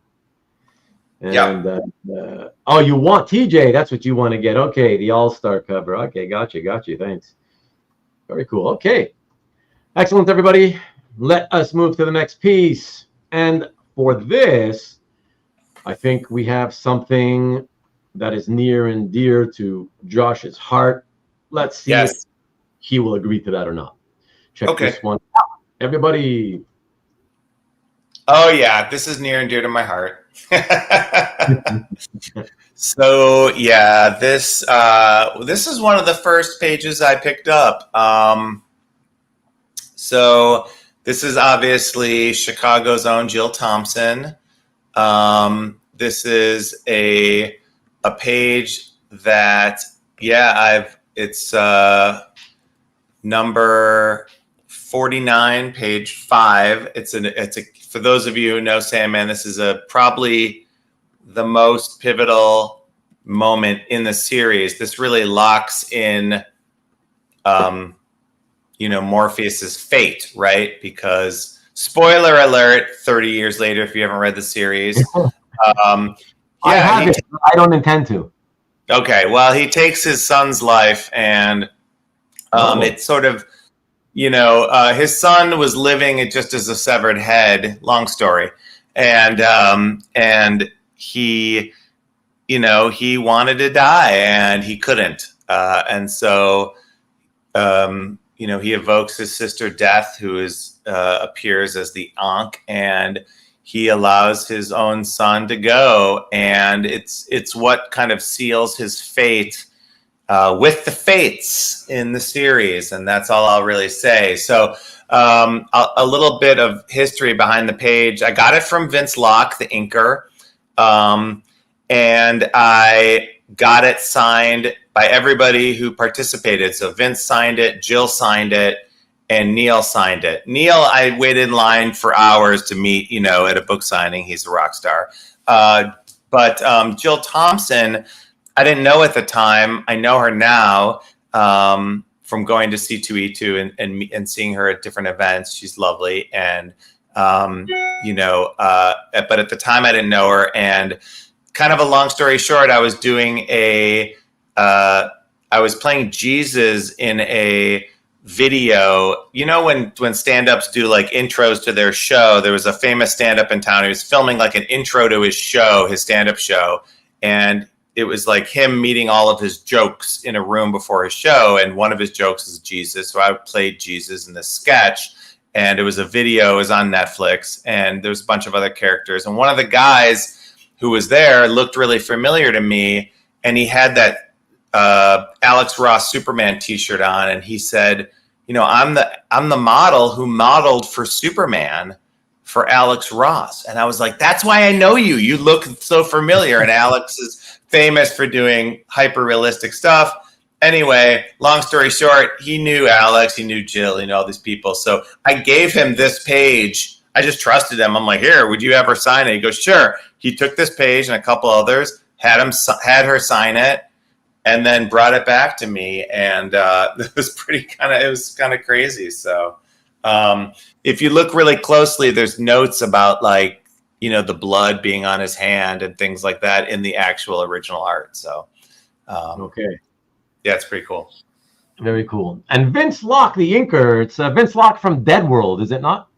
And you want TJ, that's what you want to get. Okay, the All-Star cover. Okay, got you. Thanks. Very cool. Okay. Excellent, everybody. Let us move to the next piece. And for this, I think we have something that is near and dear to Josh's heart. Let's see if he will agree to that or not. Check this one out. Everybody. Oh, yeah. This is near and dear to my heart. So, yeah, this is one of the first pages I picked up. So this is obviously Chicago's own Jill Thompson. This is a page that, it's number 49, page 5. It's for those of you who know Sandman, this is probably the most pivotal moment in the series. This really locks in, Morpheus's fate, right? Because spoiler alert, 30 years later, if you haven't read the series. I don't intend to. Okay, well, he takes his son's life, and it's sort of, his son was living just as a severed head. Long story, and he wanted to die, and he couldn't, and so he evokes his sister Death, who appears as the Ankh, and he allows his own son to go, and it's what kind of seals his fate with the fates in the series, and that's all I'll really say. So a little bit of history behind the page. I got it from Vince Locke, the inker, and I got it signed by everybody who participated. So Vince signed it, Jill signed it, and Neil signed it. Neil, I waited in line for hours to meet, at a book signing. He's a rock star. But Jill Thompson, I didn't know at the time. I know her now from going to C2E2 and seeing her at different events. She's lovely. And, but at the time I didn't know her. And kind of a long story short, I was doing I was playing Jesus in a video. When stand-ups do like intros to their show, there was a famous stand-up in town. He was filming like an intro to his show, his stand-up show. And it was like him meeting all of his jokes in a room before his show. And one of his jokes is Jesus. So I played Jesus in this sketch, and it was a video. It was on Netflix, and there was a bunch of other characters. And one of the guys who was there looked really familiar to me. And he had that Alex Ross Superman t-shirt on, and he said, you know, I'm the model who modeled for Superman for Alex Ross. And I was like, that's why I know you. You look so familiar. And Alex is famous for doing hyper realistic stuff. Anyway, long story short, he knew Alex, he knew Jill, he knew all these people. So I gave him this page. I just trusted him. I'm like, here, would you ever sign it? He goes, sure. He took this page and a couple others, had her sign it, and then brought it back to me. And it was kind of crazy. So if you look really closely, there's notes about, like, you know, the blood being on his hand and things like that in the actual original art. So, okay. Yeah, it's pretty cool. Very cool. And Vince Locke, the inker, it's Vince Locke from Dead World, is it not?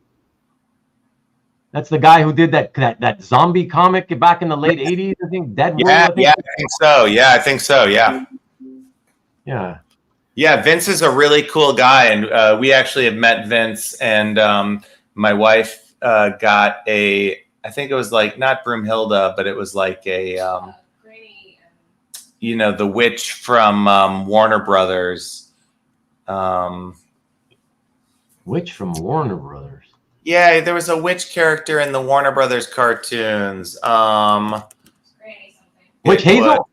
That's the guy who did that zombie comic back in the late 80s, I think. Dead World, I think. Yeah, I think so. Yeah, I think so. Yeah. Yeah. Yeah, Vince is a really cool guy. And we actually have met Vince. And my wife got I think it was like, not Broomhilda, but it was like a... you know, the witch from Warner Brothers. Witch from Warner Brothers? Yeah, there was a witch character in the Warner Brothers cartoons. Witch Hazel?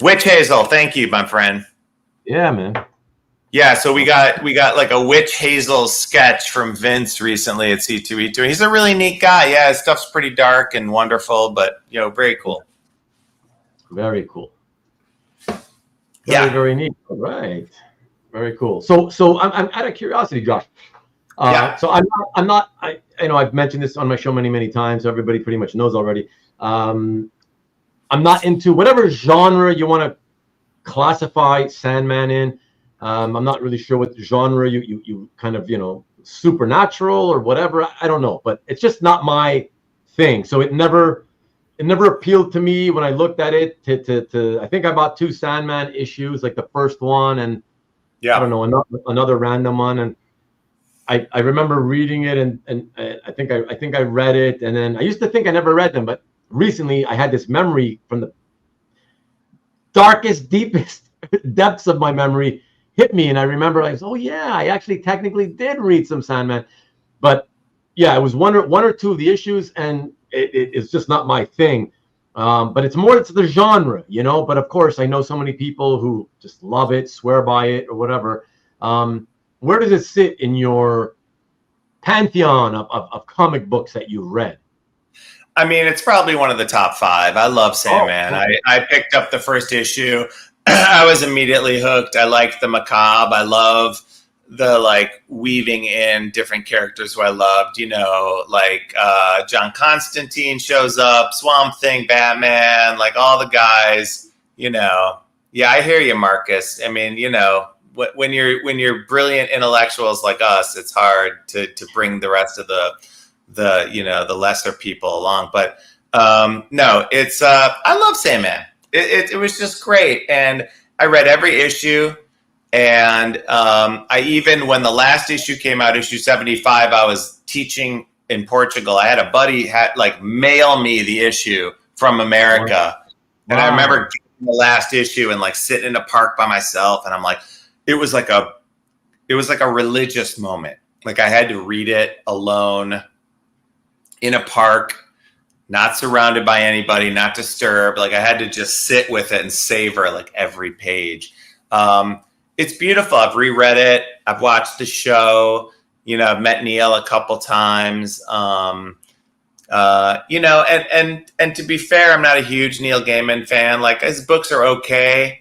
Witch Hazel, thank you, my friend. Yeah, man. Yeah, so we got like a Witch Hazel sketch from Vince recently at C2E2. He's a really neat guy. Yeah, his stuff's pretty dark and wonderful, but, you know, very cool. Very cool. Yeah, very neat. All right, very cool. So I'm out of curiosity, Josh. So I'm not. I know I've mentioned this on my show many times. So everybody pretty much knows already. I'm not into whatever genre you want to classify Sandman in. I'm not really sure what genre you kind of, you know, supernatural or whatever. I don't know, but it's just not my thing. So it never appealed to me when I looked at it. To I think I bought 2 Sandman issues, like the first one, and I don't know, another random one, and I remember reading it, and I think I read it, and then I used to think I never read them, but recently I had this memory from the darkest, deepest depths of my memory hit me, and I remember I was, oh yeah, I actually technically did read some Sandman, but yeah, it was one or two of the issues, and it's just not my thing. But it's the genre, you know. But of course, I know so many people who just love it, swear by it, or whatever. Where does it sit in your pantheon of comic books that you've read? I mean, it's probably one of the top 5. I love Sandman. I picked up the first issue. I was immediately hooked. I liked the macabre. I love the, like, weaving in different characters who I loved, you know, like John Constantine shows up, Swamp Thing, Batman, like all the guys, you know. Yeah, I hear you, Marcus. I mean, you know, when you're brilliant intellectuals like us, it's hard to bring the rest of the you know, the lesser people along. But no, it's I love Sandman. It was just great, and I read every issue. And I even, when the last issue came out, issue 75, I was teaching in Portugal. I had a buddy mail me the issue from America. Wow. And I remember getting the last issue and like sitting in a park by myself. And I'm like, it was like a religious moment. Like I had to read it alone in a park, not surrounded by anybody, not disturbed. Like I had to just sit with it and savor like every page. It's beautiful. I've reread it. I've watched the show. You know, I've met Neil a couple times. You know, and to be fair, I'm not a huge Neil Gaiman fan. Like his books are okay.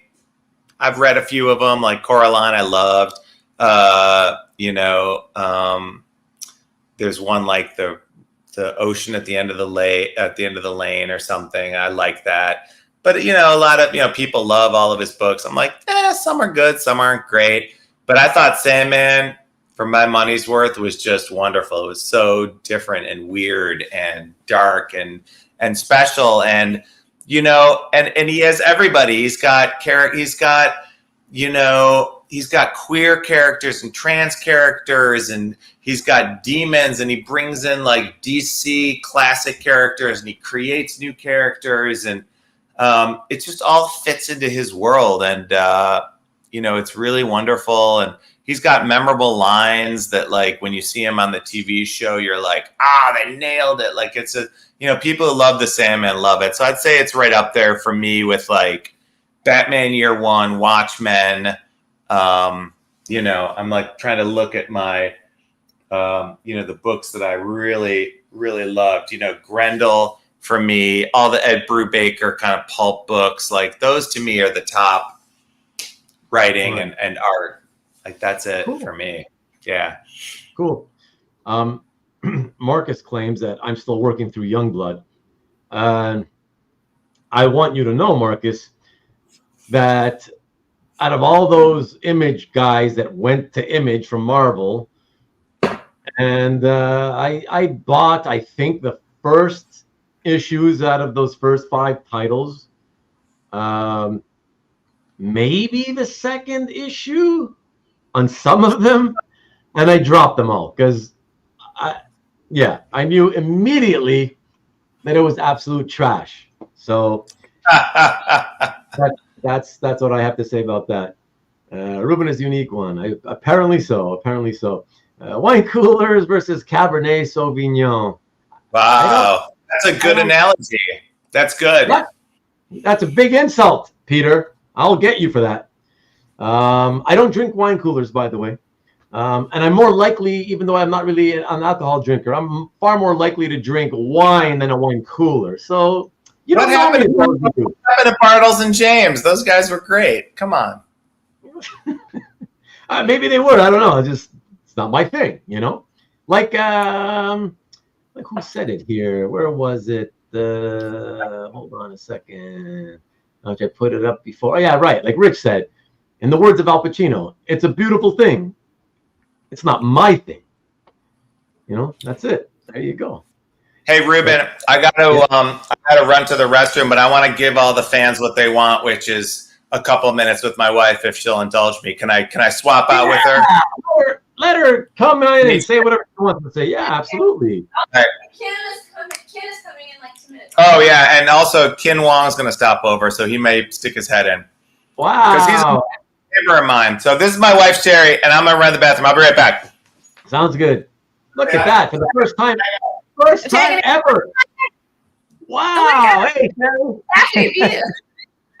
I've read a few of them, like Coraline. I loved. You know, there's one like the ocean at the end of the lane or something. I like that. But, you know, a lot of, you know, people love all of his books. I'm like, some are good, some aren't great. But I thought Sandman, for my money's worth, was just wonderful. It was so different and weird and dark and special. And, you know, and he has everybody. He's got you know, he's got queer characters and trans characters, and he's got demons, and he brings in like DC classic characters, and he creates new characters. And it just all fits into his world. And, it's really wonderful. And he's got memorable lines that, like, when you see him on the TV show, you're like, they nailed it. Like, it's people who love the Sandman love it. So I'd say it's right up there for me with, like, Batman Year One, Watchmen. I'm like trying to look at my, the books that I really, really loved. Grendel for me, all the Ed Brubaker kind of pulp books, like those to me are the top writing and art. Like that's it for me. Yeah. Cool. Marcus claims that I'm still working through Youngblood. I want you to know, Marcus, that out of all those Image guys that went to Image from Marvel, and I bought, I think, the first issues out of those first 5 titles, maybe the second issue on some of them, and I dropped them all because I knew immediately that it was absolute trash. So that's what I have to say about that. Ruben is a unique one. Apparently so. Wine coolers versus Cabernet Sauvignon. Wow, that's a good analogy. That's good. That's a big insult, Peter. I'll get you for that. I don't drink wine coolers, by the way. And I'm more likely, even though I'm not really an alcohol drinker, I'm far more likely to drink wine than a wine cooler. So, what happened to Bartles and James? Those guys were great. Come on. Maybe they would. I don't know. It's not my thing, Like who said it here? Where was it? Hold on a second. I put it up before. Oh, yeah, right. Like Rich said, in the words of Al Pacino, it's a beautiful thing. It's not my thing. That's it. There you go. Hey, Ruben, I gotta run to the restroom, but I want to give all the fans what they want, which is a couple of minutes with my wife, if she'll indulge me. Can I swap out with her? Let her come in and say whatever she wants to say. Yeah, absolutely. Right. Ken is coming in like 2 minutes. Oh, yeah, and also Kin Wong's going to stop over, so he may stick his head in. Wow. Because he's a neighbor of mine. So this is my wife, Sherri, and I'm going to run to the bathroom. I'll be right back. Sounds good. Look at that. For the first time ever. Wow. Hey, Sherri.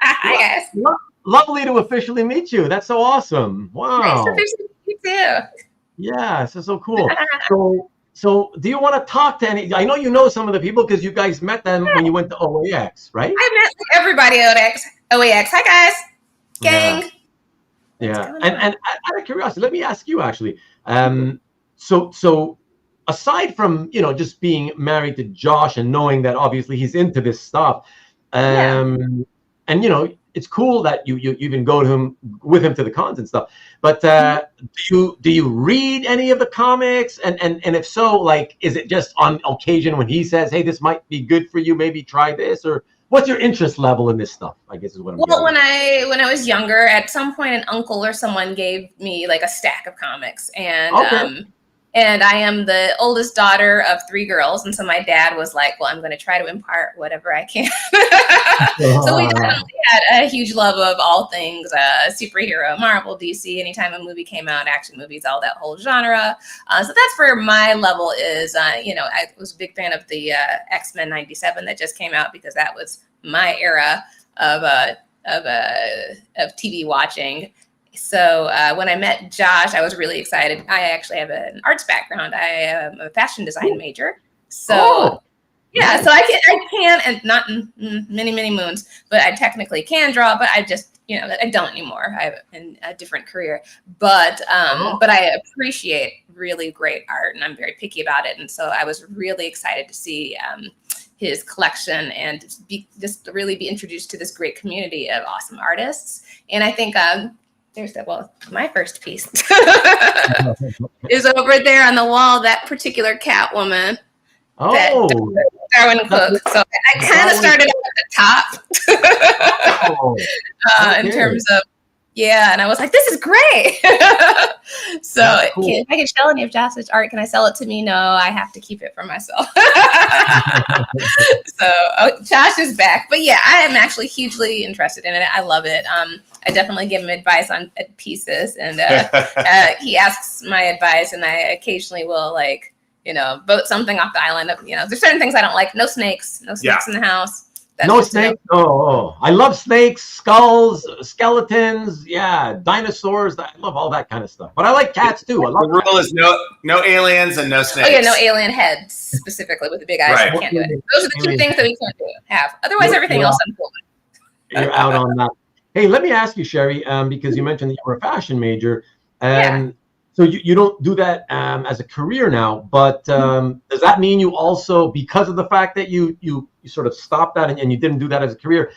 Hi, guys. Lovely to officially meet you. That's so awesome. Wow. Nice to officially meet you, too. Yeah, so cool. So do you want to talk to any? I know you know some of the people because you guys met them when you went to OAX, right? I met everybody at OAX. Hi, guys. Gang. Yeah. And out of curiosity, let me ask you actually. So aside from just being married to Josh and knowing that obviously he's into this stuff, and it's cool that you even go to him with him to the cons and stuff. But do you read any of the comics? And if so, like, is it just on occasion when he says, "Hey, this might be good for you, maybe try this," or what's your interest level in this stuff? I guess is what I'm. Well, when I was younger, at some point, an uncle or someone gave me like a stack of comics, and and I am the oldest daughter of 3 girls, and so my dad was like, "Well, I'm going to try to impart whatever I can." So we definitely had a huge love of all things superhero, Marvel, DC. Anytime a movie came out, action movies, all that whole genre. So that's where my level is. I was a big fan of the X-Men '97 that just came out because that was my era of TV watching. So when I met Josh, I was really excited. I actually have an arts background. I am a fashion design major. So so I can, and not in many moons, but I technically can draw, but I just, I don't anymore. I have a different career, but I appreciate really great art and I'm very picky about it. And so I was really excited to see his collection and just really be introduced to this great community of awesome artists. And I think, my first piece is over there on the wall, that particular Catwoman. That Darwin Cook. So I kind of started at the top in terms of Yeah, and I was like, this is great. So cool. if I can sell any of Josh's art, can I sell it to me? No, I have to keep it for myself. So Josh is back. But yeah, I am actually hugely interested in it. I love it. I definitely give him advice on pieces, and he asks my advice, and I occasionally will vote something off the island. There's certain things I don't like. No snakes in the house. No snakes. Oh, I love snakes, skulls, skeletons. Yeah, dinosaurs. I love all that kind of stuff. But I like cats too. I love the rule is no aliens and no snakes. Oh yeah, no alien heads specifically with the big eyes. Right. We can't do it. Those are the two things that we can't have. Otherwise, everything else I'm cool with. You're out on that. Hey, let me ask you, Sherri, because you mentioned that you were a fashion major. So you don't do that as a career now, but does that mean you also, because of the fact that you sort of stopped that and you didn't do that as a career,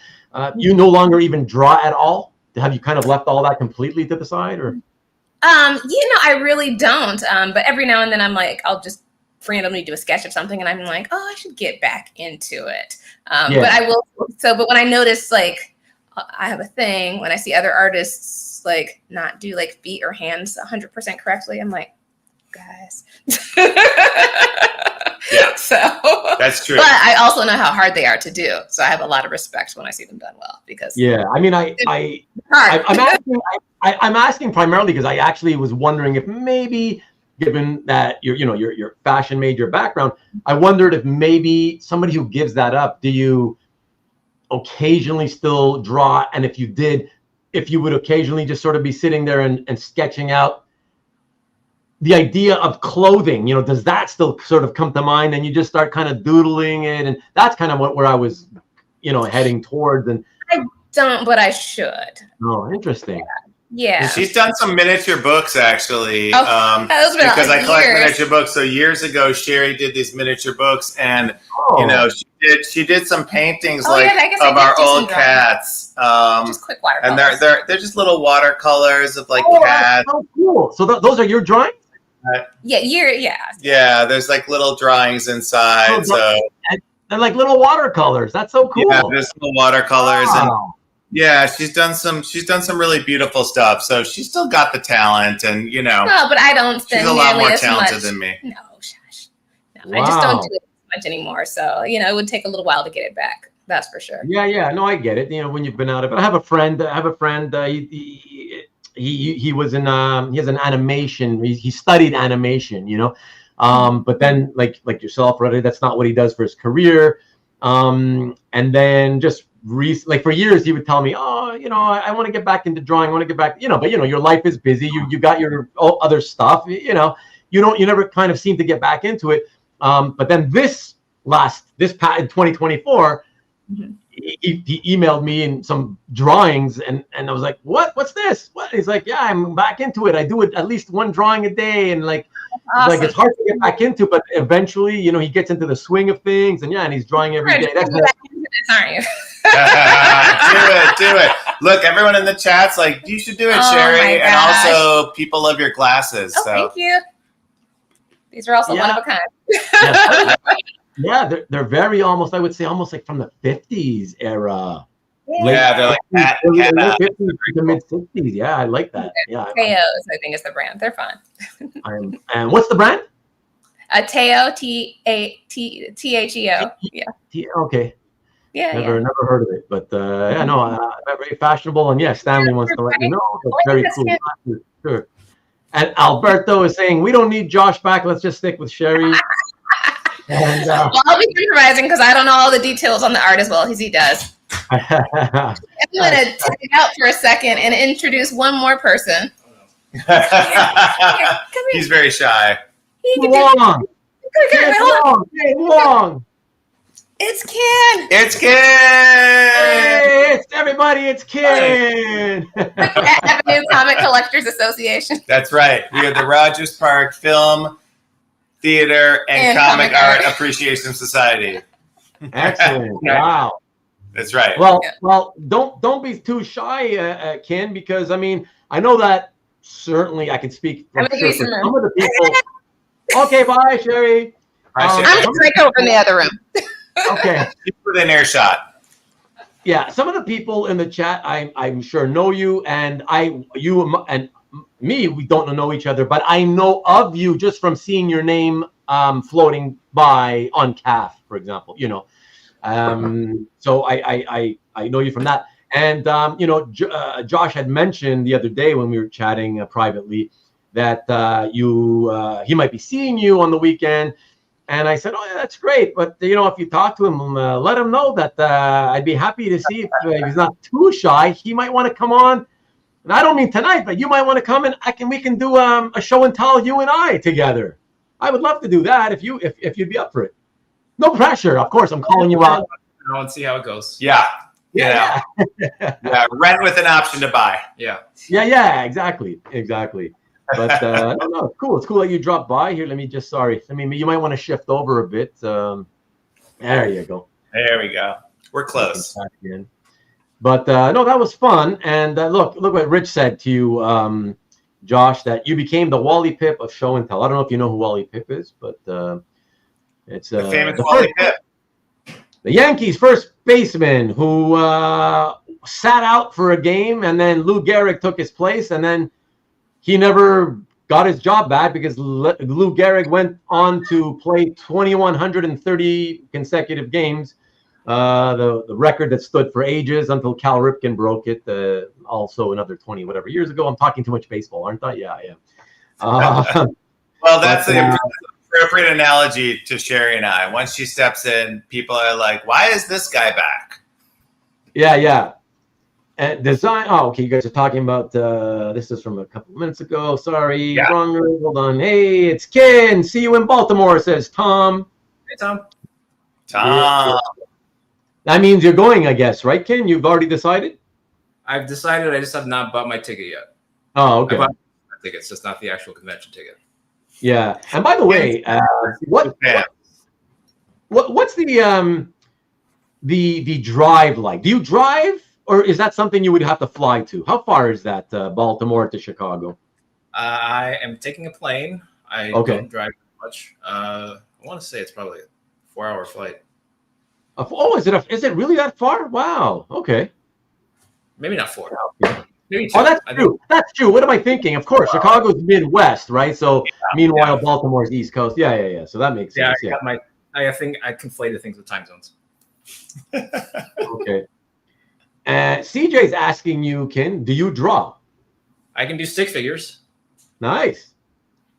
you no longer even draw at all? Have you kind of left all that completely to the side, or? I really don't. But every now and then I'm like, I'll just randomly do a sketch of something, and I'm like, oh, I should get back into it. But I will. But when I notice, I have a thing when I see other artists not do feet or hands 100% correctly, I'm like, guys. Yeah, so that's true. But I also know how hard they are to do, so I have a lot of respect when I see them done well, because I mean, I'm asking primarily because I actually was wondering if maybe, given that your fashion major background, I wondered if maybe somebody who gives that up, do you occasionally still draw? And if you did, if you would occasionally just sort of be sitting there and sketching out the idea of clothing, does that still sort of come to mind, and you just start kind of doodling it? And that's kind of where I was, heading towards. And I don't, but I should. Oh, interesting. Yeah. She's done some miniature books, actually. Because I collect miniature books. So years ago, Sherri did these miniature books, and she did some paintings of our old cats. Just quick watercolors. And they're just little watercolors of cats. That's so cool. So those are your drawings? Yeah, there's little drawings inside. So they're like little watercolors. That's so cool. Yeah, there's little watercolors. Wow. And yeah, she's done some really beautiful stuff. So she's still got the talent, and No, but I don't spend she's a lot more as talented much. than me. No, shush. No, Wow. I just don't do it as much anymore. So it would take a little while to get it back. That's for sure. Yeah. No, I get it. When you've been out of it. I have a friend. He was in he has an animation. He studied animation. But then like yourself, right? That's not what he does for his career. And then just for years he would tell me, I want to get back into drawing. I want to get back. But your life is busy. You got your other stuff. You never kind of seem to get back into it. But then this in 2024. Mm-hmm. He emailed me in some drawings, and I was like, what's this? What? He's like, yeah, I'm back into it. I do it at least one drawing a day, and awesome. It's hard to get back into, but eventually, he gets into the swing of things, and he's drawing every day. That's aren't you? Do it. Look, everyone in the chat's like, you should do it, Sherri, and also people love your glasses. So thank you. These are also one of a kind. Yeah. Yeah, they're very almost like from the 50s era. Yeah, they're like late 50s to mid 60s. Yeah, I like that. Yeah. Teo's, I think, is the brand. They're fun. And what's the brand? Teo, Theo. Yeah. Okay. Yeah. Never heard of it, but very fashionable, and Stanley wants to let you know. That's very cool. Sure. And Alberto is saying we don't need Josh back. Let's just stick with Sherri. And, I'll be improvising because I don't know all the details on the art as well as he does. I'm going to take it out for a second and introduce one more person. Come here. He's very shy. Wong. Wong. It's Ken. It's Ken. Hey, it's everybody. It's Ken. Avenue Comic Collectors Association. That's right. We are the Rogers Park Film, Theater, and Comic Art Appreciation Society. Excellent. Wow. That's right. Well, don't be too shy, Ken, because I know that certainly I can speak for some of the people. Okay, bye, Sherri. I'm going to take over in the other room. Okay. Keep within earshot. Yeah, some of the people in the chat, I'm sure know you, and you and me, we don't know each other, but I know of you just from seeing your name floating by on CAF, for example. So I know you from that. And Josh had mentioned the other day when we were chatting privately that he might be seeing you on the weekend. And I said, oh, yeah, that's great. But, if you talk to him, let him know that I'd be happy to see if he's not too shy. He might want to come on. And I don't mean tonight, but you might want to come and we can do a show and tell, you and I together. I would love to do that if you'd be up for it. No pressure. Of course, I'm calling you out. And see how it goes. Yeah. Yeah. Rent with an option to buy. Yeah. Yeah. Exactly. But no, cool. It's cool that you dropped by here. You might want to shift over a bit. There you go. There we go. We're close. But no, that was fun. And look what Rich said to you, Josh, that you became the Wally Pip of show and tell. I don't know if you know who Wally Pip is, but it's the famous Wally Pip. The Yankees' first baseman who sat out for a game, and then Lou Gehrig took his place, and then he never got his job back because Lou Gehrig went on to play 2,130 consecutive games, the record that stood for ages until Cal Ripken broke it, also another 20 whatever years ago. I'm talking too much baseball, aren't I? Yeah. Well, that's the appropriate analogy to Sherri and I. Once she steps in, people are like, why is this guy back? Yeah. And design. Oh, okay. You guys are talking about this is from a couple of minutes ago. Sorry. Yeah. Wrong. Hold on. Hey, it's Ken. See you in Baltimore, says Tom. Hey, Tom. Tom. That means you're going, I guess, right, Ken? You've already decided? I've decided. I just have not bought my ticket yet. Oh, okay. I bought my tickets, just not the actual convention ticket. Yeah. And by the way, what's the drive like? Do you drive? Or is that something you would have to fly to? How far is that, Baltimore to Chicago? I am taking a plane. I don't drive much. I want to say it's probably a 4-hour flight. Is it really that far? Wow. Okay. Maybe not 4. Yeah. Maybe 2. Oh, that's true. That's true. What am I thinking? Of course, Chicago's Midwest, right? So meanwhile, Baltimore's East Coast. Yeah. So that makes sense. I think I conflated things with time zones. Okay. CJ's asking you, Ken, do you draw? I can do stick figures. Nice.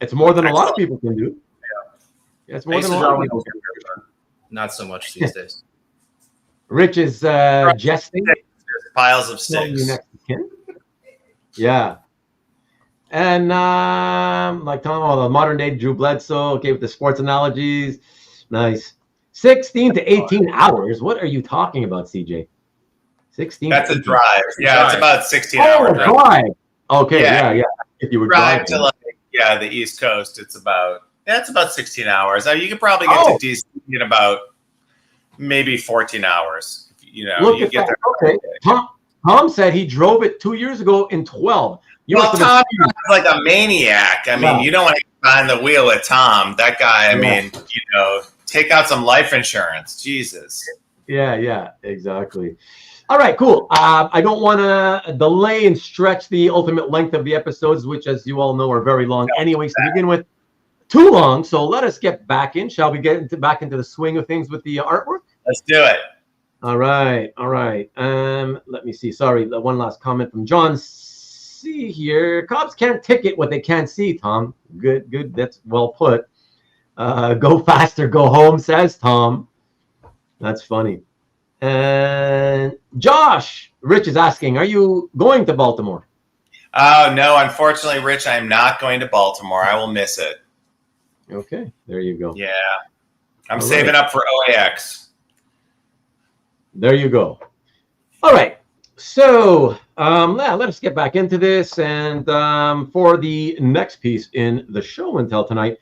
It's more than a lot of people can do. Yeah, it's more than a lot of people can do. Not so much these days. Rich is jesting. Piles of sticks. Next to Ken. Yeah. And like Tom, the modern day Drew Bledsoe, okay, with the sports analogies. Nice. 16 to 18 hours. What are you talking about, CJ? 16. That's a drive. Yeah, it's about 16-hour drive. Okay, yeah. If you were drive to the East Coast, it's about 16 hours. You could probably get to DC in about maybe 14 hours. You get there. Okay. Tom said he drove it 2 years ago in 12. Tom is like a maniac. I mean, you don't want to get behind the wheel with Tom. That guy, I mean, take out some life insurance. Jesus. Yeah, exactly. All right, cool. I don't want to delay and stretch the ultimate length of the episodes, which, as you all know, are very long anyways to begin with. Too long, so let us get back in. Shall we get back into the swing of things with the artwork? Let's do it. All right. Let me see. Sorry, one last comment from John C. here. Cops can't ticket what they can't see, Tom. Good. That's well put. Go faster, go home, says Tom. That's funny. And Josh, Rich is asking, are you going to Baltimore? Oh, no. Unfortunately, Rich, I am not going to Baltimore. I will miss it. Okay, there you go. Yeah. I'm saving up for OAX. There you go. All right. So let us get back into this. And for the next piece in the show and tell tonight,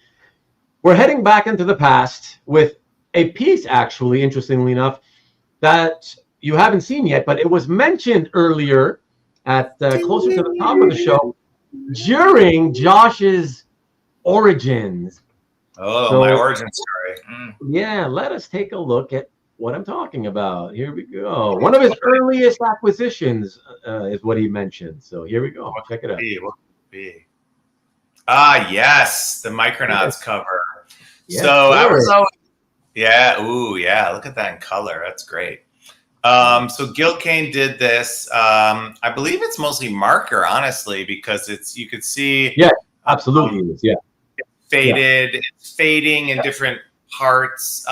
we're heading back into the past with a piece, actually, interestingly enough, that you haven't seen yet, but it was mentioned earlier at closer to the top of the show during Josh's origins. Oh, so, my origin story. Yeah, let us take a look at what I'm talking about. Here we go. One of his earliest acquisitions is what he mentioned. So here we go. Check it out. What could be? Ah, yes, the Micronauts cover. Yes, so sir. I was always, yeah, ooh, yeah, look at that in color. That's great. So Gil Kane did this. I believe it's mostly marker, honestly, because you could see. Yeah, absolutely. Yeah. Faded. It's fading in different parts.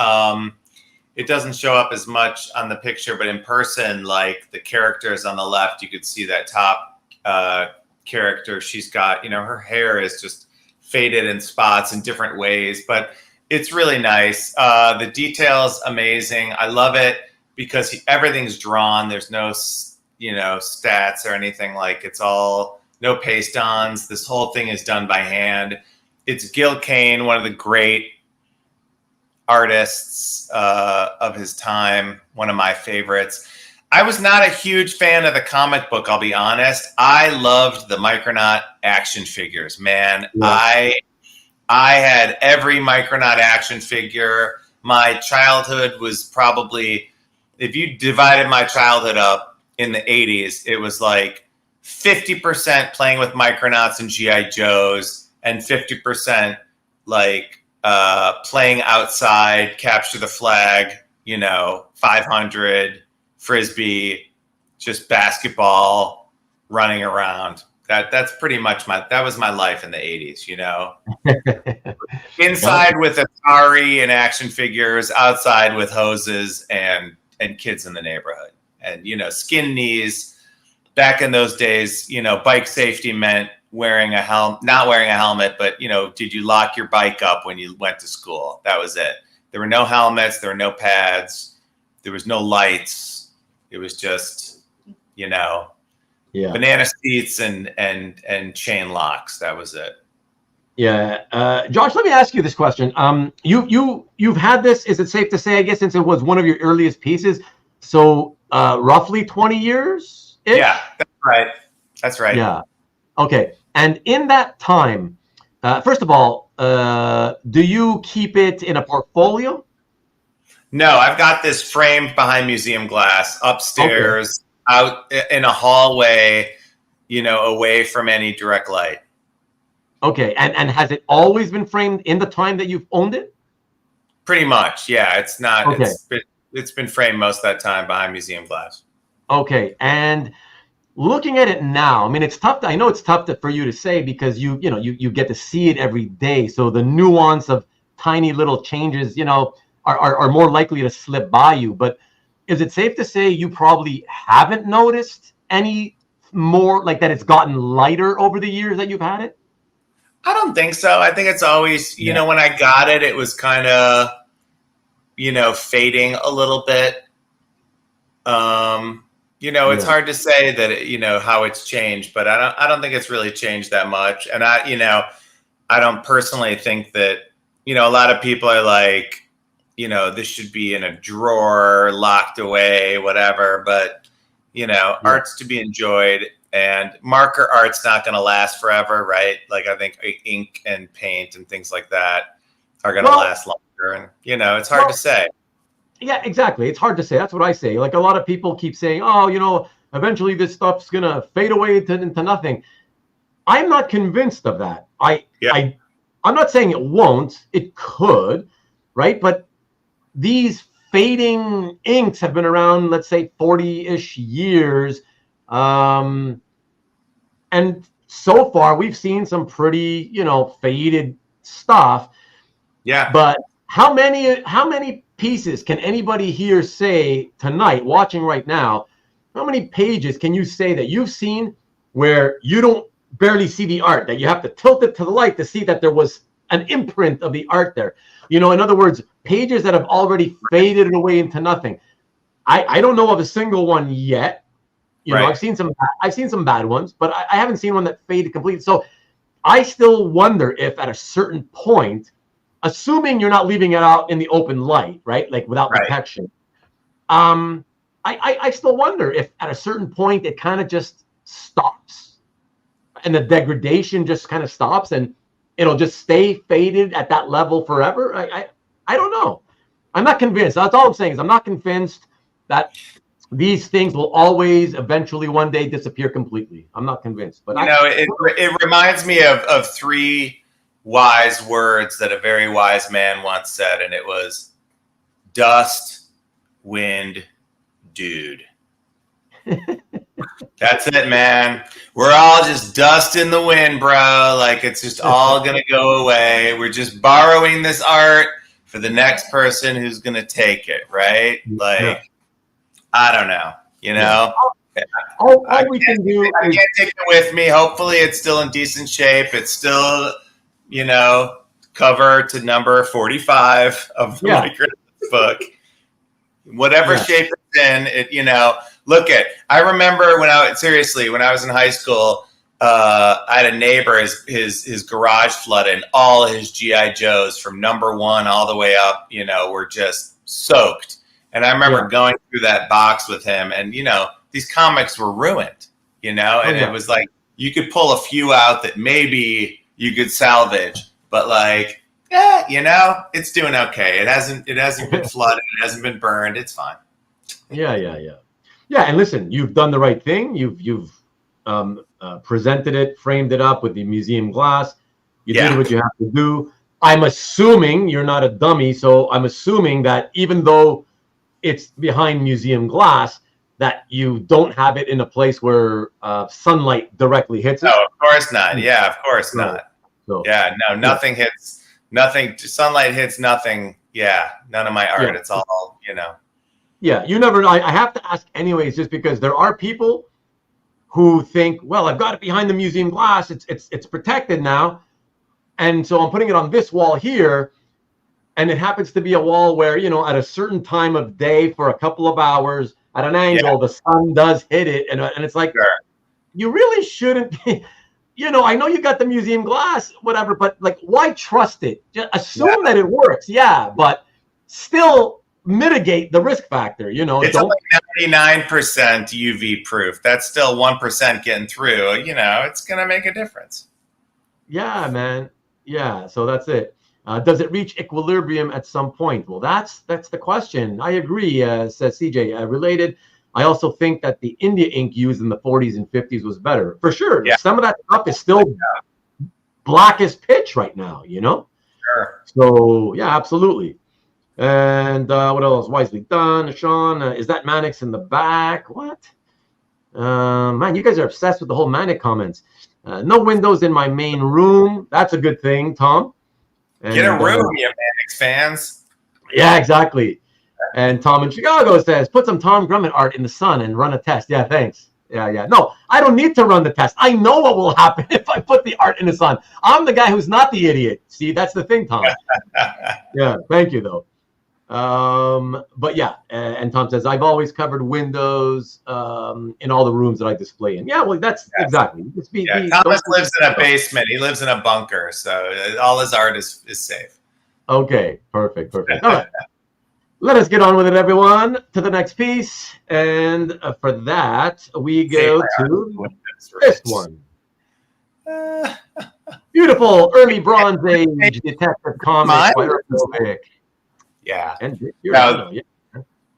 It doesn't show up as much on the picture, but in person, like the characters on the left, you could see that top character. She's got, her hair is just faded in spots in different ways, but it's really nice. The detail's amazing. I love it because everything's drawn. There's no, stats or anything. Like, it's all no paste-ons. This whole thing is done by hand. It's Gil Kane, one of the great artists of his time, one of my favorites. I was not a huge fan of the comic book, I'll be honest. I loved the Micronaut action figures, man. Yeah. I had every Micronaut action figure. My childhood was probably, if you divided my childhood up in the 80s, it was like 50% playing with Micronauts and G.I. Joes and 50% like playing outside, capture the flag, 500, Frisbee, just basketball, running around. That's pretty much that was my life in the 80s, Inside with Atari and action figures, outside with hoses and kids in the neighborhood. And, skin knees. Back in those days, bike safety meant wearing a helmet, not wearing a helmet, but, did you lock your bike up when you went to school? That was it. There were no helmets. There were no pads. There was no lights. It was just, banana seats and chain locks. That was it. Yeah. Josh, let me ask you this question. You've had this, is it safe to say, I guess, since it was one of your earliest pieces, so roughly 20 years? Yeah, that's right. That's right. Yeah. Okay. And in that time, first of all, do you keep it in a portfolio? No, I've got this framed behind museum glass upstairs, out in a hallway, away from any direct light. Okay. And has it always been framed in the time that you've owned it? Pretty much. Yeah. It's not. Okay. It's been framed most of that time behind museum glass. Okay. And looking at it now, I mean, it's tough. I know it's tough for you to say because you get to see it every day. So the nuance of tiny little changes, are more likely to slip by you. But is it safe to say you probably haven't noticed any more, like that it's gotten lighter over the years that you've had it? I don't think so. I think it's always, when I got it, it was kind of, fading a little bit. It's hard to say that, how it's changed, but I don't think it's really changed that much. And I don't personally think that, a lot of people are like, this should be in a drawer, locked away, whatever. But, art's to be enjoyed, and marker art's not going to last forever, right? Like, I think ink and paint and things like that are going to last longer. And, it's hard to say. Yeah, exactly. It's hard to say. That's what I say. Like, a lot of people keep saying, oh, eventually this stuff's going to fade away into nothing. I'm not convinced of that. I'm not saying it won't. It could, right? But these fading inks have been around, let's say, 40-ish years. And so far, we've seen some pretty, faded stuff. Yeah. But how many pieces can anybody here say tonight, watching right now, how many pages can you say that you've seen where you don't barely see the art, that you have to tilt it to the light to see that there was an imprint of the art there? In other words, pages that have already faded away into nothing. I don't know of a single one yet. I've seen some bad ones, but I haven't seen one that faded completely. So I still wonder if at a certain point, assuming you're not leaving it out in the open light, right? Like without protection. I still wonder if at a certain point it kind of just stops and the degradation just kind of stops and it'll just stay faded at that level forever. I don't know. I'm not convinced. That's all I'm saying is I'm not convinced that these things will always eventually one day disappear completely. I'm not convinced. But it reminds me of 3 wise words that a very wise man once said, and it was dust, wind, dude. That's it, man. We're all just dust in the wind, bro. Like, it's just all going to go away. We're just borrowing this art for the next person who's going to take it, right? Like, I don't know, you know? All we can do I can't take it with me. Hopefully it's still in decent shape. It's still, you know, cover to number 45 of the Micronauts book. Whatever shape it's in, it, you know, I remember when I was in high school, I had a neighbor, his garage flooded, and all his G.I. Joes from number 1 all the way up, you know, were just soaked. And I remember going through that box with him, and, you know, these comics were ruined, you know, and it was like, you could pull a few out that maybe you could salvage, but like, you know, it's doing okay. It hasn't been flooded. It hasn't been burned. It's fine. Yeah, and listen, you've done the right thing. You've presented it, framed it up with the museum glass. You did what you have to do. I'm assuming you're not a dummy, so I'm assuming that even though it's behind museum glass, that you don't have it in a place where sunlight directly hits it. No, of course not. Yeah, of course not. So, nothing hits. Nothing. Sunlight hits nothing. Yeah, none of my art. Yeah. It's all, you know. Yeah, you never know. I have to ask anyways, just because there are people who think, well, I've got it behind the museum glass. It's protected now. And so I'm putting it on this wall here. And it happens to be a wall where, you know, at a certain time of day for a couple of hours at an angle, the sun does hit it. And it's like, you really shouldn't, you know, I know you got the museum glass, whatever, but like, why trust it? Just assume that it works. Yeah, but still mitigate the risk factor, you know. It's only 99% UV proof. That's still 1% getting through. You know, it's going to make a difference. Yeah, man. Yeah, so that's it. Does it reach equilibrium at some point? Well, that's the question. I agree, says CJ. Related, I also think that the India ink used in the 40s and 50s was better. For sure. Yeah. Some of that stuff is still black as pitch right now, you know? Sure. So, yeah, absolutely. And what else? Wisely done, Sean. Is that Manix in the back? What? Man, you guys are obsessed with the whole Manix comments. No windows in my main room. That's a good thing, Tom. And, get a room, you Manix fans. Yeah, exactly. And Tom in Chicago says, put some Tom Grummett art in the sun and run a test. Yeah, thanks. Yeah. No, I don't need to run the test. I know what will happen if I put the art in the sun. I'm the guy who's not the idiot. See, that's the thing, Tom. Yeah, thank you, though. But yeah, and Tom says, I've always covered windows in all the rooms that I display in. Yeah, well, that's exactly. Thomas lives in a basement. He lives in a bunker, so all his art is safe. Okay, perfect. All right. Let us get on with it, everyone, to the next piece. And for that, we go to this one. Beautiful early Bronze Age detective comic by Novick. Yeah.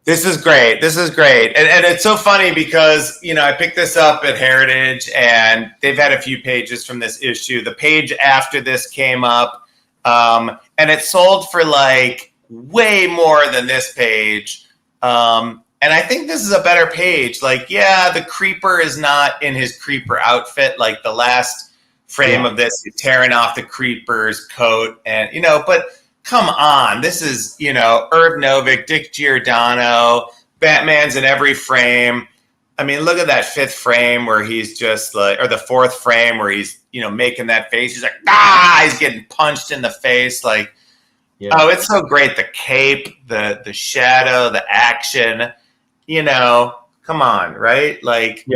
This is great. And it's so funny because, you know, I picked this up at Heritage and they've had a few pages from this issue. The page after this came up and it sold for like way more than this page. And I think this is a better page. Like, yeah, the Creeper is not in his Creeper outfit. Like the last frame of this, he's tearing off the Creeper's coat and, you know, but come on, this is, you know, Herb Novick, Dick Giordano, Batman's in every frame. I mean, look at that 5th frame where he's just like, or the 4th frame where he's, you know, making that face. He's like, he's getting punched in the face. Like, oh, it's so great. The cape, the shadow, the action, you know, come on, right? Like,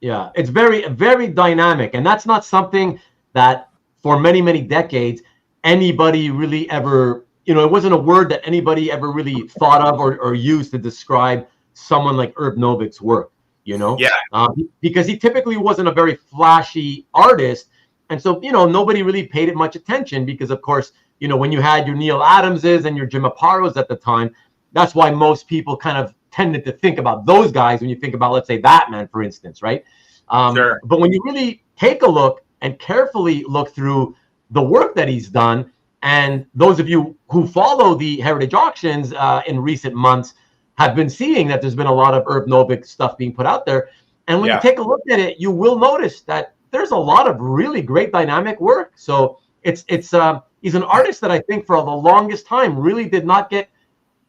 yeah, it's very, very dynamic. And that's not something that for many, many decades, anybody really ever, you know, it wasn't a word that anybody ever really thought of or used to describe someone like Herb Novick's work, you know? Yeah. Because he typically wasn't a very flashy artist. And so, you know, nobody really paid it much attention because, of course, when you had your Neil Adamses and your Jim Aparos at the time, that's why most people kind of tended to think about those guys when you think about, let's say, Batman, for instance, right? Sure. But when you really take a look and carefully look through the work that he's done, and those of you who follow the Heritage auctions in recent months have been seeing that there's been a lot of Herb Novick stuff being put out there. And when you take a look at it, you will notice that there's a lot of really great dynamic work. So he's an artist that I think for the longest time really did not get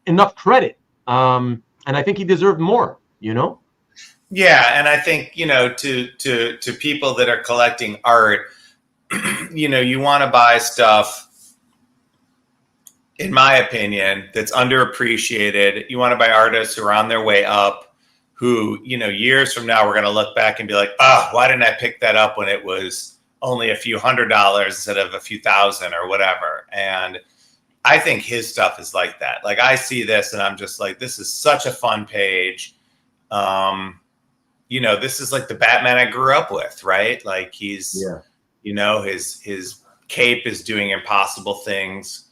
enough credit. And I think he deserved more, Yeah, and I think, to people that are collecting art, you want to buy stuff, in my opinion, that's underappreciated. You want to buy artists who are on their way up, who, years from now, we're going to look back and be like, why didn't I pick that up when it was only a few $100s instead of a few thousand or whatever? And I think his stuff is like that. Like, I see this and I'm just like, this is such a fun page. This is like the Batman I grew up with, right? Like, he's, his cape is doing impossible things.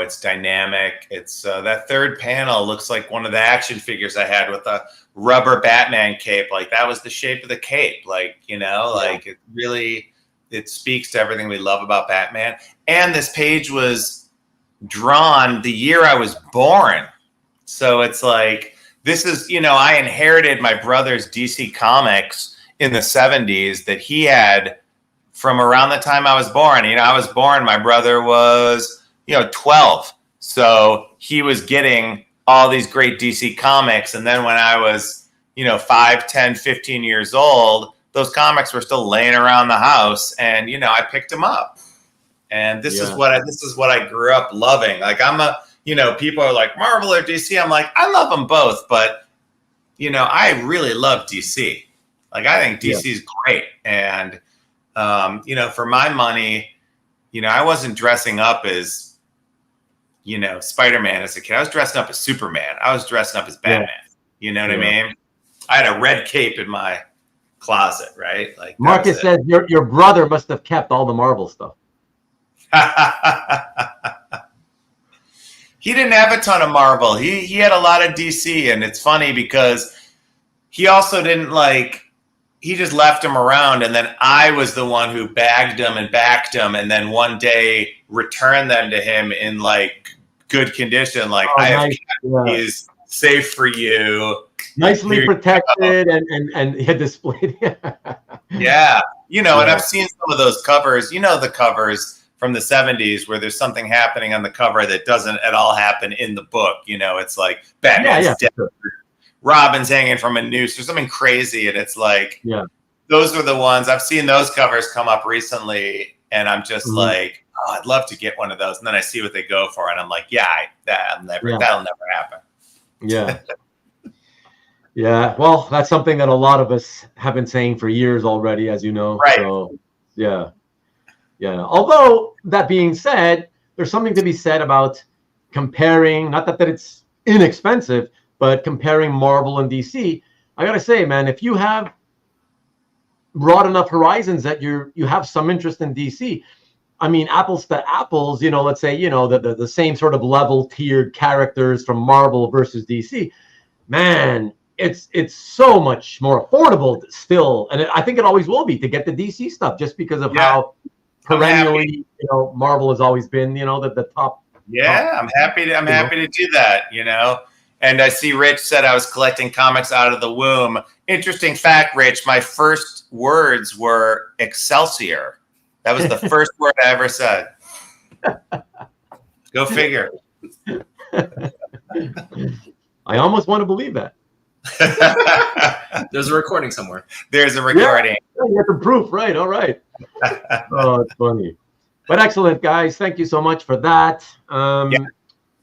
It's dynamic. It's that third panel looks like one of the action figures I had with a rubber Batman cape. Like, that was the shape of the cape. Like, like it really, it speaks to everything we love about Batman. And this page was drawn the year I was born. So it's like, this is, I inherited my brother's DC Comics in the 70s that he had from around the time I was born. I was born, my brother was, 12. So he was getting all these great DC Comics. And then when I was, 5, 10, 15 years old, those comics were still laying around the house. And, I picked them up. And this is what I grew up loving. Like, I'm a, people are like Marvel or DC. I'm like, I love them both. But, I really love DC. Like, I think DC is great. And, for my money, I wasn't dressing up as, Spider-Man as a kid. I was dressing up as Superman. I was dressing up as Batman. You know what I mean? I had a red cape in my closet, right? Like, Marcus says your brother must have kept all the Marvel stuff. He didn't have a ton of Marvel. He had a lot of DC, and it's funny because he also didn't he just left them around, and then I was the one who bagged them and backed them, and then one day returned them to him in good condition. Like, I have these safe for you, nicely protected, and he had displayed. Yeah, and I've seen some of those covers. The covers from the 70s where there's something happening on the cover that doesn't at all happen in the book. It's like Batman's dead. Sure. Robin's hanging from a noose or something crazy. And it's like, those are the ones I've seen those covers come up recently. And I'm just like, I'd love to get one of those. And then I see what they go for. And I'm like, that'll never happen. Yeah. Yeah. Well, that's something that a lot of us have been saying for years already, as you know. Right. So, yeah. Although that being said, there's something to be said about comparing, not that it's inexpensive, but comparing Marvel and DC. I gotta say, man, if you have broad enough horizons that you have some interest in DC, I mean, apples to apples, let's say, the same sort of level tiered characters from Marvel versus DC, man, it's so much more affordable still, and I think it always will be to get the DC stuff just because of how perennially, Marvel has always been, the top. Yeah, I'm happy to do that, And I see Rich said I was collecting comics out of the womb. Interesting fact, Rich, my first words were Excelsior. That was the first word I ever said. Go figure. I almost want to believe that. There's a recording somewhere. There's a recording. Yeah, you have the proof, right? All right. Oh, it's funny. But excellent, guys. Thank you so much for that.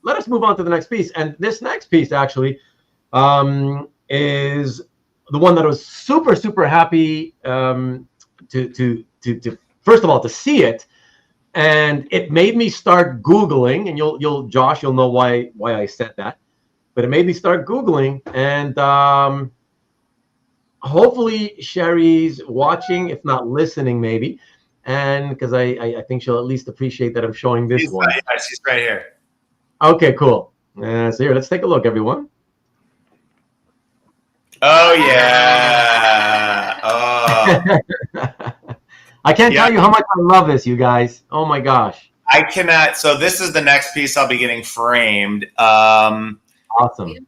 Let us move on to the next piece. And this next piece actually is the one that I was super, super happy to first of all, to see it. And it made me start Googling, and Josh, you'll know why I said that. But it made me start Googling, and hopefully Sherri's watching, if not listening, maybe. and because I think she'll at least appreciate that I'm showing this one. She's right here. Okay, cool. So here, let's take a look, everyone. Oh yeah. Oh. I can't tell you how much I love this, you guys. Oh my gosh. I cannot. So this is the next piece I'll be getting framed. Awesome.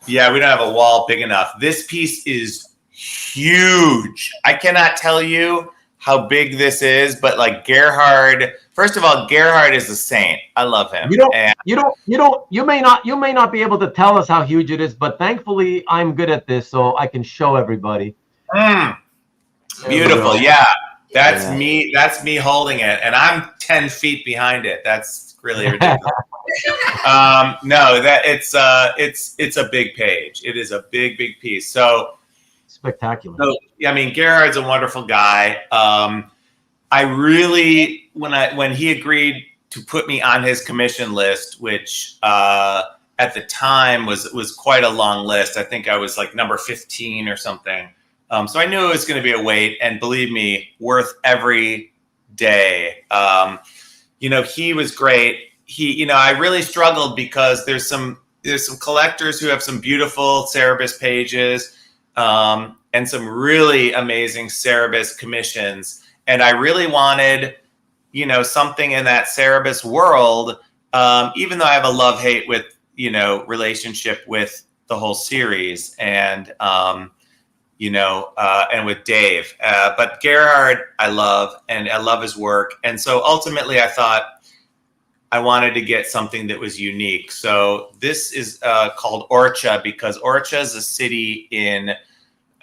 Yeah, we don't have a wall big enough. This piece is huge. I cannot tell you how big this is, but like Gerhard. First of all, Gerhard is a saint. I love him. You may not be able to tell us how huge it is, but thankfully I'm good at this, so I can show everybody. Beautiful. Yeah. That's me. That's me holding it, and I'm 10 feet behind it. That's really ridiculous. No, that it's a big page. It is a big piece. So spectacular. So I mean, Gerhard's a wonderful guy. I really, when he agreed to put me on his commission list, which at the time was quite a long list. I think I was like number 15 or something. So I knew it was going to be a wait, and believe me, worth every day. He was great. I really struggled because there's some collectors who have some beautiful Cerebus pages, and some really amazing Cerebus commissions. And I really wanted, something in that Cerebus world, even though I have a love-hate with, relationship with the whole series and with Dave. But Gerhard, I love, and I love his work. And so ultimately I thought I wanted to get something that was unique. So this is called Orcha, because Orcha is a city in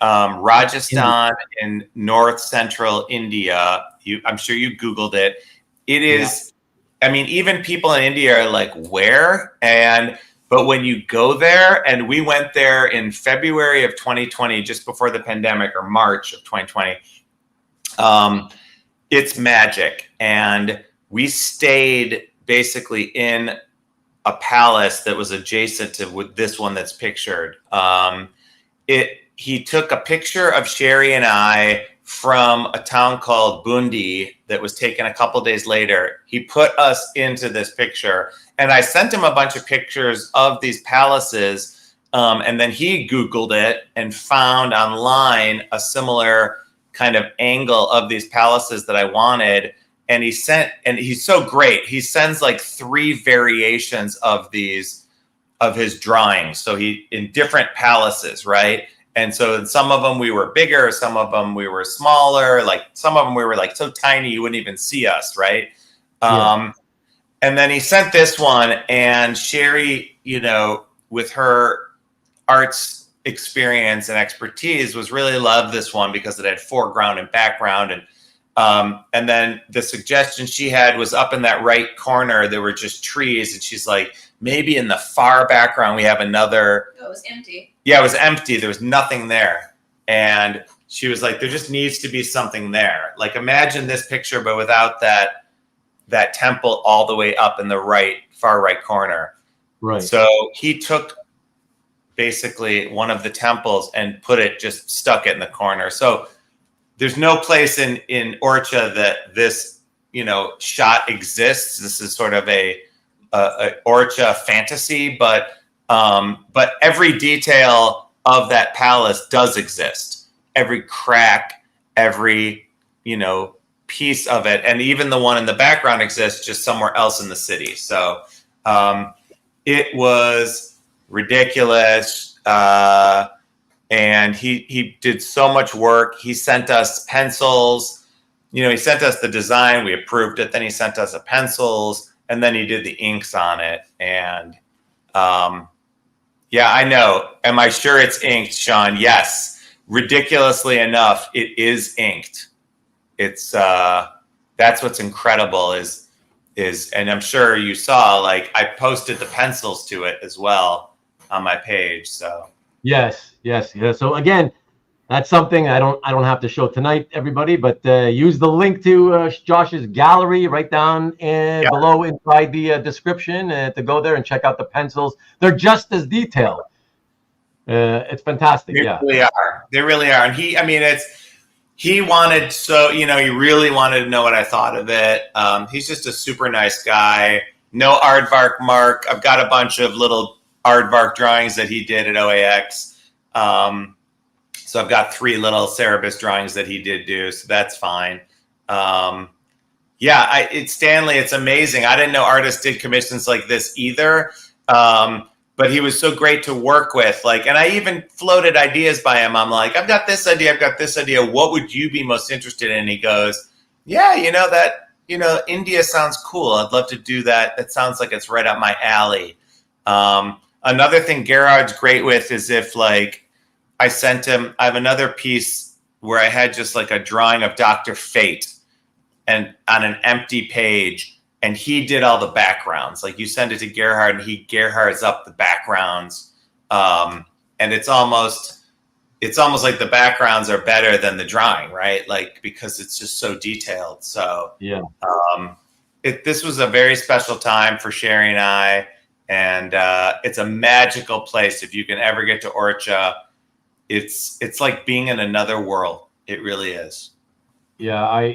Rajasthan in north central India. I'm sure you Googled it. It is, I mean, even people in India are like, where? But when you go there, and we went there in February of 2020, just before the pandemic, or March of 2020, it's magic. And we stayed basically in a palace that was adjacent to with this one that's pictured. He took a picture of Sherri and I from a town called Bundi that was taken a couple days later. He put us into this picture, and I sent him a bunch of pictures of these palaces. And then he Googled it and found online a similar kind of angle of these palaces that I wanted. And he's so great. He sends like 3 variations of his drawings. So in different palaces, right? And so in some of them we were bigger, some of them we were smaller, like some of them we were like so tiny you wouldn't even see us, right? Yeah. And then he sent this one, and Sherri, with her arts experience and expertise, was really loved this one because it had foreground and background. And then the suggestion she had was up in that right corner, there were just trees, and she's like, maybe in the far background we have another. Oh, it was empty. Yeah, it was empty. There was nothing there. And she was like, there just needs to be something there. Like, imagine this picture, but without that temple all the way up in the far right corner. Right. So he took basically one of the temples and stuck it in the corner. So there's no place in Orcha that this, shot exists. This is sort of a Orcha fantasy, but every detail of that palace does exist. Every crack, every, piece of it, and even the one in the background exists just somewhere else in the city. So it was ridiculous. And he did so much work. He sent us pencils. He sent us the design. We approved it. Then he sent us the pencils, and then he did the inks on it. And yeah, I know. Am I sure it's inked, Sean? Yes. Ridiculously enough, it is inked. It's that's what's incredible is, and I'm sure you saw, like, I posted the pencils to it as well on my page. So yes. So again, that's something I don't have to show tonight, everybody, but use the link to Josh's gallery right down below inside the description to go there and check out the pencils. They're just as detailed. It's fantastic. They really are. They really are. And he wanted, so, you know, he really wanted to know what I thought of it. He's just a super nice guy. No aardvark mark. I've got a bunch of little aardvark drawings that he did at OAX. So I've got 3 little Cerebus drawings that he did do, so that's fine. Yeah, it's Stanley. It's amazing. I didn't know artists did commissions like this either. But he was so great to work with. Like, and I even floated ideas by him. I'm like, I've got this idea. What would you be most interested in? And he goes, yeah, India sounds cool. I'd love to do that. That sounds like it's right up my alley. Another thing Gerard's great with is if, like, I sent him, I have another piece where I had just like a drawing of Dr. Fate and on an empty page. And he did all the backgrounds. Like, you send it to Gerhard, and he Gerhards up the backgrounds. And it's almost like the backgrounds are better than the drawing, right? Like, because it's just so detailed. So yeah, this was a very special time for Sherri and I, and it's a magical place. If you can ever get to Orcha, it's like being in another world. It really is. Yeah,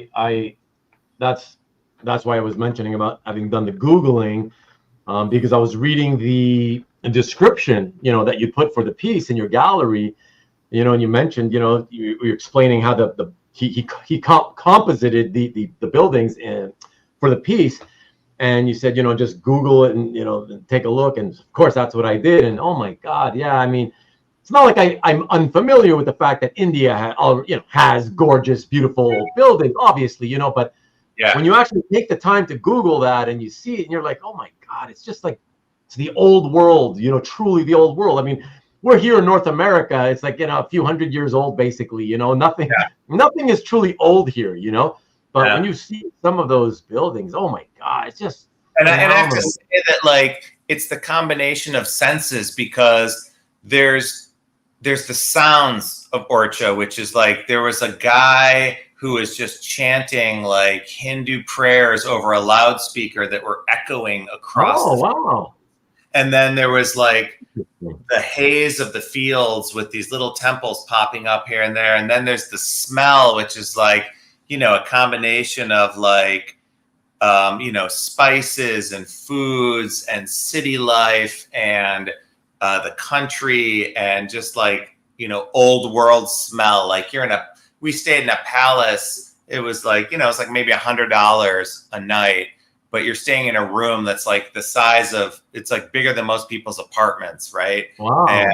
that's why I was mentioning about having done the Googling, because I was reading the description, that you put for the piece in your gallery, and you mentioned, you're explaining how he composited the buildings for the piece, and you said, just Google it and take a look, and of course that's what I did, and oh my God, yeah, I mean, it's not like I'm unfamiliar with the fact that India has gorgeous, beautiful buildings, obviously, but yeah. When you actually take the time to Google that and you see it and you're like, oh my God, it's just like, it's the old world, truly the old world. I mean, we're here in North America. It's like, a few hundred years old, basically, nothing is truly old here, but when you see some of those buildings, oh my God, it's just. And I have to say that, like, it's the combination of senses, because there's the sounds of Orcha, which is like, there was a guy who was just chanting like Hindu prayers over a loudspeaker that were echoing across. Oh, wow. And then there was like the haze of the fields with these little temples popping up here and there. And then there's the smell, which is like, a combination of like, spices and foods and city life and the country and just like, old world smell. Like we stayed in a palace. It was like, it's like maybe $100 a night, but you're staying in a room that's like the size of, it's like bigger than most people's apartments, right? Wow. And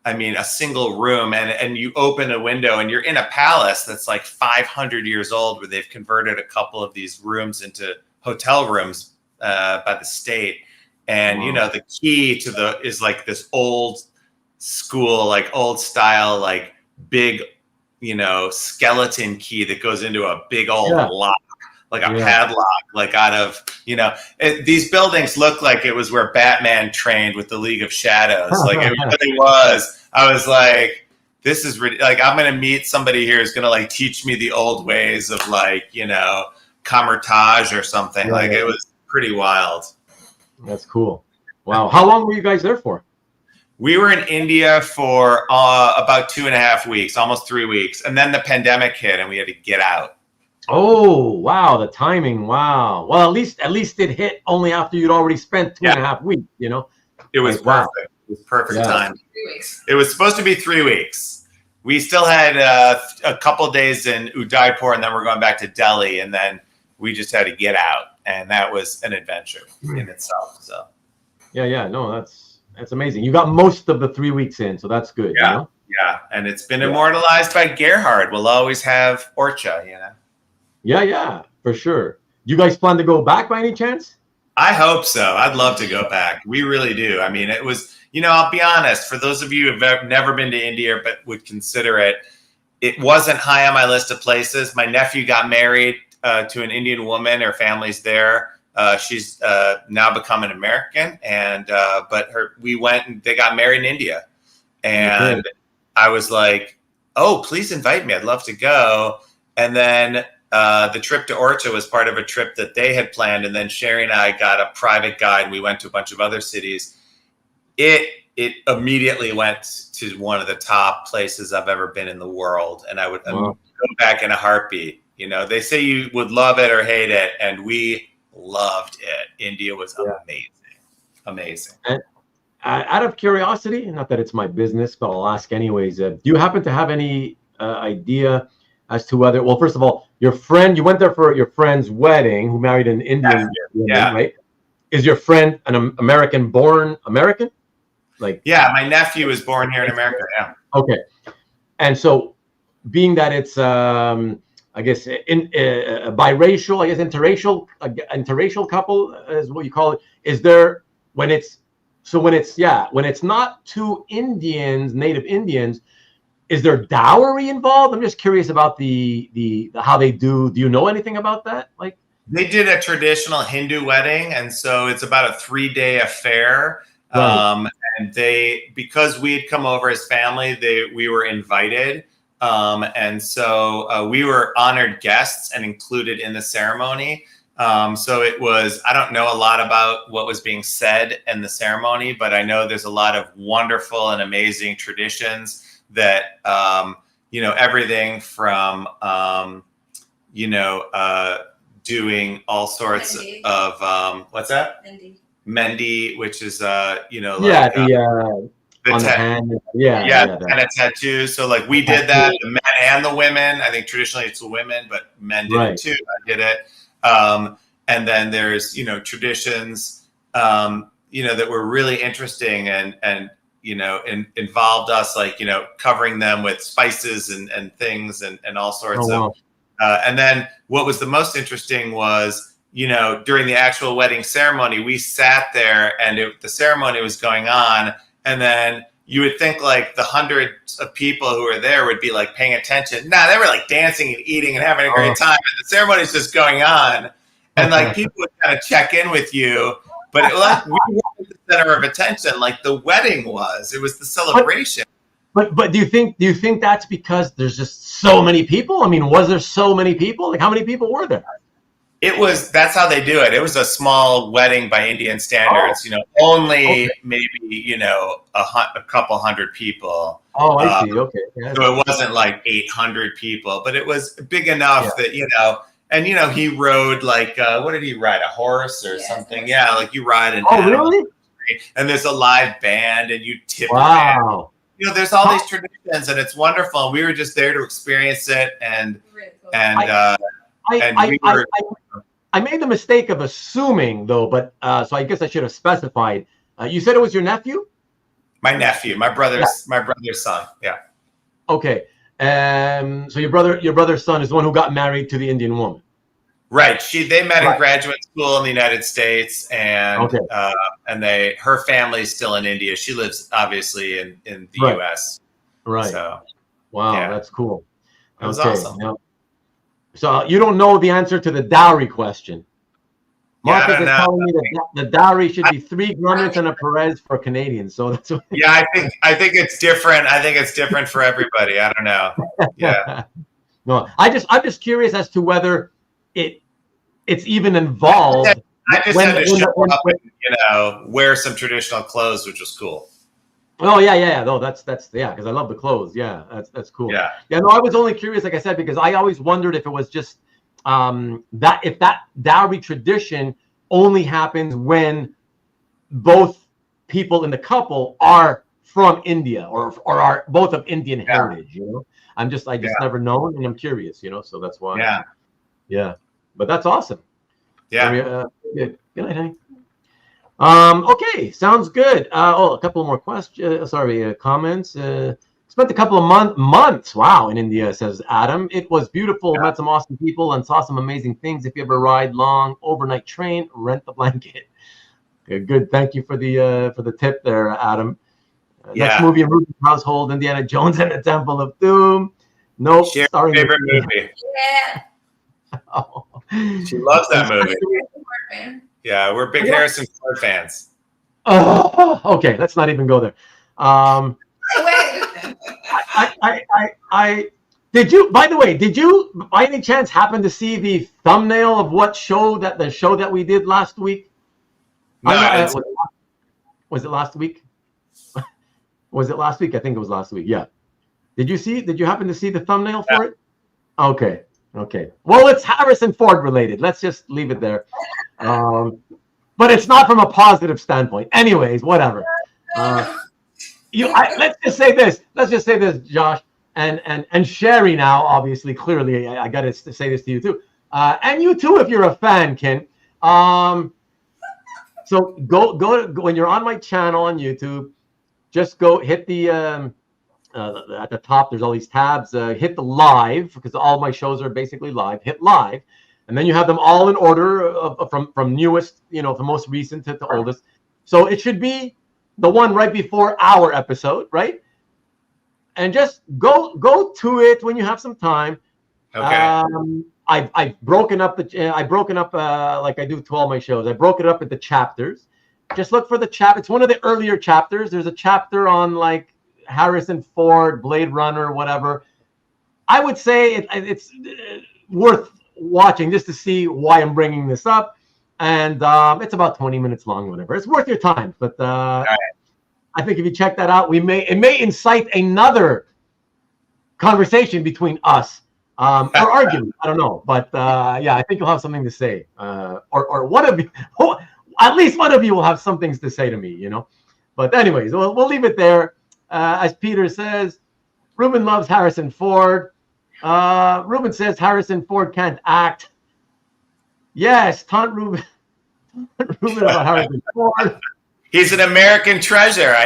I mean, a single room, and you open a window and you're in a palace that's like 500 years old, where they've converted a couple of these rooms into hotel rooms by the state. And, the key to is like this old school, like old style, like big, skeleton key that goes into a big old lock, like a padlock, like out of, these buildings look like it was where Batman trained with the League of Shadows. Like it really was. I was like, this is like, I'm going to meet somebody here who's going to like teach me the old ways of like, Camertage or something. Like it was pretty wild. That's cool. Wow. How long were you guys there for? We were in India for about 2.5 weeks, almost 3 weeks. And then the pandemic hit and we had to get out. Oh, wow. The timing. Wow. Well, at least it hit only after you'd already spent 2.5 weeks, It was perfect. Wow. It was perfect time. 3 weeks. It was supposed to be 3 weeks. We still had a couple days in Udaipur, and then we're going back to Delhi, and then we just had to get out. And that was an adventure in itself. So. Yeah. No, that's amazing. You got most of the 3 weeks in, so that's good. Yeah. Yeah. And it's been immortalized by Gerhard. We'll always have Orcha, Yeah, for sure. You guys plan to go back by any chance? I hope so. I'd love to go back. We really do. I mean, it was, I'll be honest, for those of you who've never been to India but would consider it, it wasn't high on my list of places. My nephew got married to an Indian woman. Her family's there. She's now become an American, but we went and they got married in India. And I was like, oh, please invite me. I'd love to go. And then the trip to Orcha was part of a trip that they had planned. And then Sherri and I got a private guide. We went to a bunch of other cities. It immediately went to one of the top places I've ever been in the world. And go back in a heartbeat. You know, they say you would love it or hate it, and we loved it. India was amazing. And out of curiosity, not that it's my business, but I'll ask anyways. Do you happen to have any idea as to whether? Well, first of all, your friend, you went there for your friend's wedding, who married an Indian woman, right? Is your friend an American-born American? Like, yeah, my nephew was born here in America. Yeah. Okay, and so being that it's I guess a biracial, I guess interracial couple is what you call it. Is there when it's not two Indians, native Indians, is there dowry involved? I'm just curious about the how they do. Do you know anything about that? Like, they did a traditional Hindu wedding, and so it's about a 3-day affair. Right. And because we had come over as family, we were invited. And so we were honored guests and included in the ceremony. So it was, I don't know a lot about what was being said in the ceremony, but I know there's a lot of wonderful and amazing traditions that, everything from, doing all sorts of, what's that? Mendi, which is, on the hand. And a tattoo. So like we did that, the men and the women. I think traditionally it's the women, but men did it too. I did it. And then there's, traditions, that were really interesting and involved us, like, covering them with spices and things and all sorts of. And then what was the most interesting was, during the actual wedding ceremony, we sat there and the ceremony was going on. And then you would think like the hundreds of people who were there would be like paying attention. No, they were like dancing and eating and having a great time. And the ceremony is just going on. And like people would kind of check in with you. But we weren't the center of attention like the wedding was. It was the celebration. But do you think that's because there's just so many people? I mean, was there so many people? Like, how many people were there? That's how they do it. It was a small wedding by Indian standards, only maybe, a couple hundred people. Oh, I see. Okay. Yeah. So it wasn't like 800 people, but it was big enough that, and, he rode like, what did he ride? A horse or something? Yeah. Like you ride an animal. Really? And there's a live band and you tip. Wow. There's all these traditions and it's wonderful. And we were just there to experience it. I made the mistake of assuming, though, but so I guess I should have specified. You said it was your nephew? My nephew, my brother's son. Yeah. Okay. So your brother's son is the one who got married to the Indian woman. Right. They met in graduate school in the United States, and her family's still in India. She lives obviously in the U.S. Right. So, wow, that's cool. That was awesome. Yeah. So you don't know the answer to the dowry question. Marcus is telling me that the dowry should be 3 Grummets and a Perez for Canadians. So that's what I think it's different. I think it's different for everybody. I don't know. Yeah. No, I'm just curious as to whether it's even involved. I just had to show up and wear some traditional clothes, which was cool. Oh yeah. No, that's because I love the clothes. Yeah, that's cool. Yeah. No, I was only curious, like I said, because I always wondered if it was just if that dowry tradition only happens when both people in the couple are from India or are both of Indian heritage. I just never known, and I'm curious. So that's why. Yeah. But that's awesome. Yeah. Good night, honey. Okay, sounds good. A couple more questions. Comments. Spent a couple of months. Wow, in India, says Adam. It was beautiful. Met some awesome people and saw some amazing things. If you ever ride long overnight train, rent the blanket. Good. Thank you for the tip there, Adam. Next movie in Ruby's household: Indiana Jones and the Temple of Doom. Nope. Sherri's favorite movie. Yeah. Oh. She loves that movie. Yeah, we're big Harrison Ford fans. Oh, okay. Let's not even go there. Did you, by the way, by any chance happen to see the thumbnail of the show that we did last week? No, was it last week? Was it last week? I think it was last week. Yeah. Did you happen to see the thumbnail for it? Okay. Well, it's Harrison Ford related. Let's just leave it there. But it's not from a positive standpoint. Anyways, whatever. Let's just say this, Josh, and Sherri now, obviously, clearly, I got to say this to you too. And you too, if you're a fan, Ken. So go when you're on my channel on YouTube, just go hit the at the top. There's all these tabs. Hit the live, because all my shows are basically live. Hit live, and then you have them all in order from newest, from most recent to oldest. So it should be the one right before our episode, right? And just go to it when you have some time. Okay. I've broken up like I do to all my shows. I broke it up into chapters. Just look for the chapter. It's one of the earlier chapters. There's a chapter on like Harrison Ford, Blade Runner, whatever. I would say it's worth watching just to see why I'm bringing this up. And it's about 20 minutes long, whatever. It's worth your time. But right. I think if you check that out, it may incite another conversation between us. Or argument, I don't know, but yeah, I think you'll have something to say, or one of you, at least one of you will have some things to say to me, But anyways, we'll leave it there. As Peter says, Ruben loves Harrison Ford. Ruben says Harrison Ford can't act. Yes, taunt Ruben about Harrison Ford. He's an American treasure,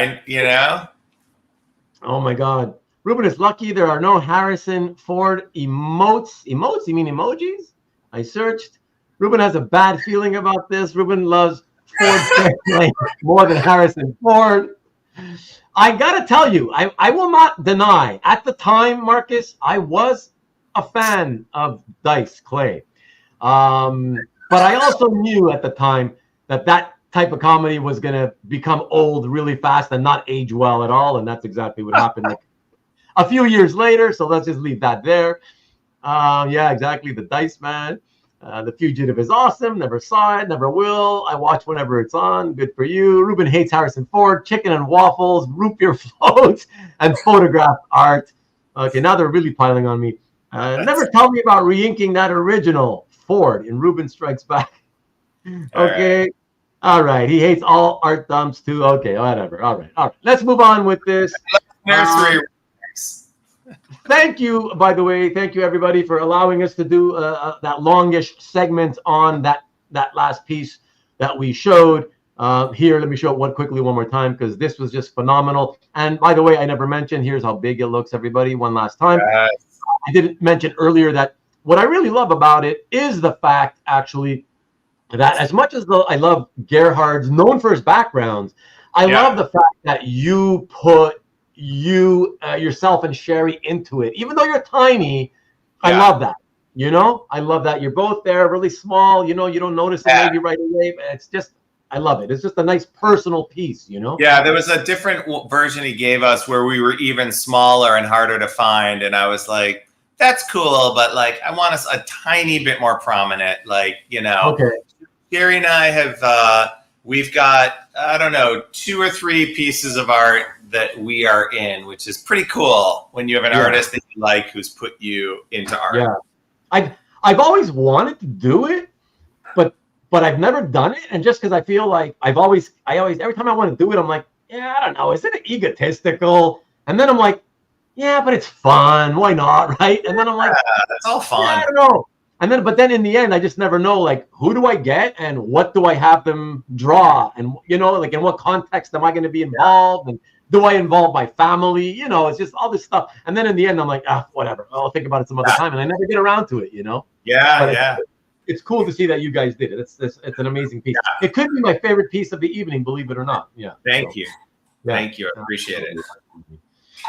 Oh my God. Ruben is lucky there are no Harrison Ford emotes. Emotes? You mean emojis? I searched. Ruben has a bad feeling about this. Ruben loves Ford more than Harrison Ford. I got to tell you, I will not deny. At the time, Marcus, I was a fan of Dice Clay. But I also knew at the time that type of comedy was going to become old really fast and not age well at all. And that's exactly what happened. A few years later, so let's just leave that there. Yeah, exactly. The Dice Man. The Fugitive is awesome. Never saw it. Never will. I watch whenever it's on. Good for you. Ruben hates Harrison Ford. Chicken and waffles. Root beer floats. And photograph art. Okay, now they're really piling on me. Never tell me about re-inking that original Ford in Ruben Strikes Back. Okay. All right. He hates all art dumps too. Okay, whatever. All right. Let's move on with this. Nursery. Thank you, by the way. Thank you, everybody, for allowing us to do that longish segment on that last piece that we showed. Here, let me show it quickly one more time, because this was just phenomenal. And by the way, I never mentioned, here's how big it looks, everybody, one last time. I didn't mention earlier that what I really love about it is the fact, actually, that as much as I love Gerhard's, known for his backgrounds, I love the fact that you put yourself and Sherri into it, even though you're tiny. I love that. I love that you're both there, really small. You don't notice it maybe right away, but it's just, I love it. It's just a nice personal piece. Yeah, there was a different version he gave us where we were even smaller and harder to find, and I was like, that's cool, but like I want us a tiny bit more prominent. Okay. Sherri and I have we've got, I don't know, 2 or 3 pieces of art that we are in, which is pretty cool when you have an artist that you like who's put you into art. Yeah, I've always wanted to do it, but I've never done it. And just because I feel like I always every time I want to do it, I'm like, I don't know, is it egotistical? And then I'm like, yeah, but it's fun. Why not, right? And then I'm like, that's all fun. I don't know. But then in the end, I just never know, like, who do I get and what do I have them draw? And, like, in what context am I going to be involved? And do I involve my family? It's just all this stuff. And then in the end, I'm like, whatever. I'll think about it some other time. And I never get around to it, Yeah. It's cool to see that you guys did it. It's an amazing piece. Yeah. It could be my favorite piece of the evening, believe it or not. Yeah. Thank you. Thank you. I appreciate it.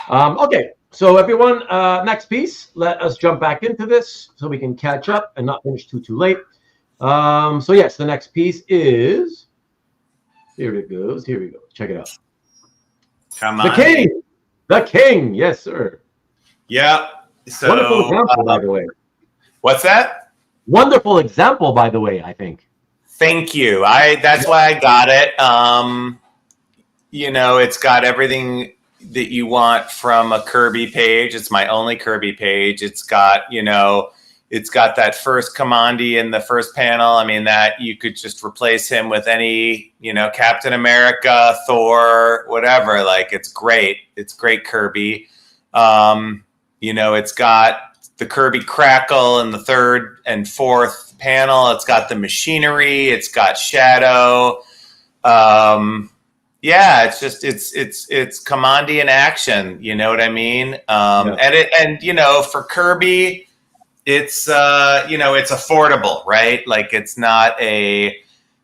Okay. So everyone, next piece, let us jump back into this so we can catch up and not finish too late. So yes, the next piece is, here it goes. Here we go. Check it out. Come on. The King. Yes, sir. Yeah. So, wonderful example, by the way. What's that? Wonderful example, by the way, I think. Thank you. That's why I got it. It's got everything that you want from a Kirby page. It's my only Kirby page. It's got, it's got that first Kamandi in the first panel. I mean, that you could just replace him with any, Captain America, Thor, whatever. Like, it's great. It's great Kirby. It's got the Kirby crackle in the third and fourth panel. It's got the machinery. It's got Shadow. It's just it's Kamandi in action. You know what I mean? And for Kirby, it's it's affordable, right? Like, it's not a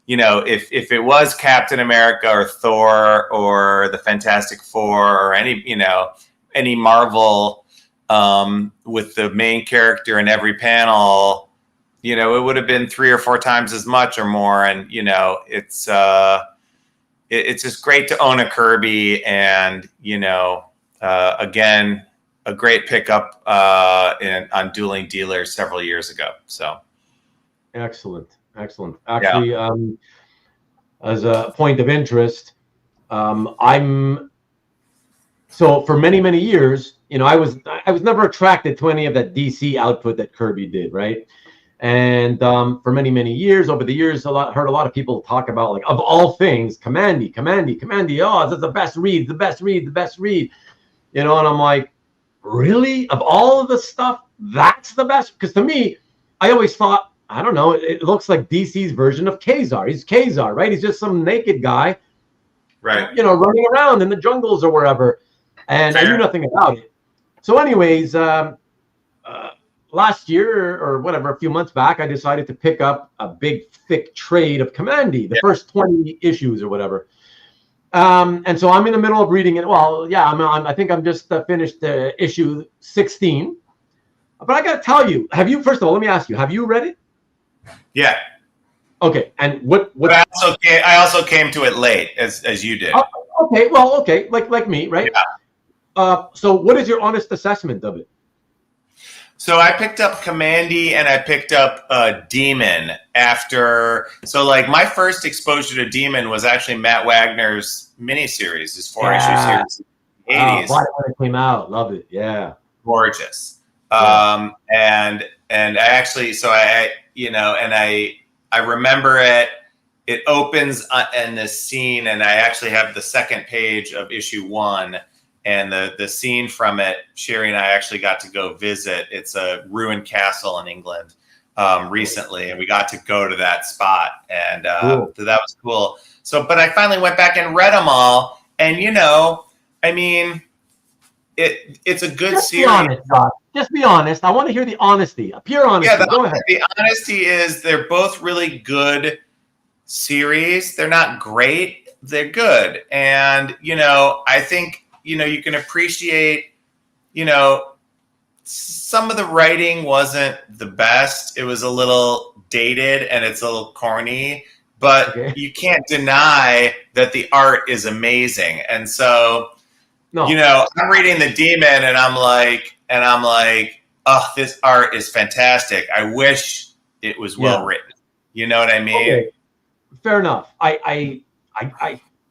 if it was Captain America or Thor or the Fantastic Four or any Marvel with the main character in every panel, it would have been 3 or 4 times as much or more. And it's just great to own a Kirby, and again, a great pickup on Dueling Dealers several years ago. So excellent. Actually, as a point of interest, so for many years, I was never attracted to any of that DC output that Kirby did, right? And for many years, over the years, heard a lot of people talk about, like, of all things, Kamandi. Oh, this is the best read. And I'm like, really? Of all of the stuff, that's the best? Because to me, I always thought, I don't know, it looks like DC's version of Kazar. He's Kazar, right? He's just some naked guy, right? Running around in the jungles or wherever. And I knew nothing about it. So anyways, last year or whatever, a few months back, I decided to pick up a big, thick trade of Kamandi, the first 20 issues or whatever. And so I'm in the middle of reading it. Well, yeah, I think I'm just finished issue 16. But I got to tell you, first of all, let me ask you, have you read it? Yeah. Okay. And what I also came to it late, as you did. Okay. Like me, right? Yeah. So what is your honest assessment of it? So I picked up Kamandi and I picked up Demon after. So, like, my first exposure to Demon was actually Matt Wagner's miniseries, his 4-issue series in the 80s. When it came out, loved it. Yeah, gorgeous. And I actually, I remember it. It opens in this scene, and I actually have the second page of issue 1. And the scene from it, Sherri and I actually got to go visit. It's a ruined castle in England recently, and we got to go to that spot, and so that was cool. So, but I finally went back and read them all, and it's a good series. Be honest, Josh. Just be honest. I want to hear the honesty, a pure honesty. Yeah, go ahead. The honesty is they're both really good series. They're not great. They're good, and I think. You can appreciate, some of the writing wasn't the best. It was a little dated and it's a little corny, but you can't deny that the art is amazing. And so, I'm reading The Demon and I'm like, oh, this art is fantastic. I wish it was well written. You know what I mean? Okay. Fair enough.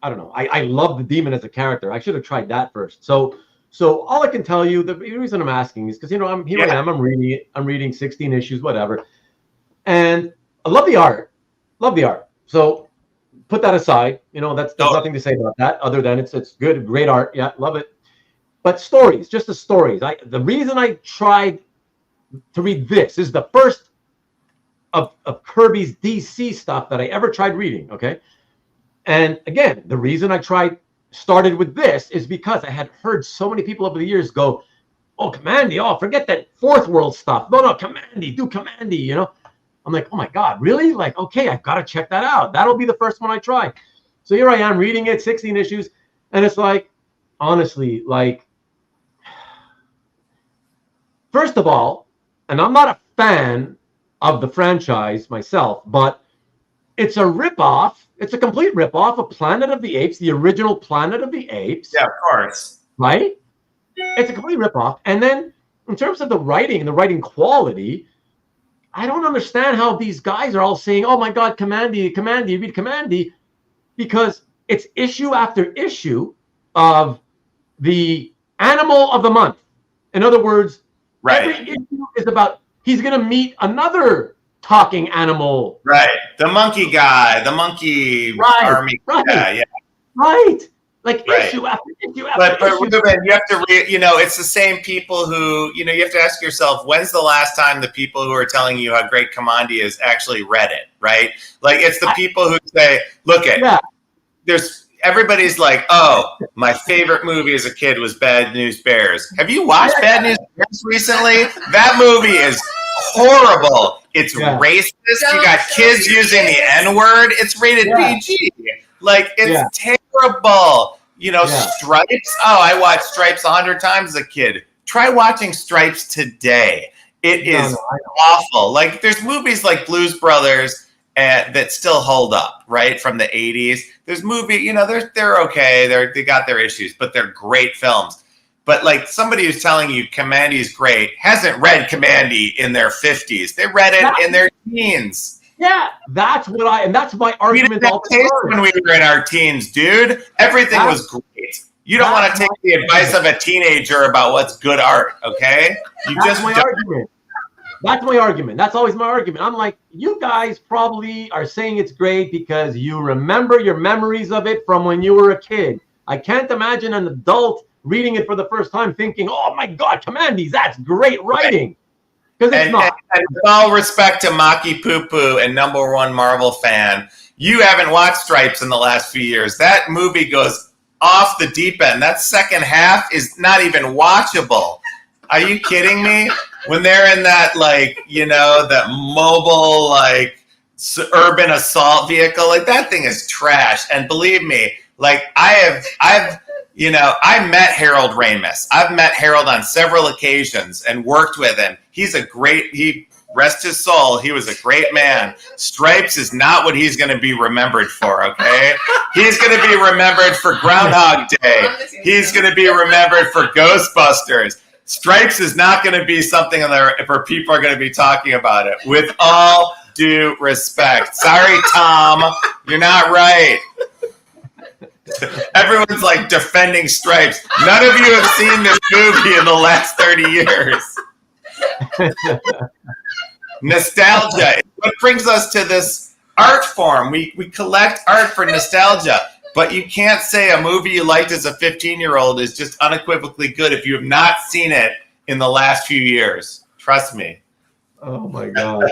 I don't know. I love the Demon as a character. I should have tried that first. So all I can tell you, the reason I'm asking is because I'm reading it. I'm reading 16 issues, whatever, and I love the art. So put that aside. There's nothing to say about that other than it's good, great art. Yeah, love it. But stories, just the stories. The reason I tried to read this is the first of Kirby's DC stuff that I ever tried reading. Okay. And again, the reason I started with this is because I had heard so many people over the years go, oh, Kamandi, forget that fourth world stuff. No, Kamandi, do Kamandi, I'm like, oh my God, really? Like, okay, I've got to check that out. That'll be the first one I try. So here I am reading it, 16 issues. And it's like, honestly, like, first of all, and I'm not a fan of the franchise myself, but it's a ripoff. It's a complete ripoff of Planet of the Apes, the original Planet of the Apes. Yeah, of course. Right? It's a complete ripoff. And then in terms of the writing quality, I don't understand how these guys are all saying, oh my God, Kamandi, read Kamandi, because it's issue after issue of the animal of the month. In other words, right. Every issue is about he's going to meet another talking animal. Right. The monkey guy, the monkey army guy. Yeah. Right. Like issue after issue after issue. But you have to, it's the same people who, you have to ask yourself, when's the last time the people who are telling you how great Kamandi is actually read it, right? Like it's the people who say, look everybody's like, oh, my favorite movie as a kid was Bad News Bears. Have you watched Bad News Bears recently? That movie is horrible. It's racist. You got kids using the N-word. It's rated PG. Like, it's terrible. Stripes. Oh, I watched Stripes 100 times as a kid. Try watching Stripes today. It is awful. Like, there's movies like Blues Brothers that still hold up, right, from the 80s. There's they're okay. They got their issues, but they're great films. But like somebody who's telling you Kamandi's great hasn't read Kamandi in their 50s. They read it in their teens. Yeah, that's my argument. We didn't have taste when we were in our teens, dude. Everything was great. You don't want to take the advice of a teenager about what's good art, okay? That's my argument. That's my argument. That's always my argument. I'm like, you guys probably are saying it's great because you remember your memories of it from when you were a kid. I can't imagine an adult reading it for the first time thinking, oh my God, Kamandi, that's great writing. Because it's not. And with all respect to Maki Poo Poo and #1 Marvel fan, you haven't watched Stripes in the last few years. That movie goes off the deep end. That second half is not even watchable. Are you kidding me? When they're in that, that mobile, urban assault vehicle, that thing is trash. And believe me, I met Harold Ramis. I've met Harold on several occasions and worked with him. Rest his soul, he was a great man. Stripes is not what he's going to be remembered for, okay? He's going to be remembered for Groundhog Day. He's going to be remembered for Ghostbusters. Stripes is not going to be something where people are going to be talking about it. With all due respect. Sorry, Tom. You're not right. Everyone's defending Stripes. None of you have seen this movie in the last 30 years. Nostalgia. What brings us to this art form. We collect art for nostalgia. But you can't say a movie you liked as a 15-year-old is just unequivocally good if you have not seen it in the last few years. Trust me. Oh, my God.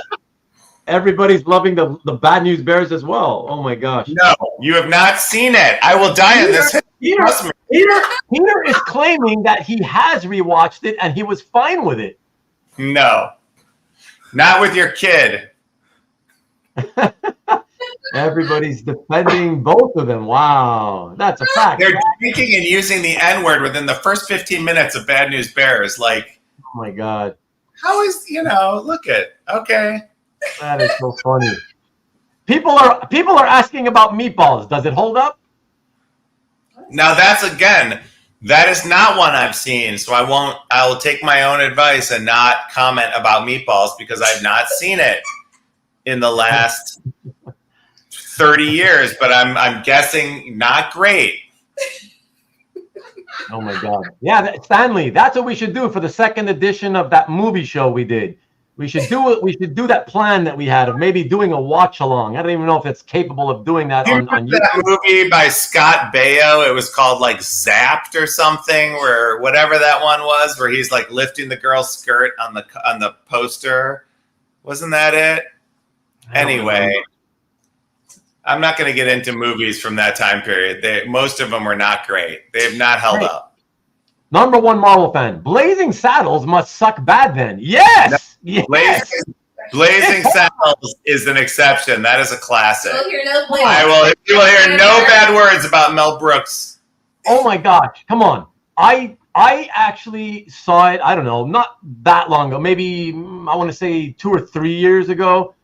Everybody's loving the Bad News Bears as well. Oh, my gosh. No, you have not seen it. I will die on this. Trust me. Peter is claiming that he has rewatched it and he was fine with it. No. Not with your kid. Everybody's defending both of them. Wow. That's a fact. They're drinking and using the N-word within the first 15 minutes of Bad News Bears. Oh, my God. How is, look at, okay. That is so funny. People are asking about Meatballs. Does it hold up? Now that is not one I've seen. So I will take my own advice and not comment about Meatballs because I've not seen it in the last 30 years, but I'm guessing not great. Oh my God. Yeah, Stanley, that's what we should do for the second edition of that movie show we did. We should do it. We should do that plan that we had of maybe doing a watch along. I don't even know if it's capable of doing that on YouTube. That movie by Scott Baio, it was called Zapped or something, where whatever that one was, where he's lifting the girl's skirt on the poster. Wasn't that it? Anyway, I'm not going to get into movies from that time period. Most of them were not great. They have not held up. #1 Marvel fan. Blazing Saddles must suck bad then. Yes! No, yes. Blazing Saddles is an exception. That is a classic. You will hear no bad words about Mel Brooks. Oh my gosh. Come on. I actually saw it, I don't know, not that long ago. Maybe, I want to say 2 or 3 years ago.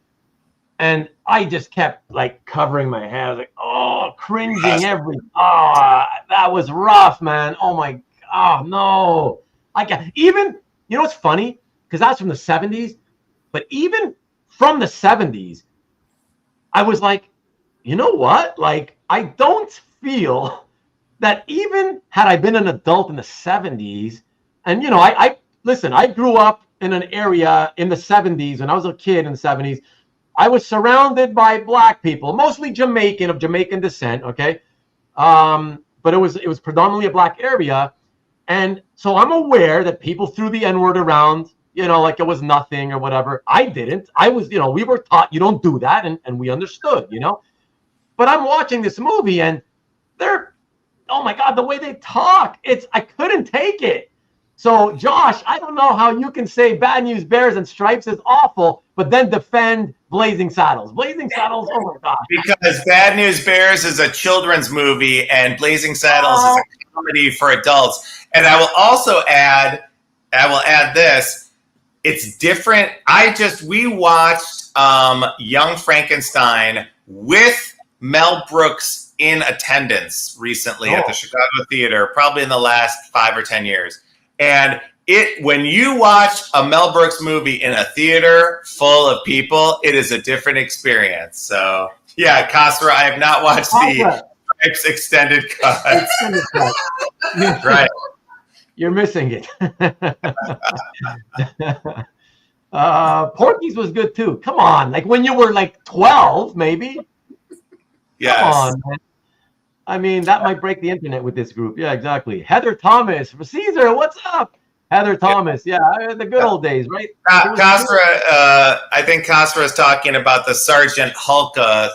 And I just kept covering my head. I was cringing that was rough, man. Oh my, no. Even, what's funny? Because that's from the 70s. But even from the 70s, I was like, you know what? I don't feel that even had I been an adult in the 70s, and, you know, I listen, I grew up in an area in the 70s when I was a kid in the 70s. I was surrounded by black people, mostly Jamaican, of Jamaican descent, okay? But it was predominantly a black area. And so I'm aware that people threw the N-word around, you know, like it was nothing or whatever. I didn't. I was, you know, we were taught you don't do that, and we understood, you know. But I'm watching this movie, and they're, oh my God, the way they talk, I couldn't take it. So, Josh, I don't know how you can say Bad News Bears and Stripes is awful, but then defend Blazing Saddles. Blazing Saddles, oh my God. Because Bad News Bears is a children's movie and Blazing Saddles is a comedy for adults. And I will also add, this. It's different. We watched Young Frankenstein with Mel Brooks in attendance recently at the Chicago Theater, probably in the last 5 or 10 years. And when you watch a Mel Brooks movie in a theater full of people, it is a different experience. So, yeah, Kasra, I have not watched the Stripes extended cut. Right. You're missing it. Porky's was good too. Come on, like when you were like 12, maybe. Yes. Come on, man. I mean, that might break the internet with this group. Yeah, exactly. Heather Thomas from Caesar, what's up? Heather Thomas, yeah, the good old days, right? Kasra, I think Kasra is talking about the Sergeant Hulka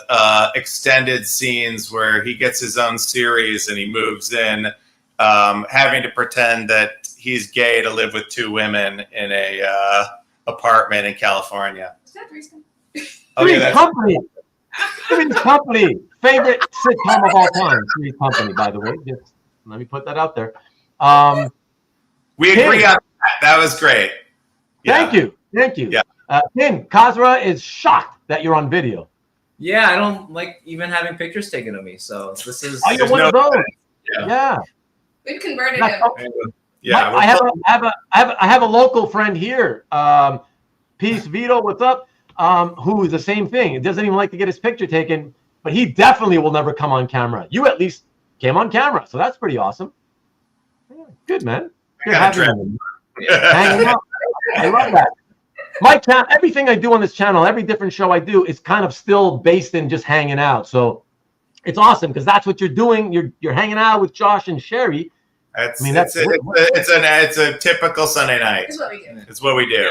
extended scenes where he gets his own series and he moves in, having to pretend that he's gay to live with 2 women in a apartment in California. Is that Three's Company? Three's Company. Favorite sitcom of all time. Three's Company, by the way. Just let me put that out there. We agree on that. That was great. Yeah. Thank you. Yeah. Tim, Kasra is shocked that you're on video. Yeah, I don't like even having pictures taken of me. So this is. Oh, you're one of those. Yeah. We've converted him. Yeah. I have a local friend here. Peace Vito, what's up? Who is the same thing. He doesn't even like to get his picture taken, but he definitely will never come on camera. You at least came on camera, so that's pretty awesome. Yeah, good, man. Good having you. Hanging out. I love that. My channel, everything I do on this channel, every different show I do is kind of still based in just hanging out. So it's awesome because that's what you're doing. You're hanging out with Josh and Sherri. It's a typical Sunday night. It's what we do.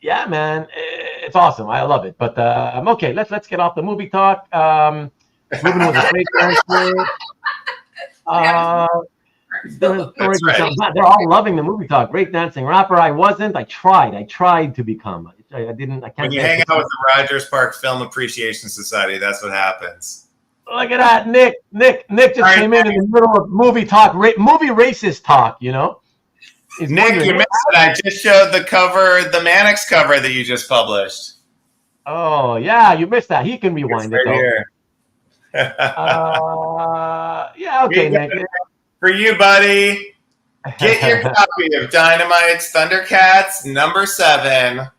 Yeah, man, it's awesome. I love it. But okay, let's get off the movie talk. Ruben was a great dancer. They're all loving the movie talk. Great dancing rapper. I wasn't. I tried to become. I didn't. I can't. When you hang out with the Rogers Park Film Appreciation Society, that's what happens. Look at that, Nick. Nick just came in the middle of movie talk, movie racist talk. You know. Nick, you missed it. I just showed the cover, the Manix cover that you just published. Oh yeah, you missed that. He can rewind it though. Here. Yeah, okay, Nick. For you, buddy. Get your copy of Dynamite's Thundercats #7,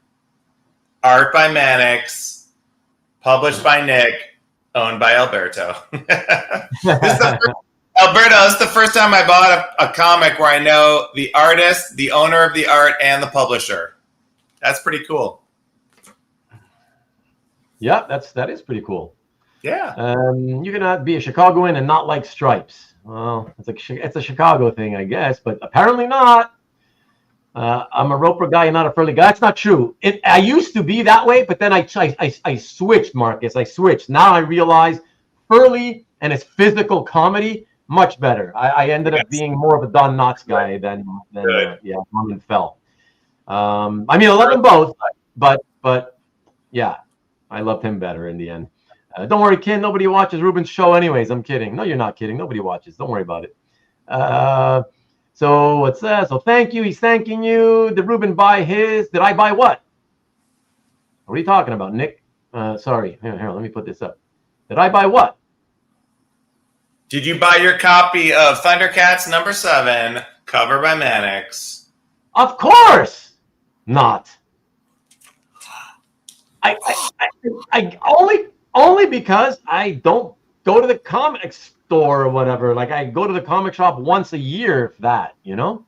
art by Manix, published by Nick, owned by Alberto. Alberto, this is the first time I bought a comic where I know the artist, the owner of the art, and the publisher. That's pretty cool. Yeah, that is pretty cool. Yeah. You cannot be a Chicagoan and not like Stripes. Well, it's a Chicago thing, I guess, but apparently not. I'm a Roper guy, not a Furley guy. That's not true. I used to be that way, but then I switched, Marcus. I switched. Now I realize Furley and his physical comedy much better. I ended up being more of a Don Knotts guy than Norman Fell. I mean, I love them both, but yeah, I loved him better in the end. Don't worry, Ken. Nobody watches Ruben's show anyways. I'm kidding. No, you're not kidding. Nobody watches. Don't worry about it. So what's that? So thank you. He's thanking you. Did Ruben buy his? Did I buy what? What are you talking about, Nick? Sorry. Here, let me put this up. Did I buy what? Did you buy your copy of Thundercats #7, cover by Manix? Of course not. I only because I don't go to the comic store or whatever. Like I go to the comic shop once a year, if that, you know.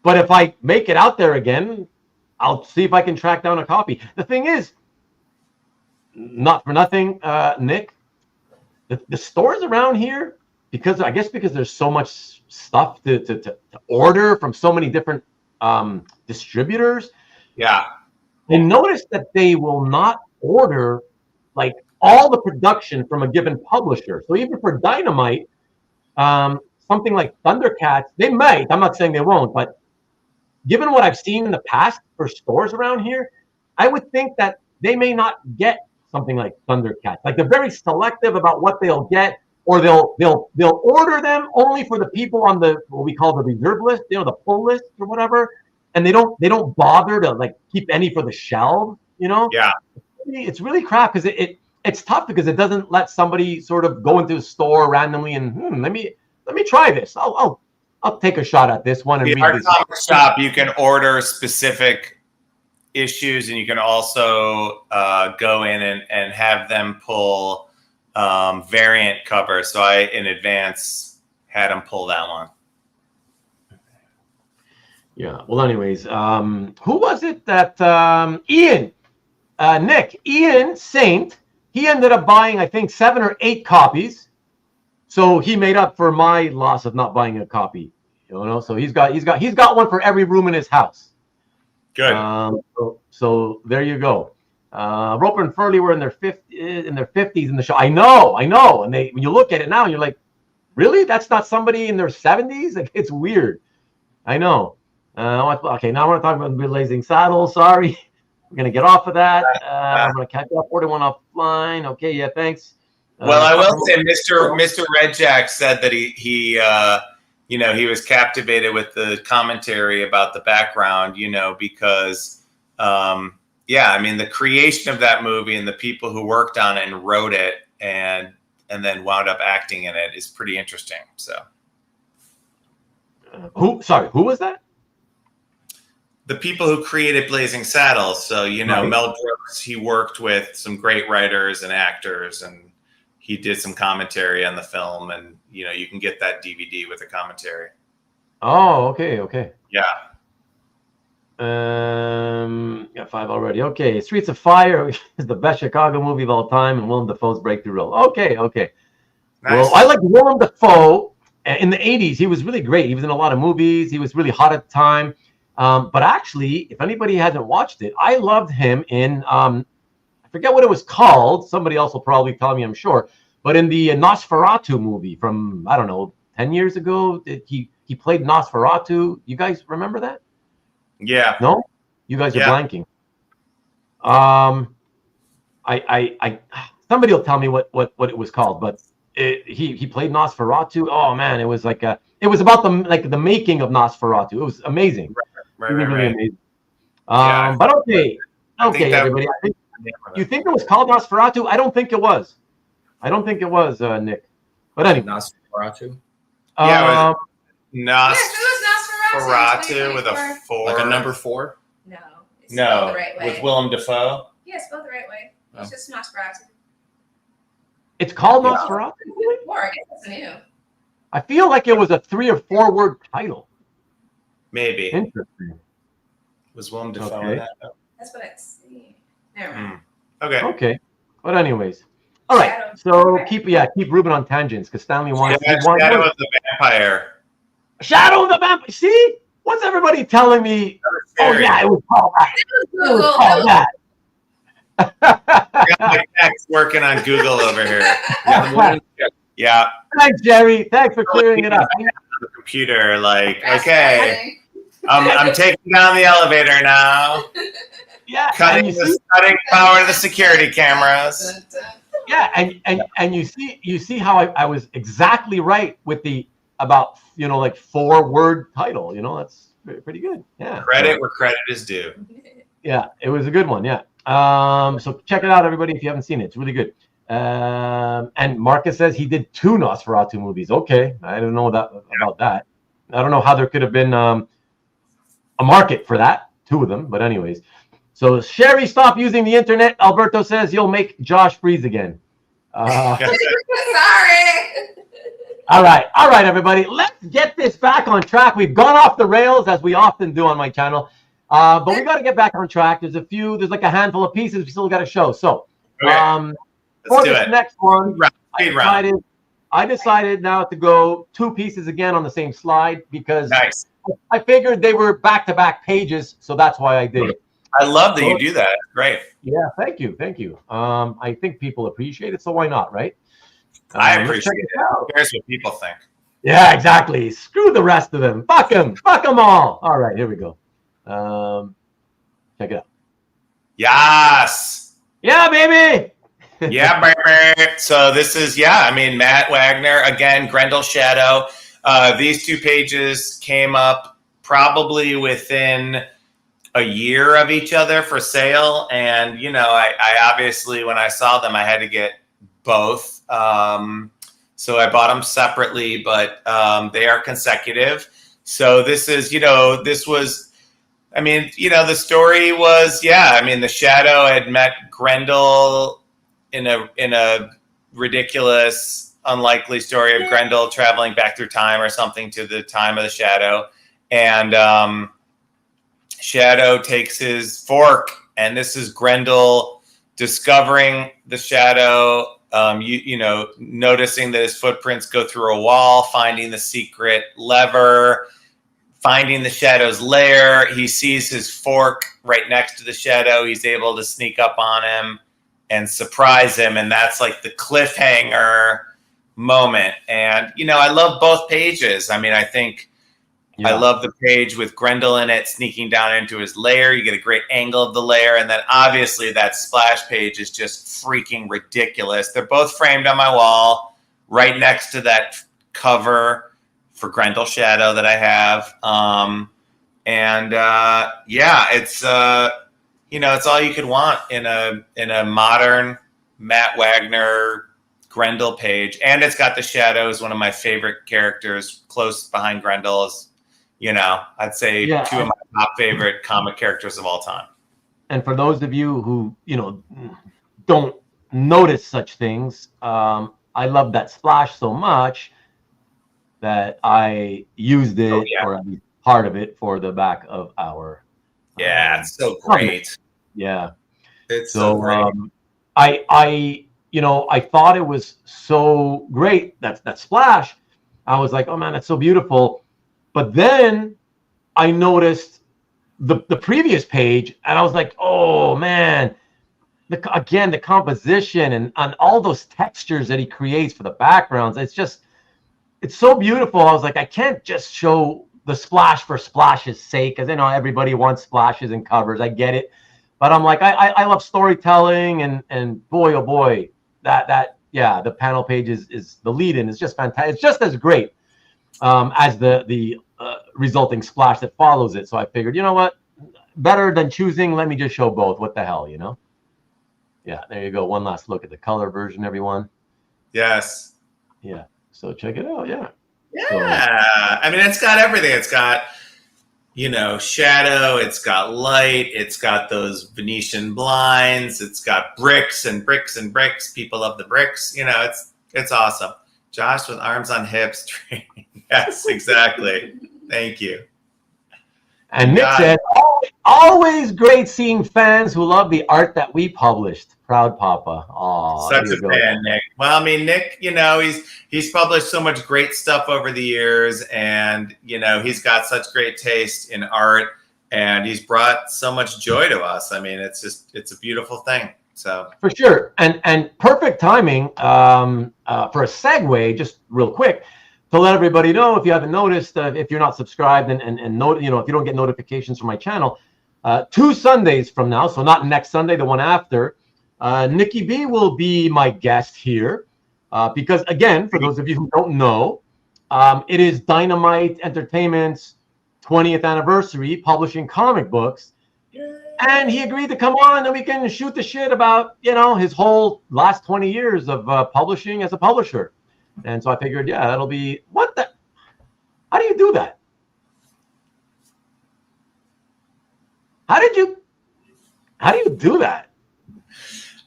But if I make it out there again, I'll see if I can track down a copy. The thing is, not for nothing, Nick, the stores around here, because there's so much stuff to order from so many different distributors. Yeah. I noticed that they will not order like all the production from a given publisher. So even for Dynamite, something like Thundercats, they might. I'm not saying they won't, but given what I've seen in the past for stores around here, I would think that they may not get something like Thundercats. Like they're very selective about what they'll get, or they'll order them only for the people on the what we call the reserve list, you know, the pull list or whatever, and they don't bother to like keep any for the shelves, you know. Yeah, it's really crap because it's tough because it doesn't let somebody sort of go into a store randomly and let me try this. I'll take a shot at this one and read our this. comic shop, you can order specific issues, and you can also go in and have them pull variant covers. So I, in advance, had them pull that one. Yeah. Well, anyways, who was it that Ian Saint? He ended up buying, I think, 7 or 8 copies. So he made up for my loss of not buying a copy. You know, so he's got one for every room in his house. Good. So there you go. Roper and Furley were in their 50s in the show. I know. And when you look at it now, you're like, really? That's not somebody in their 70s? Like, it's weird. I know. Okay, now I want to talk about Blazing Saddles. Sorry. We're going to get off of that. I'm going to catch up. Order one offline. Okay, yeah, thanks. Well, I will say Mr. Red Jack said that he was captivated with the commentary about the background, because, the creation of that movie and the people who worked on it and wrote it and then wound up acting in it is pretty interesting. So, who was that? The people who created Blazing Saddles. So, right. Mel Brooks, he worked with some great writers and actors, and he did some commentary on the film, and, you can get that DVD with the commentary. Oh, okay. Yeah. Got 5 already. Okay. Streets of Fire is the best Chicago movie of all time, and Willem Dafoe's breakthrough role. Okay. Nice. Well, I like Willem Dafoe. In the 80s, he was really great. He was in a lot of movies. He was really hot at the time. But actually, if anybody hasn't watched it, I loved him in, I forget what it was called. Somebody else will probably tell me, I'm sure. But in the Nosferatu movie from, I don't know, 10 years ago, he played Nosferatu. You guys remember that? Yeah. No? You guys are blanking. Somebody will tell me what it was called, but he played Nosferatu. Oh man, it was it was about the making of Nosferatu. It was amazing. Right. Really amazing. But okay, everybody. You think it was called Nosferatu? I don't think it was. Nick. But anyway. Nosferatu? Yeah, Nosferatu with a 4. Like a number 4? No. It's No, spelled the right way. with Willem Dafoe? Yeah, spelled the right way. It's just Nosferatu. It's called Nosferatu? I guess that's new. I feel like it was a 3 or 4 word title. Maybe. Interesting. Was Willem Dafoe in that? That's what it's. Never mind. Okay. But anyways. All right. So keep Ruben on tangents because Stanley wants. Shadow of the Vampire. Shadow of the Vampire. See? What's everybody telling me? Oh yeah, it was called that. Jack's working on Google over here. Yeah. Thanks, Jerry. Thanks for clearing it up. The computer, okay. I'm taking down the elevator now. Yeah. Cutting power to the security cameras. Yeah, and you see how I was exactly right with the about 4-word title. That's pretty good. Yeah. Credit where credit is due. Yeah, it was a good one. Yeah. So check it out, everybody, if you haven't seen it. It's really good. And Marcus says he did 2 Nosferatu movies. Okay, I don't know about that. I don't know how there could have been a market for that, 2 of them. But anyways, so Sherri, stop using the internet. Alberto says you'll make Josh freeze again. Sorry. All right, everybody. Let's get this back on track. We've gone off the rails, as we often do on my channel. But we got to get back on track. There's like a handful of pieces we still got to show. So for this next one, I decided now to go 2 pieces again on the same slide because I figured they were back-to-back pages, so that's why I did it. I love that you do that. Great. Yeah, thank you. I think people appreciate it, so why not, right? I appreciate it. Who cares what people think? Yeah, exactly. Screw the rest of them. Fuck them all. All right, here we go. Check it out. Yes. Yeah, baby. Yeah, baby. So this is, Matt Wagner, again, Grendel Shadow. These 2 pages came up probably within a year of each other for sale. And, I obviously, when I saw them, I had to get both. So I bought them separately, but they are consecutive. So this is, this was, the story was, the Shadow had met Grendel in a ridiculous, unlikely story of Grendel traveling back through time or something to the time of the Shadow. And Shadow takes his fork, and this is Grendel discovering the Shadow, noticing that his footprints go through a wall, finding the secret lever, finding the Shadow's lair. He sees his fork right next to the Shadow. He's able to sneak up on him and surprise him. And that's like the cliffhanger moment. And, I love both pages. I think I love the page with Grendel in it, sneaking down into his lair. You get a great angle of the lair. And then obviously that splash page is just freaking ridiculous. They're both framed on my wall right next to that cover for Grendel Shadow that I have. It's all you could want in a modern Matt Wagner Grendel page. And it's got the Shadow as one of my favorite characters, close behind Grendel is, I'd say 2 of my top favorite comic characters of all time. And for those of you who, don't notice such things, I love that splash so much that I used it, or at least part of it, for the back of our. It's so great. Yeah, it's so great. I thought it was so great that splash. I was like, oh man, that's so beautiful. But then I noticed the previous page, and I was like, oh man, the composition and all those textures that he creates for the backgrounds. It's so beautiful. I was like, I can't just show the splash for splash's sake, because everybody wants splashes and covers. I get it, but I'm like, I love storytelling, and boy, oh boy, the panel page is the lead-in is just fantastic. It's just as great as the resulting splash that follows it. So I figured, you know what, better than choosing, let me just show both. What the hell, Yeah, there you go. One last look at the color version, everyone. Yes. Yeah. So check it out. Yeah. Yeah. So, it's got everything. It's got, shadow. It's got light. It's got those Venetian blinds. It's got bricks and bricks and bricks. People love the bricks. It's awesome. Josh with arms on hips. Yes, exactly. Thank you. And Nick said, always great seeing fans who love the art that we published. Proud Papa. Oh, such a fan, Nick. Well, Nick, he's published so much great stuff over the years, and he's got such great taste in art, and he's brought so much joy to us. It's a beautiful thing. So for sure, and perfect timing for a segue. Just real quick, to let everybody know, if you haven't noticed, if you're not subscribed and note, if you don't get notifications from my channel, 2 Sundays from now, so not next Sunday, the one after, Nikki B will be my guest here, because again, for those of you who don't know, it is Dynamite Entertainment's 20th anniversary publishing comic books, and he agreed to come on and we can shoot the shit about his whole last 20 years of publishing as a publisher. And so I figured, that'll be how do you do that? How do you do that?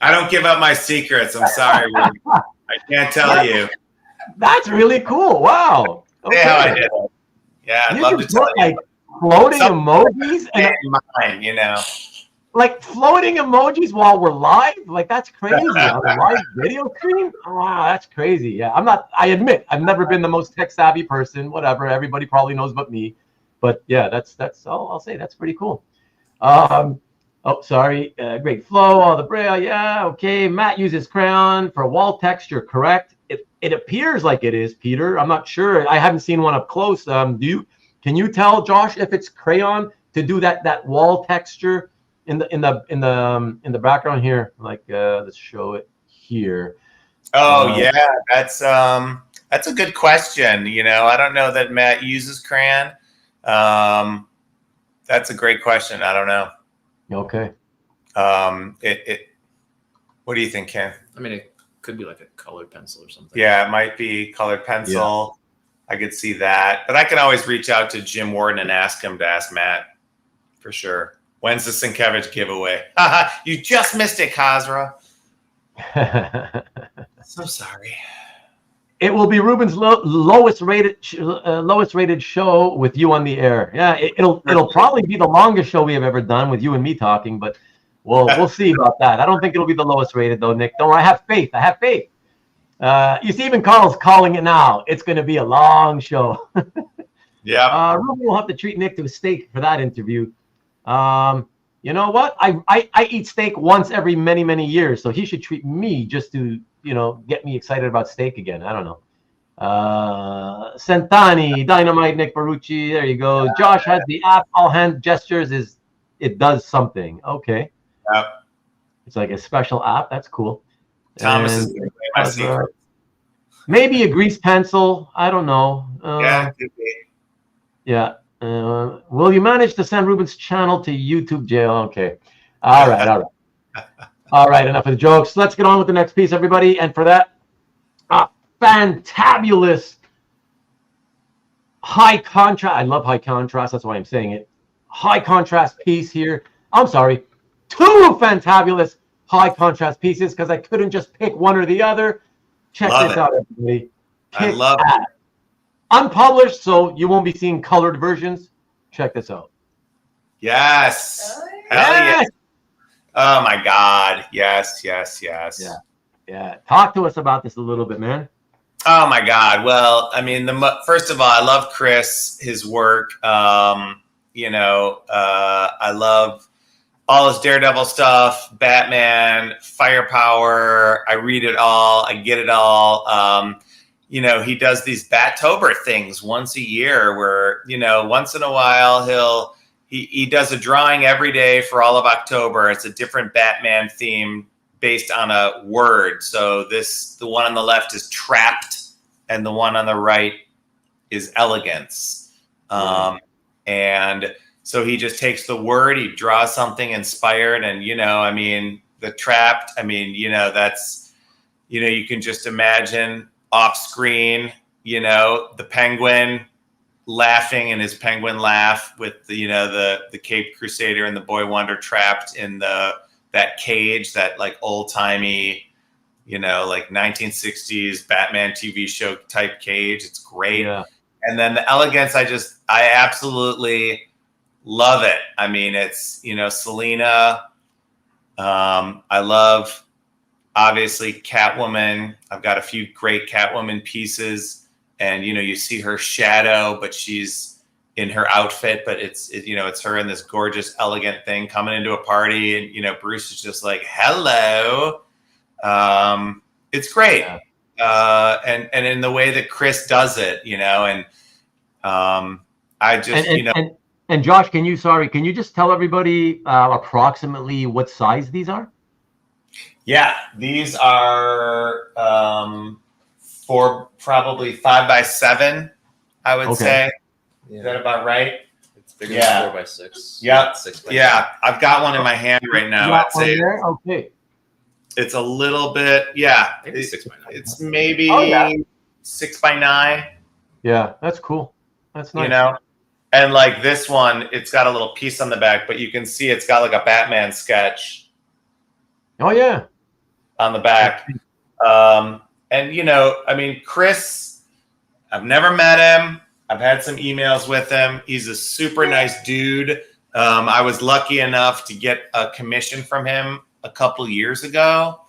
I don't give up my secrets. I'm sorry, Ruben. I can't tell you. That's really cool. Wow. Okay. Yeah, I did. Yeah, I'd love to tell you. Like floating emojis and mine, you know. Like floating emojis while we're live, like that's crazy. On a live video stream, wow, that's crazy. Yeah, I admit, I've never been the most tech savvy person. Whatever, everybody probably knows but me. But yeah, that's all I'll say. That's pretty cool. Oh, sorry. Great flow. All the braille. Yeah, okay. Matt uses crayon for wall texture. Correct. It appears like it is, Peter. I'm not sure. I haven't seen one up close. Can you tell Josh if it's crayon to do that wall texture? In the background here, like let's show it here. Oh yeah, that's a good question. You know, I don't know that Matt uses crayon. That's a great question. I don't know. Okay. What do you think, Ken? I mean, it could be like a colored pencil or something. Yeah, it might be colored pencil. Yeah. I could see that, but I can always reach out to Jim Warden and ask him to ask Matt for sure. When's the Sienkiewicz giveaway? You just missed it, Kazra. So sorry. It will be Ruben's lowest rated show with you on the air. Yeah, it'll probably be the longest show we have ever done with you and me talking, but we'll see about that. I don't think it'll be the lowest rated though, Nick. Don't worry, I have faith. You see, even Carl's calling it now. It's going to be a long show. Yeah. Ruben will have to treat Nick to a steak for that interview. You know what? I eat steak once every many years, so he should treat me just to get me excited about steak again. I don't know. Sentani, Dynamite, Nick Barucci. There you go. Josh has the app. All hand gestures it does something. Okay. Yep. It's like a special app. That's cool. Thomas is gonna play my secret. Maybe a grease pencil. I don't know. Yeah. Could be. Yeah. Will you manage to send Ruben's channel to YouTube jail? Okay. All right. All right. Enough of the jokes. Let's get on with the next piece, everybody. And for that, fantabulous high contrast. I love high contrast. That's why I'm saying it. High contrast piece here. I'm sorry. 2 fantabulous high contrast pieces because I couldn't just pick one or the other. Check this out, everybody. I love it. Unpublished, so you won't be seeing colored versions. Check this out. Yes. Hell yes. Oh my God. Yes. Yeah. Talk to us about this a little bit, man. Oh my God. Well, I mean, first of all, I love Chris, his work. I love all his Daredevil stuff, Batman, Firepower. I read it all. I get it all. He does these Battober things once a year where, once in a while he does a drawing every day for all of October. It's a different Batman theme based on a word. So the one on the left is trapped and the one on the right is elegance. And so he just takes the word, he draws something inspired and, the trapped, that's, you can just imagine off screen, the penguin laughing in his penguin laugh with the Caped Crusader and the Boy Wonder trapped in that cage, that like old timey, like 1960s Batman TV show type cage. It's great. Yeah. And then the elegance, I absolutely love it. It's, Selena. I love, obviously, Catwoman. I've got a few great Catwoman pieces, and you see her shadow, but she's in her outfit. But it's her in this gorgeous, elegant thing coming into a party, and Bruce is just like, "Hello." It's great, and in the way that Chris does it, and I just And Josh, can you just tell everybody approximately what size these are? Yeah, these are for probably 5x7, I would say. Yeah. Is that about right? It's bigger than 4x6. Yeah, 6x9. Yeah. I've got one in my hand right now. I'd say okay. It's a little bit, maybe 6x9. It's maybe 6x9. Yeah, that's cool. That's nice. And like this one, it's got a little piece on the back, but you can see it's got like a Batman sketch. Oh yeah. on the back. And, you know, I mean, Chris, I've never met him. I've had some emails with him. He's a super nice dude. I was lucky enough to get a commission from him a couple years ago.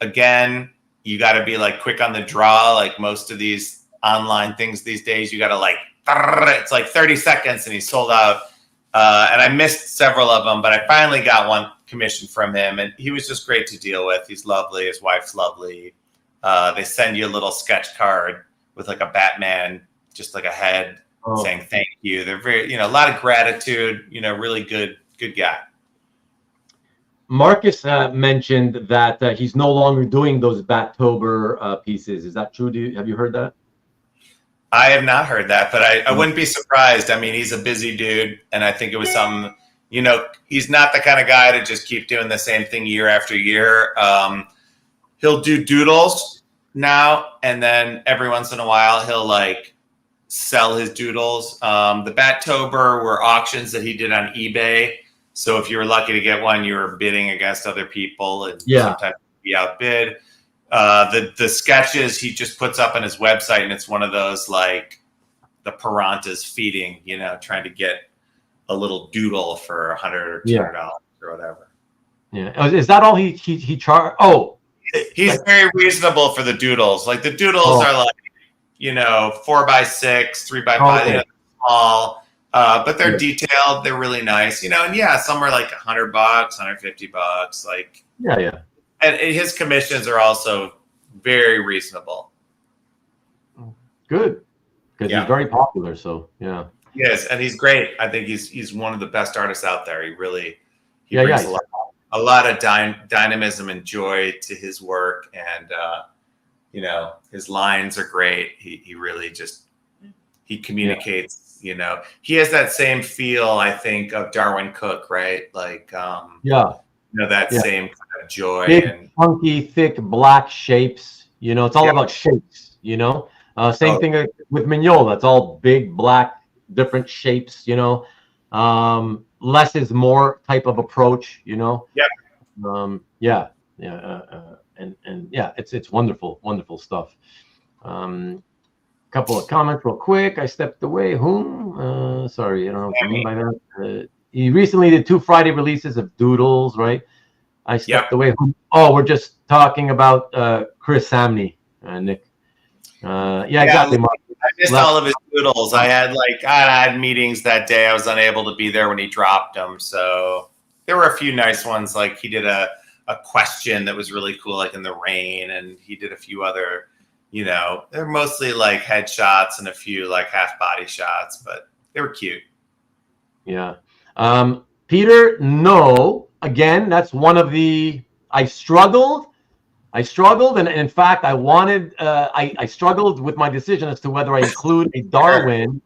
Again, you got to be like quick on the draw. Like most of these online things these days, you got to like, it's like 30 seconds and he's sold out. And I missed several of them, but I finally got one commission from him, and he was just great to deal with. He's lovely. His wife's lovely. They send you a little sketch card with like a Batman, just like a head saying thank you. They're very, a lot of gratitude, really good guy. Marcus mentioned that he's no longer doing those Battober pieces. Is that true? Have you heard that? I have not heard that, but I wouldn't be surprised. I mean, he's a busy dude, and I think it was something, he's not the kind of guy to just keep doing the same thing year after year. He'll do doodles now, and then every once in a while he'll like sell his doodles. The Battober were auctions that he did on eBay. So if you were lucky to get one, you were bidding against other people, and sometimes you'd be outbid. The sketches he just puts up on his website, and it's one of those like the Piranhas feeding, trying to get a little doodle for $100 or $200 or whatever. Yeah, is that all he charged? Oh, he's very reasonable for the doodles. Like the doodles are like 4x6, 3x5, small, but they're detailed. They're really nice, and some are like $100, $150, like And his commissions are also very reasonable. Good, because he's very popular. So yes, and he's great. I think he's one of the best artists out there. He brings a lot of dynamism and joy to his work, and his lines are great. He really he communicates. He has that same feel, I think, of Darwin Cook, right? Like that same kind of joy. Big, funky, thick, black shapes. It's all about shapes. Same thing with Mignola. It's all big, black, different shapes. Less is more type of approach. It's wonderful stuff. Couple of comments real quick. I stepped away. Sorry, I don't know what you mean by that. He recently did 2 Friday releases of doodles, right? I stepped away. We're just talking about Chris Samnee, Nick. Exactly. I missed all of his doodles. I had meetings that day. I was unable to be there when he dropped them. So there were a few nice ones. Like he did a question that was really cool, like in the rain, and he did a few other. They're mostly like headshots and a few like half body shots, but they were cute. Yeah. Peter, no. Again, that's one of the. I struggled, and in fact, I wanted. I struggled with my decision as to whether I include a Darwin.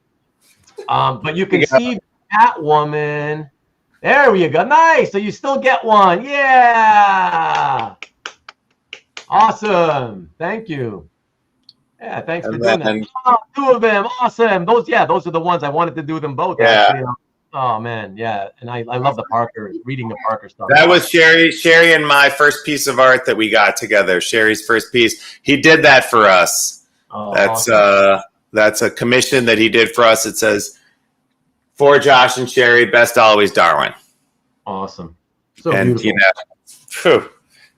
But you can see Catwoman. There we go. Nice. So you still get one. Yeah. Awesome. Thank you. Yeah, thanks for doing that. 2 of them, awesome. Those are the ones I wanted to do them both. Yeah. Actually. Oh man, yeah, and I love reading the Parker stuff. That was Sherri and my first piece of art that we got together. Sherri's first piece. He did that for us. That's awesome. That's a commission that he did for us. It says, "For Josh and Sherri, best always, Darwin." Awesome. So and beautiful.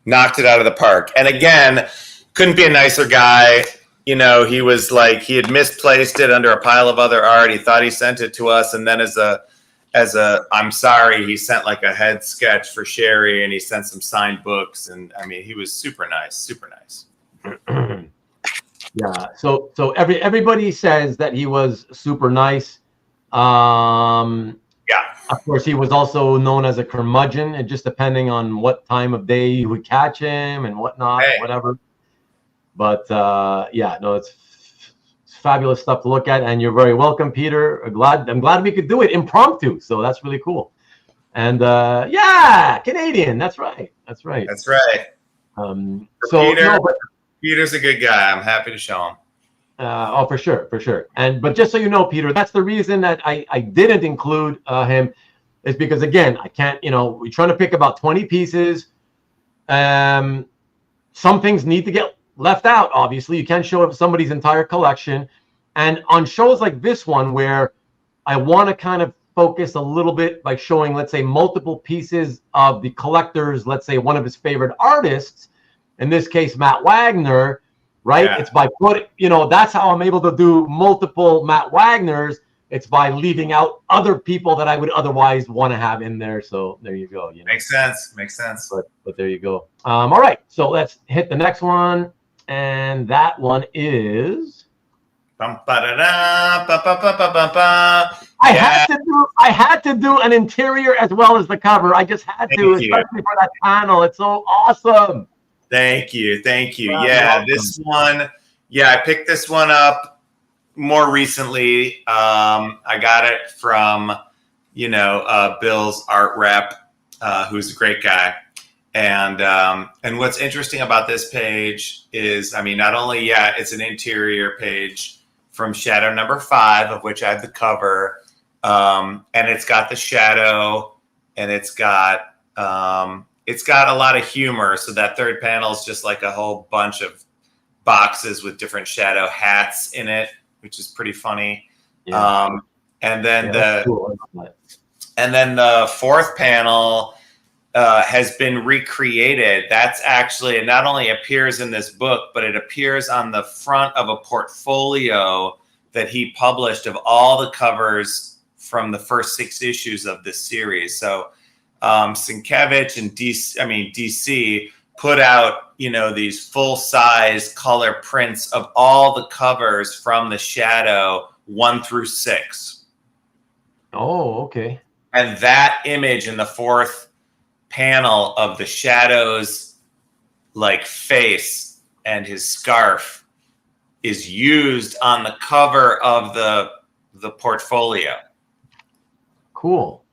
Knocked it out of the park. And again, couldn't be a nicer guy. He was like, he had misplaced it under a pile of other art. He thought he sent it to us. And then as a I'm sorry, he sent like a head sketch for Sherri, and he sent some signed books. And I mean, he was super nice. Yeah. So everybody says that he was super nice. Of course, he was also known as a curmudgeon, and just depending on what time of day you would catch him and whatnot, whatever. But it's fabulous stuff to look at, and you're very welcome, Peter. I'm glad we could do it impromptu, so that's really cool. And Canadian. That's right. Peter's a good guy. I'm happy to show him. For sure. But just so you know, Peter, that's the reason that I didn't include him, is because again, I can't. We're trying to pick about 20 pieces. some things need to get left out. Obviously, you can't show somebody's entire collection. And on shows like this one, where I want to kind of focus a little bit by showing, let's say, multiple pieces of the collector's, let's say, one of his favorite artists, in this case, Matt Wagner, right? Yeah. It's by putting, that's how I'm able to do multiple Matt Wagners. It's by leaving out other people that I would otherwise want to have in there. So there you go. Makes sense. But there you go. All right. So let's hit the next one. And that one is. I had to do an interior as well as the cover. I just had to, especially for that panel. It's so awesome. Thank you. Yeah, this one. Yeah, I picked this one up more recently. I got it from, Bill's art rep, who's a great guy. And what's interesting about this page is, not only, it's an interior page from Shadow number 5, of which I have the cover. And it's got the shadow, and it's got a lot of humor. So that third panel is just like a whole bunch of boxes with different shadow hats in it, which is pretty funny. Yeah. And then the fourth panel has been recreated. That's actually, it not only appears in this book, but it appears on the front of a portfolio that he published of all the covers from the first 6 issues of this series. So Sienkiewicz and DC put out, these full-size color prints of all the covers from the Shadow 1 through 6. Oh, okay. And that image in the fourth panel of the Shadow's face and his scarf is used on the cover of the portfolio. Cool.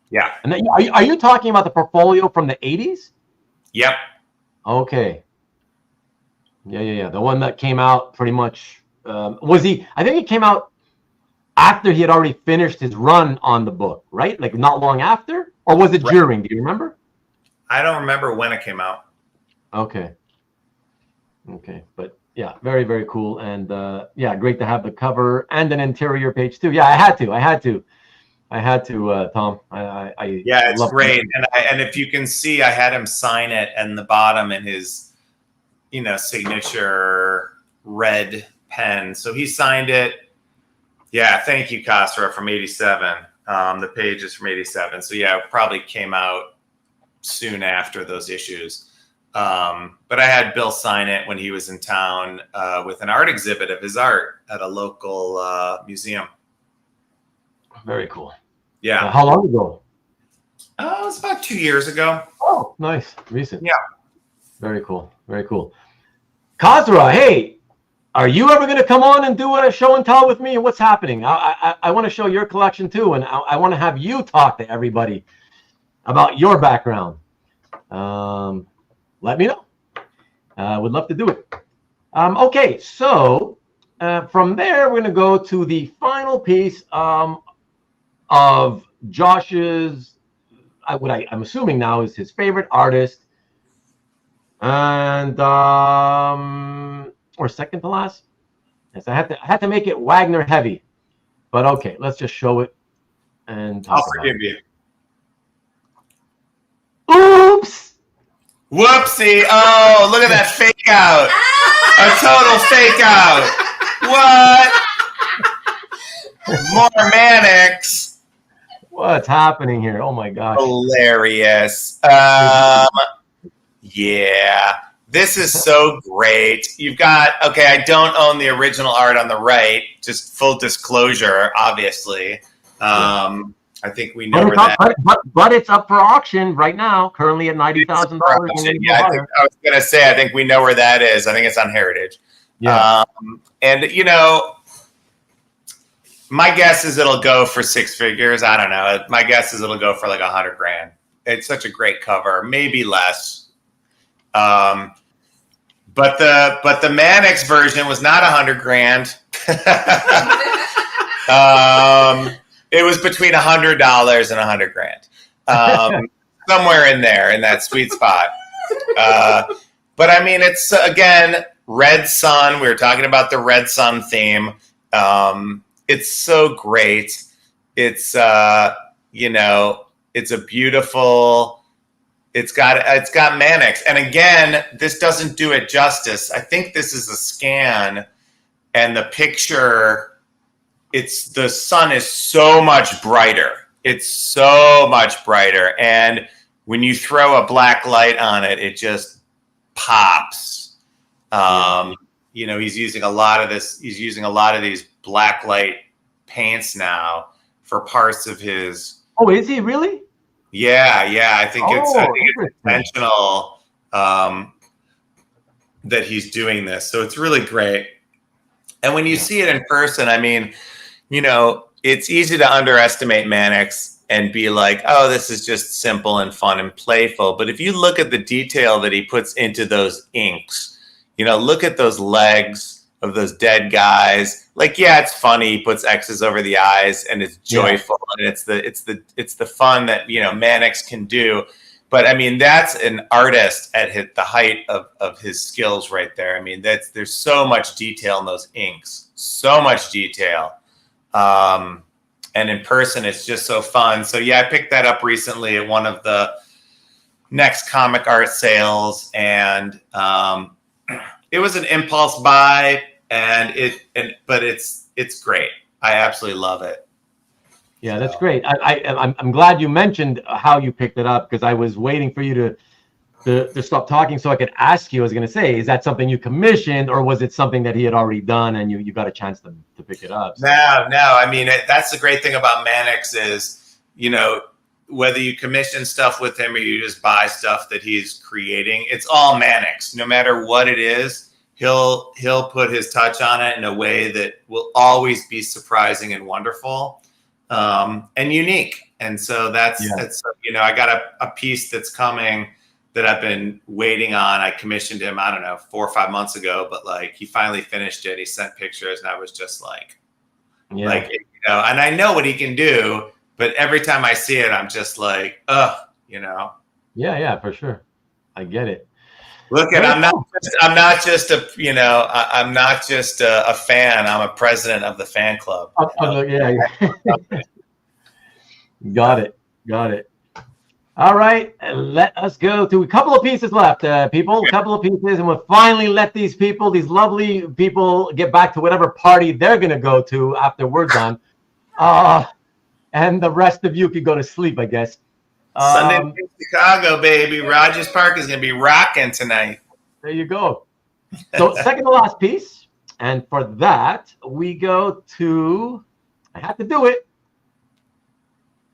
Yeah. And then, are you talking about the portfolio from the 80s? Yep. Okay. Yeah. The one that came out pretty much, I think it came out after he had already finished his run on the book, right? Like not long after? Or was it during? Do you remember? I don't remember when it came out. Okay. But yeah, very, very cool. And great to have the cover and an interior page too. Yeah, I had to, Tom. It's great. And if you can see, I had him sign it in the bottom in his, signature red pen. So he signed it. Yeah, thank you, Kasra, from 87. The page is from 87. So yeah, it probably came out soon after those issues. But I had Bill sign it when he was in town with an art exhibit of his art at a local museum. Very cool. Yeah. How long ago? It was about 2 years ago. Oh, nice. Recent. Yeah. Very cool. Kasra, hey, are you ever going to come on and do a show and tell with me? What's happening? I want to show your collection too, and I want to have you talk to everybody about your background. Let me know. Would love to do it. Okay, so from there, we're going to go to the final piece of Josh's, I'm assuming now is his favorite artist, and or second to last. Yes, I had to make it Wagner heavy, but okay, let's just show it and talk. I'll forgive you. Oops! Whoopsie! Oh, look at that fake out! A total fake out! What? More Manix. What's happening here? Oh my gosh! Hilarious. Yeah. This is so great. You've got, I don't own the original art on the right, just full disclosure, obviously. I think we know where that is. But it's up for auction right now, currently at $90,000. Yeah, I was going to say, I think we know where that is. I think it's on Heritage. Yeah. And, my guess is it'll go for 6 figures. I don't know. My guess is it'll go for like $100,000. It's such a great cover, maybe less. But the Manix version was not $100,000. It was between $100 and $100,000. Somewhere in there, in that sweet spot. But I mean, it's again, Red Sun. We were talking about the Red Sun theme. It's so great. It's it's a beautiful. It's got Manix, and again, this doesn't do it justice. I think this is a scan, and the picture. The sun is so much brighter. It's so much brighter, and when you throw a black light on it, it just pops. He's using a lot of this. He's using a lot of these black light paints now for parts of his. Oh, is he really? Yeah. I think it's intentional that he's doing this. So it's really great. And when you see it in person, I mean, it's easy to underestimate Manix and be like, oh, this is just simple and fun and playful. But if you look at the detail that he puts into those inks, look at those legs of those dead guys. Like, yeah, it's funny. He puts X's over the eyes and it's joyful. And it's the fun that, Manix can do. But I mean, that's an artist at the height of his skills right there. I mean, there's so much detail in those inks, so much detail. And in person, it's just so fun. So yeah, I picked that up recently at one of the Next Comic Art sales, and it was an impulse buy, but it's great. I absolutely love it. Yeah, that's great. I'm glad you mentioned how you picked it up, because I was waiting for you to stop talking so I could ask you. I was going to say, is that something you commissioned, or was it something that he had already done and you got a chance to pick it up? So. No. I mean, that's the great thing about Manix is, whether you commission stuff with him or you just buy stuff that he's creating, it's all Manix. No matter what it is, he'll put his touch on it in a way that will always be surprising and wonderful, and unique. And so that's I got a piece that's coming that I've been waiting on. I commissioned him, I don't know, 4 or 5 months ago, but like he finally finished it. He sent pictures, and I was just like, and I know what he can do, but every time I see it, I'm just like, Yeah, for sure. I get it. Look, and I'm not just a fan. I'm a president of the fan club. Got it. All right, let us go to a couple of pieces left, people. A couple of pieces, and we'll finally let these lovely people, get back to whatever party they're going to go to after we're done. And the rest of you could go to sleep, I guess. Sunday in Chicago, baby. Rogers Park is going to be rocking tonight. There you go. So second to last piece. And for that, we go to, I have to do it,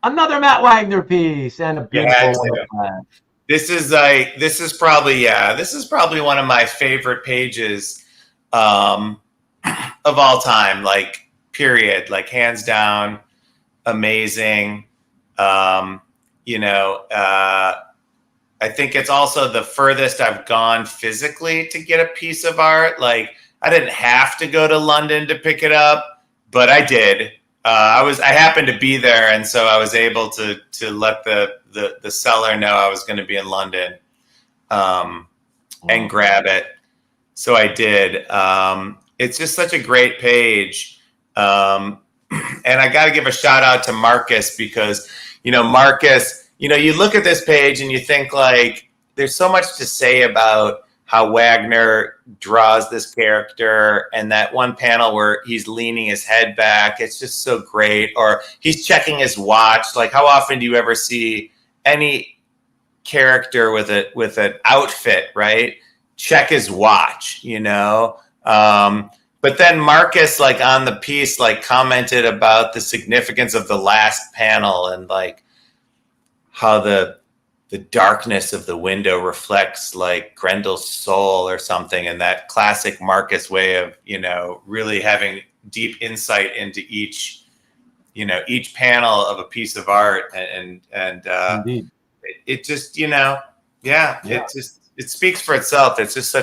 another Matt Wagner piece, and a beautiful one. This is probably one of my favorite pages of all time, like period, like hands down, amazing. I think it's also the furthest I've gone physically to get a piece of art. Like, I didn't have to go to London to pick it up, but I did. I happened to be there, and so I was able to let the seller know I was going to be in London, and grab it. So I did. It's just such a great page, and I got to give a shout out to Marcus, because Marcus. You look at this page and you think, like, there's so much to say about how Wagner draws this character, and that one panel where he's leaning his head back, it's just so great. Or he's checking his watch. Like, how often do you ever see any character with an outfit, right? Check his watch, But then Marcus, like, on the piece, like, commented about the significance of the last panel, and like how the darkness of the window reflects like Grendel's soul or something, and that classic Marcus way of, really having deep insight into each panel of a piece of art, and it just, it speaks for itself. It's just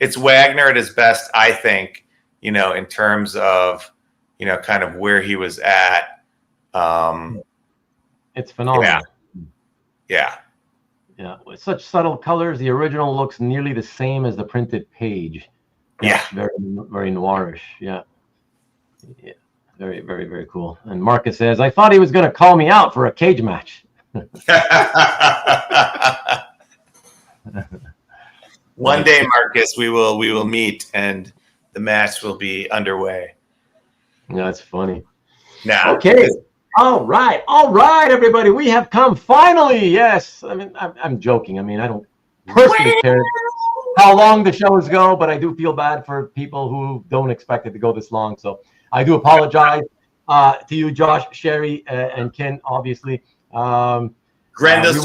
it's Wagner at his best, I think, in terms of, kind of where he was at. It's phenomenal. Yeah. Yeah, with such subtle colors, the original looks nearly the same as the printed page. Yeah. Very, very noirish. Yeah. Yeah. Very, very, very cool. And Marcus says, I thought he was going to call me out for a cage match. One day, Marcus, we will meet and the match will be underway. Yeah, that's funny. Now, okay. All right, everybody. We have come finally. Yes, I mean, I'm joking. I mean, I don't personally care how long the shows go, but I do feel bad for people who don't expect it to go this long. So I do apologize to you, Josh, Sherri, and Ken, obviously. Grendel's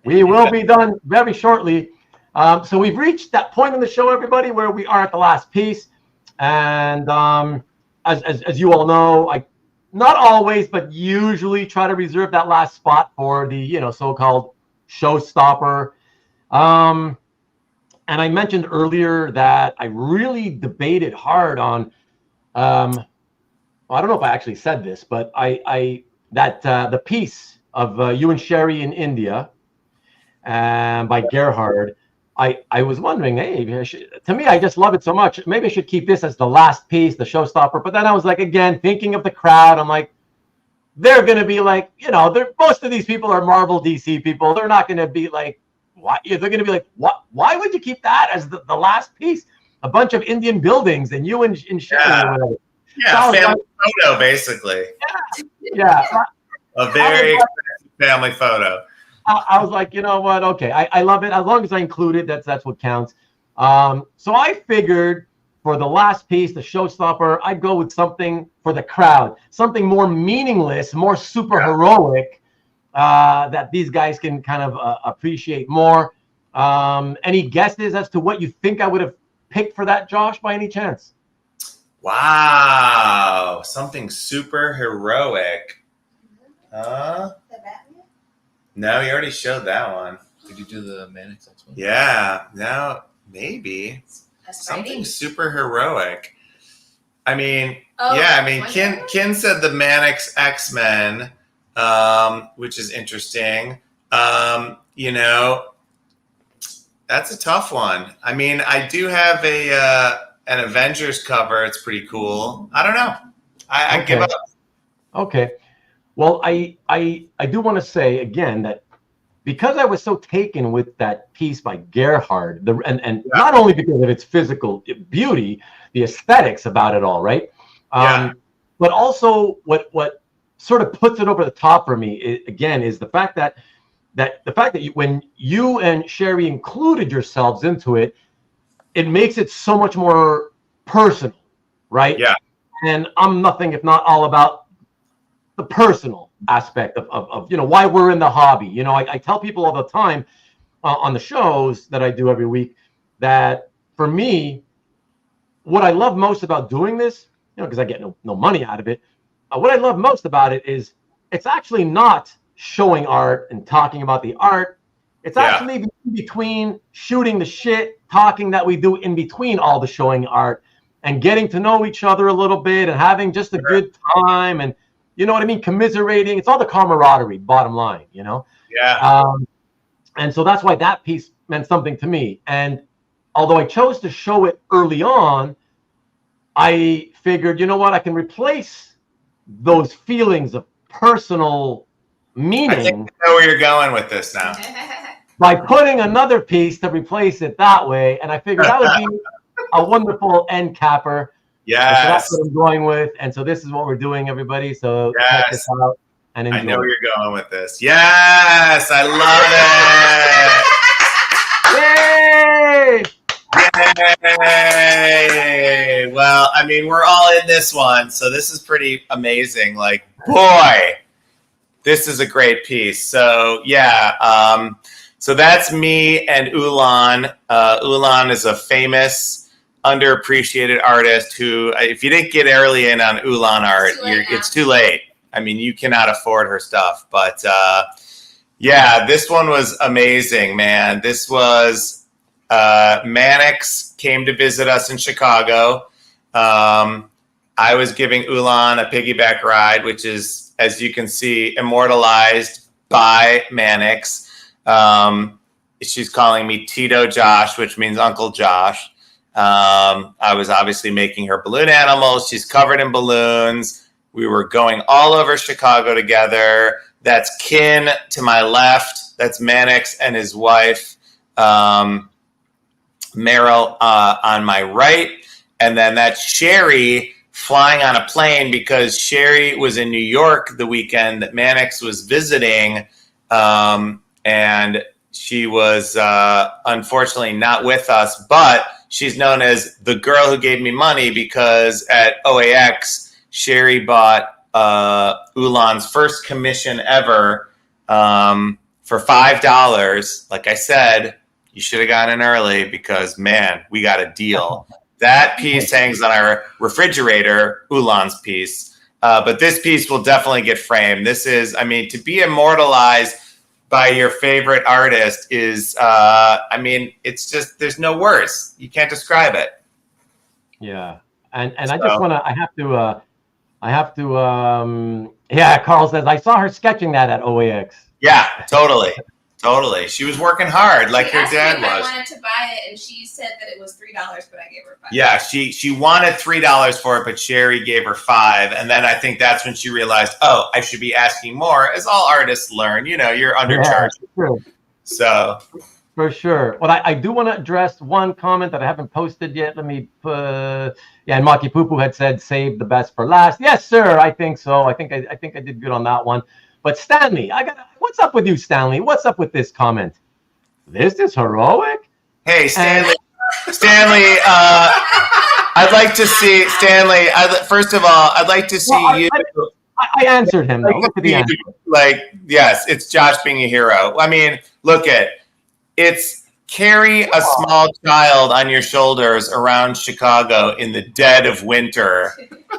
we will be done very shortly. So we've reached that point in the show, everybody, where we are at the last piece. And as you all know, I not always, but usually try to reserve that last spot for the, so-called showstopper. And I mentioned earlier that I really debated hard on, I don't know if I actually said this, but the piece of You and Sherri in India by Gerhard, I was wondering, hey, to me, I just love it so much. Maybe I should keep this as the last piece, the showstopper. But then I was like, again, thinking of the crowd, I'm like, they're going to be like, most of these people are Marvel DC people. They're not going to be like, why? They're going to be like, what? Why would you keep that as the last piece? A bunch of Indian buildings and you and Sherri. Yeah, so family photo, basically. Yeah. A very expensive family photo. I was like, you know what? Okay, I love it. As long as I include it, that's what counts. So I figured for the last piece, the showstopper, I'd go with something for the crowd, something more meaningless, more super heroic, that these guys can kind of appreciate more. Any guesses as to what you think I would have picked for that, Josh, by any chance? Wow, something super heroic. No, you already showed that one. Did you do the Manix one? Yeah, no, maybe. Something super heroic. I mean, Ken said the Manix X-Men, which is interesting. That's a tough one. I mean, I do have an Avengers cover. It's pretty cool. I don't know. I give up. Okay. Well, I do want to say again that because I was so taken with that piece by Gerhard, and not only because of its physical beauty, the aesthetics about it all, right? But also what sort of puts it over the top for me is the fact that when you and Sherri included yourselves into it, it makes it so much more personal, right? Yeah. And I'm nothing if not all about the personal aspect of why we're in the hobby. I tell people all the time on the shows that I do every week that for me, what I love most about doing this, because I get no money out of it, what I love most about it is it's actually not showing art and talking about the art. It's actually between shooting the shit, talking that we do in between all the showing art and getting to know each other a little bit and having just a good time and, you know what I mean? Commiserating. It's all the camaraderie, bottom line, Yeah. And so that's why that piece meant something to me. And although I chose to show it early on, I figured, you know what? I can replace those feelings of personal meaning. I think I know where you're going with this now. By putting another piece to replace it that way. And I figured that would be a wonderful end capper. Yes. So that's what I'm going with. And so this is what we're doing, everybody. So check this out and enjoy. I know where you're going with this. Yes, I love it. Yay! Well, I mean, we're all in this one, so this is pretty amazing. Like, boy, this is a great piece. So, so that's me and Ulan. Ulan is a famous, underappreciated artist who, if you didn't get early in on Ulan art, it's too late. I mean, you cannot afford her stuff. But this one was amazing, man. This was Manix came to visit us in Chicago. I was giving Ulan a piggyback ride, which is, as you can see, immortalized by Manix. She's calling me Tito Josh, which means Uncle Josh. I was obviously making her balloon animals. She's covered in balloons. We were going all over Chicago together. That's Kin to my left. That's Manix and his wife, Meryl, on my right. And then that's Sherri flying on a plane because Sherri was in New York the weekend that Manix was visiting. And she was unfortunately not with us, but she's known as the girl who gave me money because at OAX, Sherri bought Ulan's first commission ever for $5. Like I said, you should have gotten in early because, man, we got a deal. That piece hangs on our refrigerator, Ulan's piece. But this piece will definitely get framed. This is, I mean, to be immortalized by your favorite artist is, I mean, it's just, there's no words. You can't describe it. Yeah. And so, I just want to, I have to, yeah, Carl says, I saw her sketching that at OAX. Yeah, totally. Totally. She was working hard like her dad was. I wanted to buy it, and she said that it was $3, but I gave her $5. Yeah, she wanted $3 for it, but Sherri gave her $5. And then I think that's when she realized, oh, I should be asking more, as all artists learn. You know, you're undercharged. Yeah, so. For sure. Well, I do want to address one comment that I haven't posted yet. Let me put, yeah, and Maki Poo had said, save the best for last. Yes, sir. I think so. I think I did good on that one. But Stanley, what's up with you, Stanley? What's up with this comment? This is heroic? Hey, Stanley. Stanley, I'd like to see, Stanley, first of all, I'd like to see you. I answered him, though. Look at the answer. Like, yes, it's Josh being a hero. I mean, look at it's carry a small child on your shoulders around Chicago in the dead of winter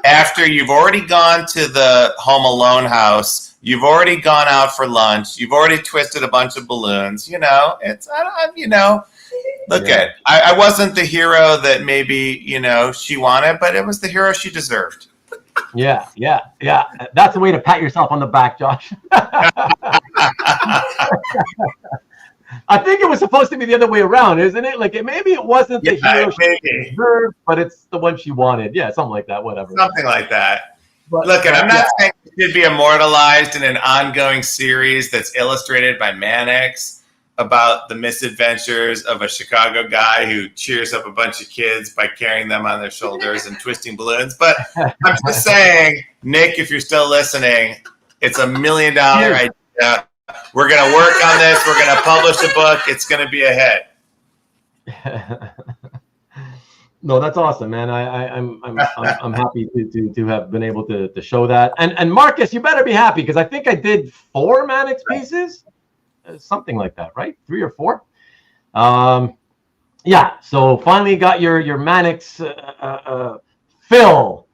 after you've already gone to the Home Alone house. You've already gone out for lunch. You've already twisted a bunch of balloons. You know, it's, you know, look at, I wasn't the hero that maybe, you know, she wanted, but it was the hero she deserved. Yeah. That's the way to pat yourself on the back, Josh. I think it was supposed to be the other way around, isn't it? Like, maybe it wasn't the hero she deserved, but it's the one she wanted. Yeah, something like that, whatever. Something like that. But, look, and I'm not saying it should be immortalized in an ongoing series that's illustrated by Manix about the misadventures of a Chicago guy who cheers up a bunch of kids by carrying them on their shoulders and twisting balloons. But I'm just saying, Nick, if you're still listening, it's $1 million idea. We're going to work on this. We're going to publish a book. It's going to be a hit. No, that's awesome, man. I'm happy to have been able to show that. And Marcus, you better be happy because I think I did 4 Manix pieces, something like that, right? 3 or 4. Yeah. So finally got your Manix fill.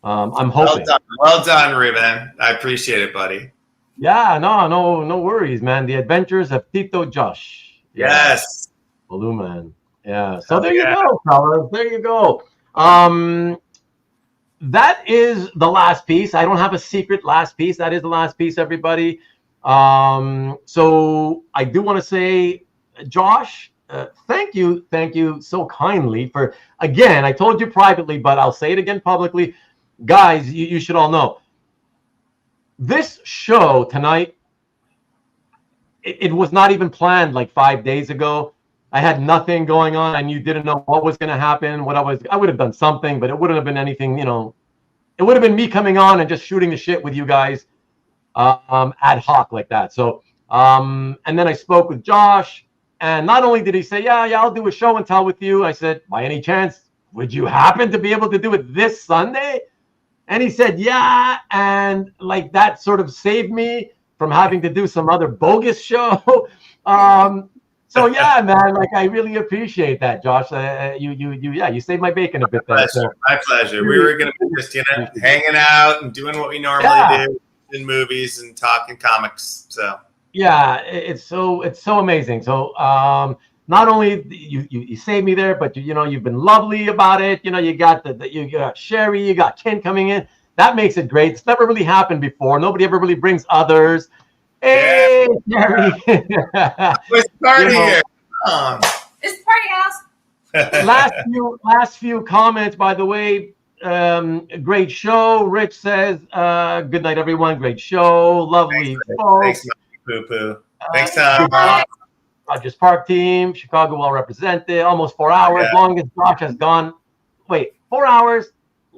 I'm hoping. Well done, Ruben. I appreciate it, buddy. Yeah. No worries, man. The Adventures of Tito Josh. Yes. Blue Man. Yeah. So there you go, fellas. There you go. That is the last piece. I don't have a secret last piece. That is the last piece, everybody. So I do want to say, Josh, thank you so kindly for, again, I told you privately, but I'll say it again publicly. Guys, you should all know. This show tonight, it was not even planned like 5 days ago. I had nothing going on, and you didn't know what was going to happen. I would have done something, but it wouldn't have been anything, you know. It would have been me coming on and just shooting the shit with you guys, ad hoc like that. So, and then I spoke with Josh, and not only did he say, yeah, I'll do a show and tell with you. I said, by any chance, would you happen to be able to do it this Sunday? And he said, yeah, and like that sort of saved me from having to do some other bogus show. So yeah, man, like I really appreciate that, Josh. You saved my bacon a bit there. My pleasure. We were going to be just hanging out and doing what we normally do in movies and talking comics. So yeah, it's so amazing. So not only you saved me there, but you've been lovely about it. You got Sherri, you got Ken coming in. That makes it great. It's never really happened before. Nobody ever really brings others. Hey, Sherri. Where's the party here? It's party house. last few comments, by the way. Great show. Rich says, good night, everyone. Great show. Lovely folks. Thanks, Poo-Poo. Thanks, Tom. Rogers Park team. Chicago well represented. Almost 4 hours. Yeah. Longest Josh has gone. Wait, 4 hours.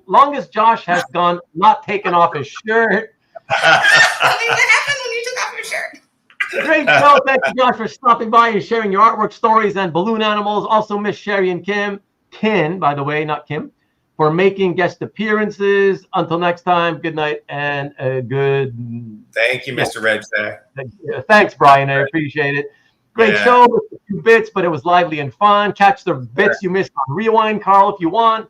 Longest Josh has gone not taking off his shirt. Something that happened when you took off your shirt. Great show. Thank you, Josh, for stopping by and sharing your artwork, stories, and balloon animals. Also, Miss Sherri and Kin, by the way, not Kim, for making guest appearances. Until next time, good night and good. Thank you, Mr. Red Sack. Thanks, Brian. I appreciate it. Great show with a few bits, but it was lively and fun. Catch the bits you missed on Rewind, Carl, if you want.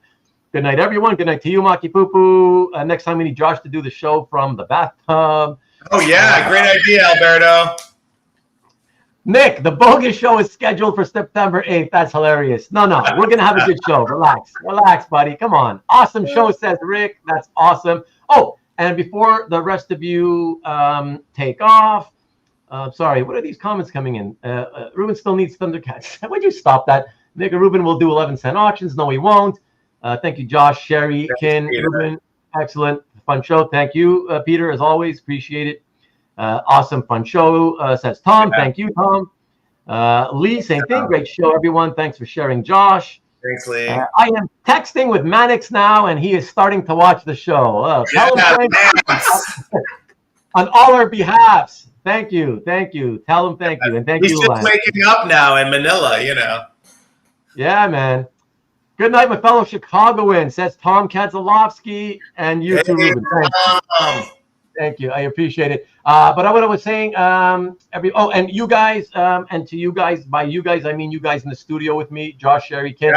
Good night, everyone. Good night to you, Maki Poo Poo. Next time we need Josh to do the show from the bathtub. Oh, yeah. Great idea, Alberto. Nick, the bogus show is scheduled for September 8th. That's hilarious. No, we're going to have a good show. Relax, buddy. Come on. Awesome show, says Rick. That's awesome. Oh, and before the rest of you take off, sorry, what are these comments coming in? Ruben still needs Thundercats. Would you stop that? Nick Ruben will do 11-cent auctions. No, he won't. Thank you, Josh, Sherri, Kin, Ruben. Excellent. Fun show. Thank you, Peter, as always. Appreciate it. Awesome, fun show, says Tom. Yeah. Thank you, Tom. Lee, same thing. Great show, everyone. Thanks for sharing, Josh. Thanks, Lee. I am texting with Manix now, and he is starting to watch the show. Tell him on all our behalfs. Thank you. Tell him thank you. And thank you, He's just waking up now in Manila, Yeah, man. Good night, my fellow Chicagoan, says Tom Kadzalovsky, and you too, Ruben. Thank you. I appreciate it. But what I was saying, and you guys, and to you guys, by you guys, I mean you guys in the studio with me, Josh, Sherri, Kin.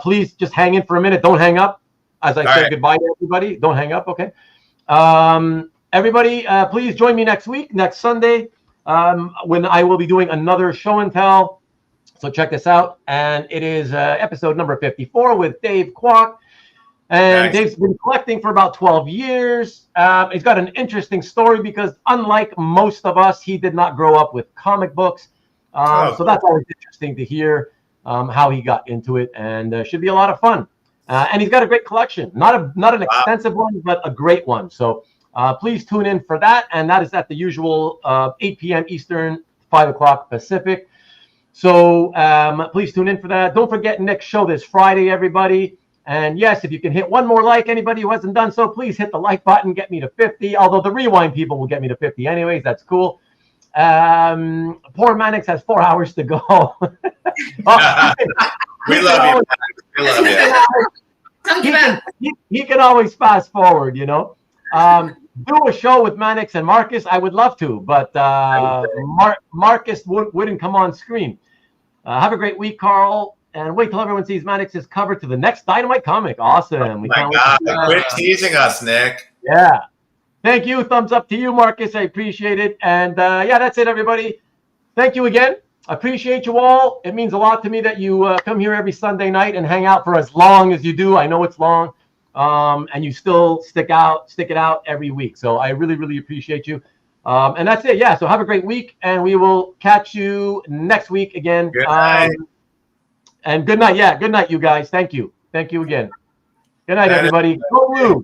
Please just hang in for a minute. Don't hang up. As I say goodbye to everybody. Don't hang up, okay? Everybody, please join me next week, next Sunday, when I will be doing another show and tell. So check this out. And it is episode number 54 with Dave Kwok. And Dave's been collecting for about 12 years. He's got an interesting story because unlike most of us, he did not grow up with comic books. So that's always interesting to hear how he got into it, and should be a lot of fun. And he's got a great collection. Not an extensive one, but a great one. So please tune in for that. And that is at the usual 8 p.m. Eastern, 5 o'clock Pacific. So please tune in for that. Don't forget Nick's show this Friday, everybody. And yes, if you can hit one more like, anybody who hasn't done so, please hit the like button, get me to 50. Although the Rewind people will get me to 50 anyways. That's cool. Poor Manix has 4 hours to go. We love you. He can always fast forward, do a show with Manix and Marcus. I would love to, but Marcus wouldn't come on screen. Have a great week, Carl. And wait till everyone sees Manix's cover to the next Dynamite comic. Awesome. Quit teasing us, Nick. Yeah. Thank you. Thumbs up to you, Marcus. I appreciate it. And that's it, everybody. Thank you again. I appreciate you all. It means a lot to me that you come here every Sunday night and hang out for as long as you do. I know it's long. And you still stick it out every week. So I really, really appreciate you. And that's it. Yeah. So have a great week, and we will catch you next week again. Good night. And good night. Yeah. Good night, you guys. Thank you. Thank you again. Good night, everybody. Go Blue.